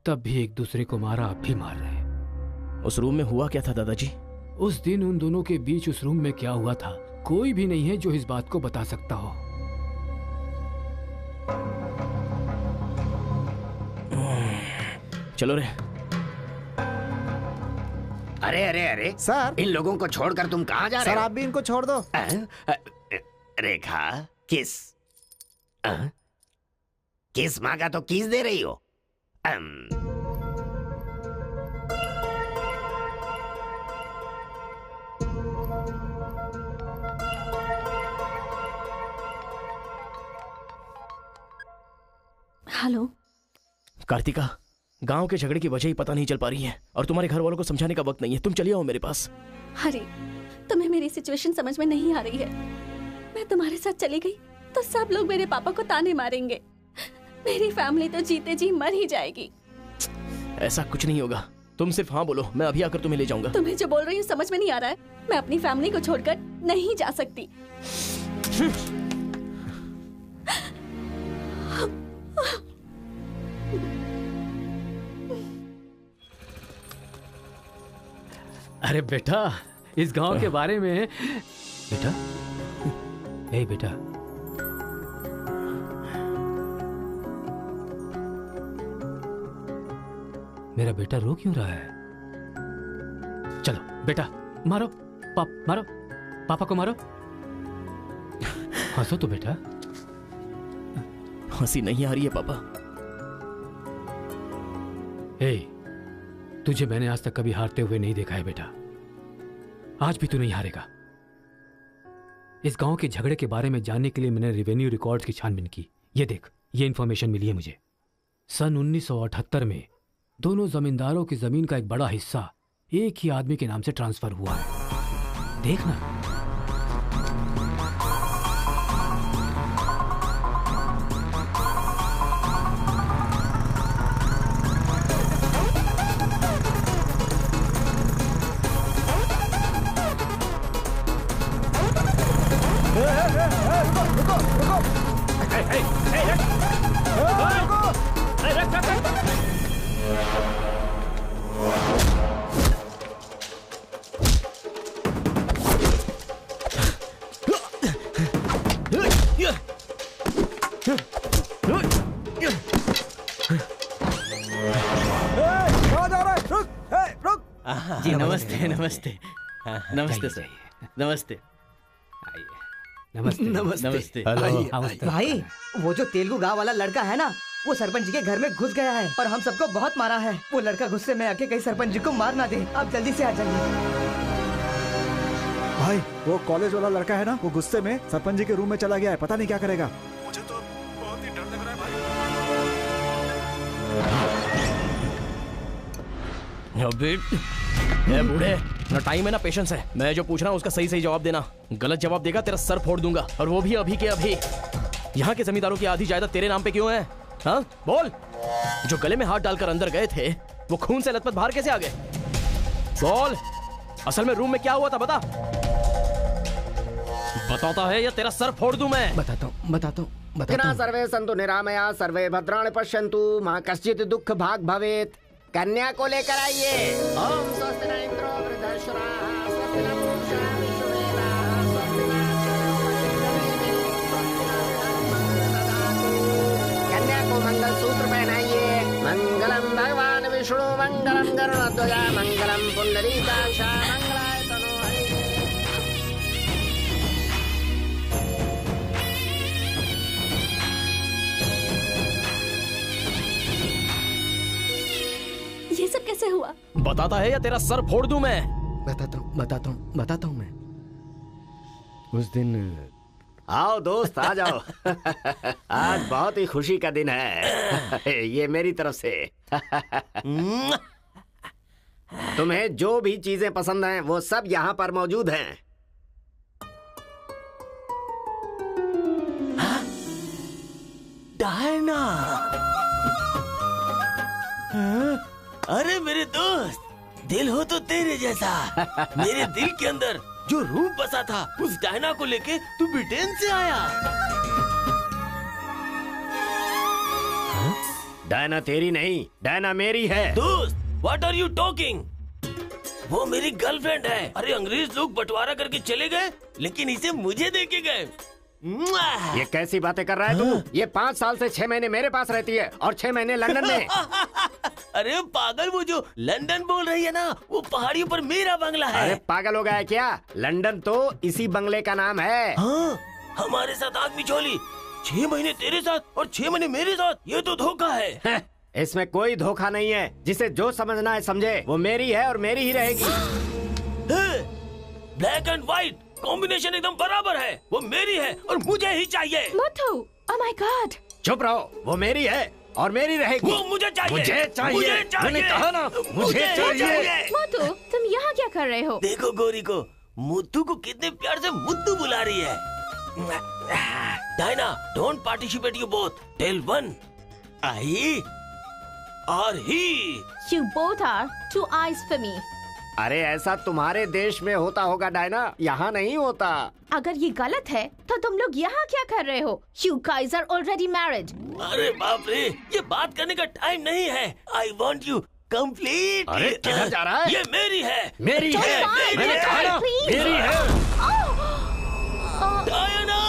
तब भी एक दूसरे को मारा, अब भी मार रहे। उस रूम में हुआ क्या था दादाजी? उस दिन उन दोनों के बीच उस रूम में क्या हुआ था, कोई भी नहीं है जो इस बात को बता सकता हो। चलो रे। अरे अरे अरे सर, इन लोगों को छोड़कर तुम कहाँ जा रहे सर हो? आप भी इनको छोड़ दो। रेखा, किस किस मांगा तो किस दे रही हो? हेलो कार्तिका, गांव के झगड़े की वजह ही पता नहीं चल पा रही है और तुम्हारे घर वालों को समझाने का वक्त नहीं है। तुम चलिए आओ मेरे पास। हरी, तुम्हें मेरी सिचुएशन समझ में नहीं आ रही है। मैं तुम्हारे साथ चली गई तो सब लोग मेरे पापा को ताने मारेंगे। मेरी फैमिली तो जीते जी मर ही जाएगी। ऐसा कुछ नहीं होगा, तुम सिर्फ हाँ बोलो, मैं अभी आकर तुम्हें ले जाऊंगा। तुम्हें जो बोल रही हूँ समझ में नहीं आ रहा है। मैं अपनी फैमिली को छोड़कर नहीं जा सकती। अरे बेटा, इस गांव के बारे में बेटा, ए बेटा, मेरा बेटा रो क्यों रहा है? चलो बेटा, मारो मारो, पापा को मारो। हंसो तो बेटा। हंसी नहीं आ रही है पापा। हे, तुझे मैंने आज तक कभी हारते हुए नहीं देखा है बेटा। आज भी तू नहीं हारेगा। इस गांव के झगड़े के बारे में जानने के लिए मैंने रेवेन्यू रिकॉर्ड्स की छानबीन की। ये देख, ये इंफॉर्मेशन मिली है मुझे। सन 1978 में दोनों जमींदारों की जमीन का एक बड़ा हिस्सा एक ही आदमी के नाम से ट्रांसफर हुआ है। देखना। जी नमस्ते नमस्ते नमस्ते सर। नमस्ते नमस्ते नमस्ते। भाई, वो जो तेलुगु गांव वाला लड़का है ना, वो सरपंच जी के घर में घुस गया है और हम सबको बहुत मारा है। वो लड़का गुस्से में आके कहीं सरपंच जी को मार ना दे। आप जल्दी से आ जाइए। भाई, वो कॉलेज वाला लड़का है ना, वो गुस्से में सरपंच जी के रूम में चला गया है। पता नहीं क्या करेगा। मुझे तो बहुत ही डर लग रहा है भाई। ए बूढ़े, ना टाइम है ना पेशेंस है। मैं जो पूछ रहा हूँ उसका सही सही जवाब देना। गलत जवाब देगा तेरा सर फोड़ दूंगा, और वो भी अभी के अभी। यहाँ के जमींदारों की आधी जायदाद तेरे नाम पे क्यों है? हाँ बोल। जो गले में हाथ डालकर अंदर गए थे, वो खून से लथपथ बाहर कैसे आ गए? बोल, असल में रूम में क्या हुआ था बता। बताता है या तेरा सर फोड़ दूं मैं? बताता हूँ। सर्वे सन्तु निरामया सर्वे भद्राणि पश्यन्तु मा कश्चित् दुःख भाग भवेत्। कन्या को लेकर आइए। ओम स्वस्ति न इंद्रो वृद्धश्रवाः स्वस्ति न पूषा विश्ववेदाः स्वस्ति न कन्या को मंगल सूत्र पहनाइए। मंगलम भगवान विष्णु मंगलम गरुड़ध्वज मंगलम पुंडरीकाक्ष मंगलाय तनो हरिः। ये सब कैसे हुआ? बताता है या तेरा सर फोड़ दूं मैं? बताता हूँ मैं। उस दिन आओ दोस्त, आ जाओ। आज बहुत ही खुशी का दिन है। ये मेरी तरफ से। तुम्हें जो भी चीजें पसंद हैं वो सब यहाँ पर मौजूद हैं। डायना, अरे मेरे दोस्त, दिल हो तो तेरे जैसा। मेरे दिल के अंदर जो रूप बसा था, उस डायना को लेके तू ब्रिटेन से आया। डायना तेरी नहीं, डायना मेरी है। दोस्त, व्हाट आर यू टॉकिंग? वो मेरी गर्लफ्रेंड है। अरे अंग्रेज लोग बंटवारा करके चले गए, लेकिन इसे मुझे देके गए। ये कैसी बातें कर रहा है तू? ये 5 साल से 6 महीने मेरे पास रहती है और 6 महीने लंदन में। अरे पागल, वो जो लंदन बोल रही है ना, वो पहाड़ियों पर मेरा बंगला है। अरे पागल हो गया है क्या? लंदन तो इसी बंगले का नाम है। हाँ, हमारे साथ आग मिचोली। 6 महीने तेरे साथ और 6 महीने मेरे साथ, ये तो धोखा है। इसमें कोई धोखा नहीं है। जिसे जो समझना है समझे। वो मेरी है और मेरी ही रहेगी। ब्लैक एंड व्हाइट कॉम्बिनेशन एकदम बराबर है। वो मेरी है और मुझे ही चाहिए। मोटू, ओह माय गॉड। चुप रहो, वो मेरी है और मेरी रहेगी। वो मुझे चाहिए। मुझे चाहिए। मुझे चाहिए। मैंने कहा ना, मुझे चाहिए। मोटू, तुम यहाँ क्या कर रहे हो? देखो गोरी को, मुद्दू को कितने प्यार से मुद्दू बुला रही है। Diana, don't participate you both. Tell one, I और he. You both are two eyes for me. अरे ऐसा तुम्हारे देश में होता होगा डायना, यहाँ नहीं होता। अगर ये गलत है तो तुम लोग यहाँ क्या कर रहे हो? You guys are already married. अरे बाप रे, ये बात करने का टाइम नहीं है। I want you complete. अरे किधर जा रहा है? ये मेरी है। मेरी है। मैंने कहा ना, मेरी है। डायना!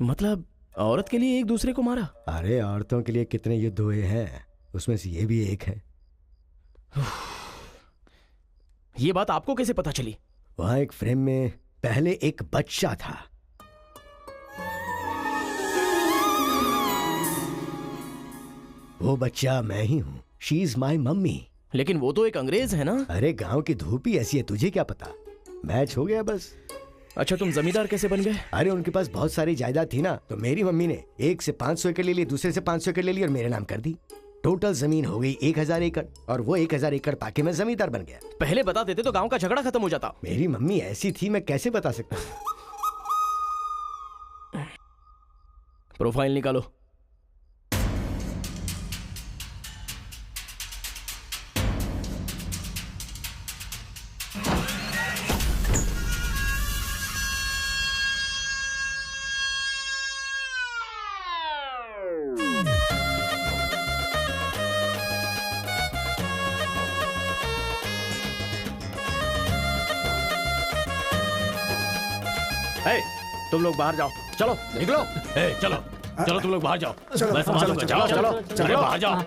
मतलब औरत के लिए एक दूसरे को मारा? अरे औरतों के लिए कितने युद्ध हुए हैं, उसमें से ये भी एक है। ये बात आपको कैसे पता चली? वहां एक फ्रेम में पहले एक बच्चा था। वो बच्चा मैं ही हूँ। She is my mummy. लेकिन वो तो एक अंग्रेज है ना? अरे गांव की धूप ही ऐसी है, तुझे क्या पता। मैच हो गया बस। अच्छा, तुम जमींदार कैसे बन गए? अरे उनके पास बहुत सारी जायदाद थी ना, तो मेरी मम्मी ने एक से 500 एकड़ ले ली, दूसरे से 500 एकड़ ले ली और मेरे नाम कर दी। टोटल जमीन हो गई 1000 एकड़ और वो 1000 एकड़ पाके मैं जमींदार बन गया। पहले बता देते तो गांव का झगड़ा खत्म हो जाता। मेरी मम्मी ऐसी थी, मैं कैसे बता सकता हूँ। प्रोफाइल निकालो। तुम लोग बाहर जाओ, चलो निकलो। चलो चलो तुम लोग बाहर जाओ, मैं संभालूंगा। जाओ चलो चलो बाहर जाओ।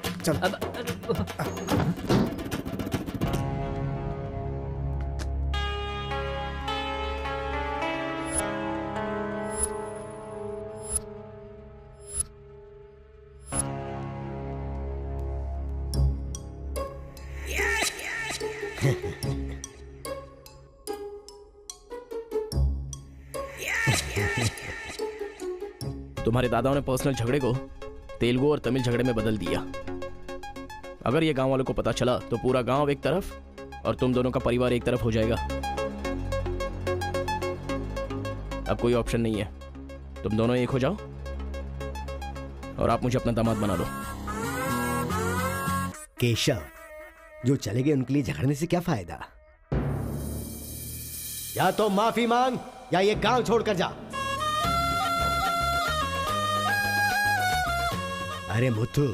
तुम्हारे दादाओं ने पर्सनल झगड़े को तेलुगु और तमिल झगड़े में बदल दिया। अगर ये गांव वालों को पता चला तो पूरा गांव एक तरफ और तुम दोनों का परिवार एक तरफ हो जाएगा। अब कोई ऑप्शन नहीं है, तुम दोनों एक हो जाओ और आप मुझे अपना दामाद बना लो। केशव, जो चले गए उनके लिए झगड़ने से क्या फायदा। या तो माफी मांग या ये गांव छोड़कर जा। अरे मुत्तू,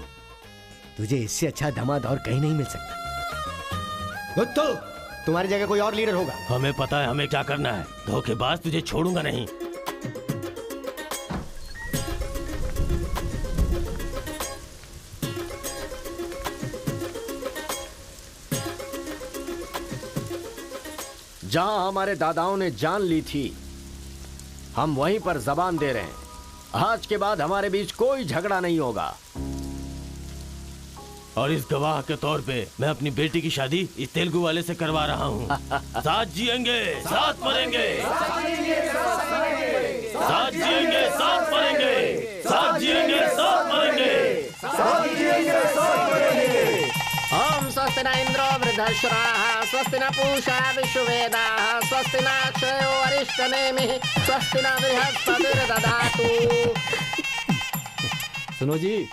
तुझे इससे अच्छा दामाद और कहीं नहीं मिल सकता। मुत्तू, तुम्हारी जगह कोई और लीडर होगा। हमें पता है हमें क्या करना है। धोखेबाज, तुझे छोड़ूंगा नहीं। जहां हमारे दादाओं ने जान ली थी, हम वहीं पर जबान दे रहे हैं। आज के बाद हमारे बीच कोई झगड़ा नहीं होगा। और इस गवाह के तौर पे मैं अपनी बेटी की शादी इस तेलुगु वाले से करवा रहा हूँ। साथ जिएंगे, साथ मरेंगे, साथ जिएंगे, साथ मरेंगे, साथ जिएंगे, साथ मरेंगे, साथ जिएंगे, साथ मरेंगे। ओम स्वस्ति न इंद्रो वृद्धश्राः, स्वस्ति न पूषा विश्ववेदाः, स्वस्ति न अक्षयो अरिष्टनेमिः, स्वस्ति न बृहस्पतिर्दधातु। सुनो जी,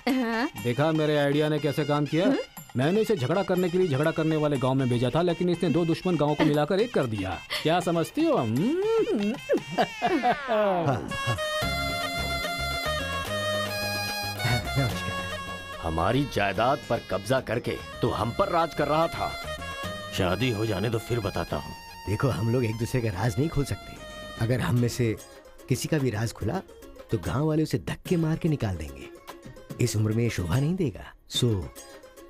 देखा मेरे आइडिया ने कैसे काम किया। मैंने इसे झगड़ा करने के लिए झगड़ा करने वाले गांव में भेजा था, लेकिन इसने दो दुश्मन गांवों को मिलाकर एक कर दिया। क्या समझती हो? हमारी जायदाद पर कब्जा करके तो हम पर राज कर रहा था। शादी हो जाने तो फिर बताता हूँ। देखो, हम लोग एक दूसरे का राज नहीं खोल सकते। अगर हम में से किसी का भी राज खुला तो गांव वाले उसे धक्के मार के निकाल देंगे। इस उम्र में ये शोभा नहीं देगा। सो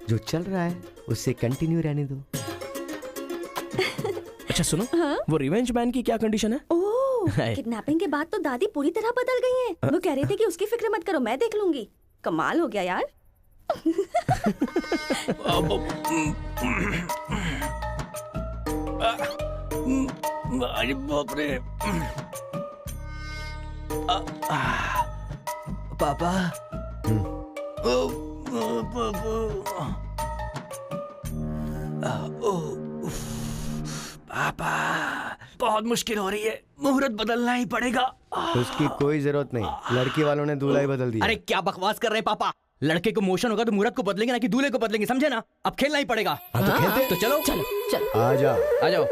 जो चल रहा है उससे कंटिन्यू रहने दो। अच्छा सुनो, वो रिवेंज मैन की क्या कंडीशन है? ओह, किडनैपिंग के बाद तो दादी पूरी तरह बदल गई हैं। वो कह रहे थे कि उसकी फिक्र मत करो, मैं देख लूंगी। कमाल हो गया यार। अरे बाप रे। पापा, पापा, बहुत मुश्किल हो रही है। मुहूर्त बदलना ही पड़ेगा। उसकी कोई जरूरत नहीं, लड़की वालों ने दूल्हा ही बदल दिया। अरे क्या बकवास कर रहे हैं पापा। लड़के को मोशन होगा तो मुहूर्त को बदलेंगे ना कि दूल्हे को बदलेंगे, समझे ना। अब खेलना ही पड़ेगा। तो खेलते। तो चलो चलो चलो आ जाओ, आ जाओ।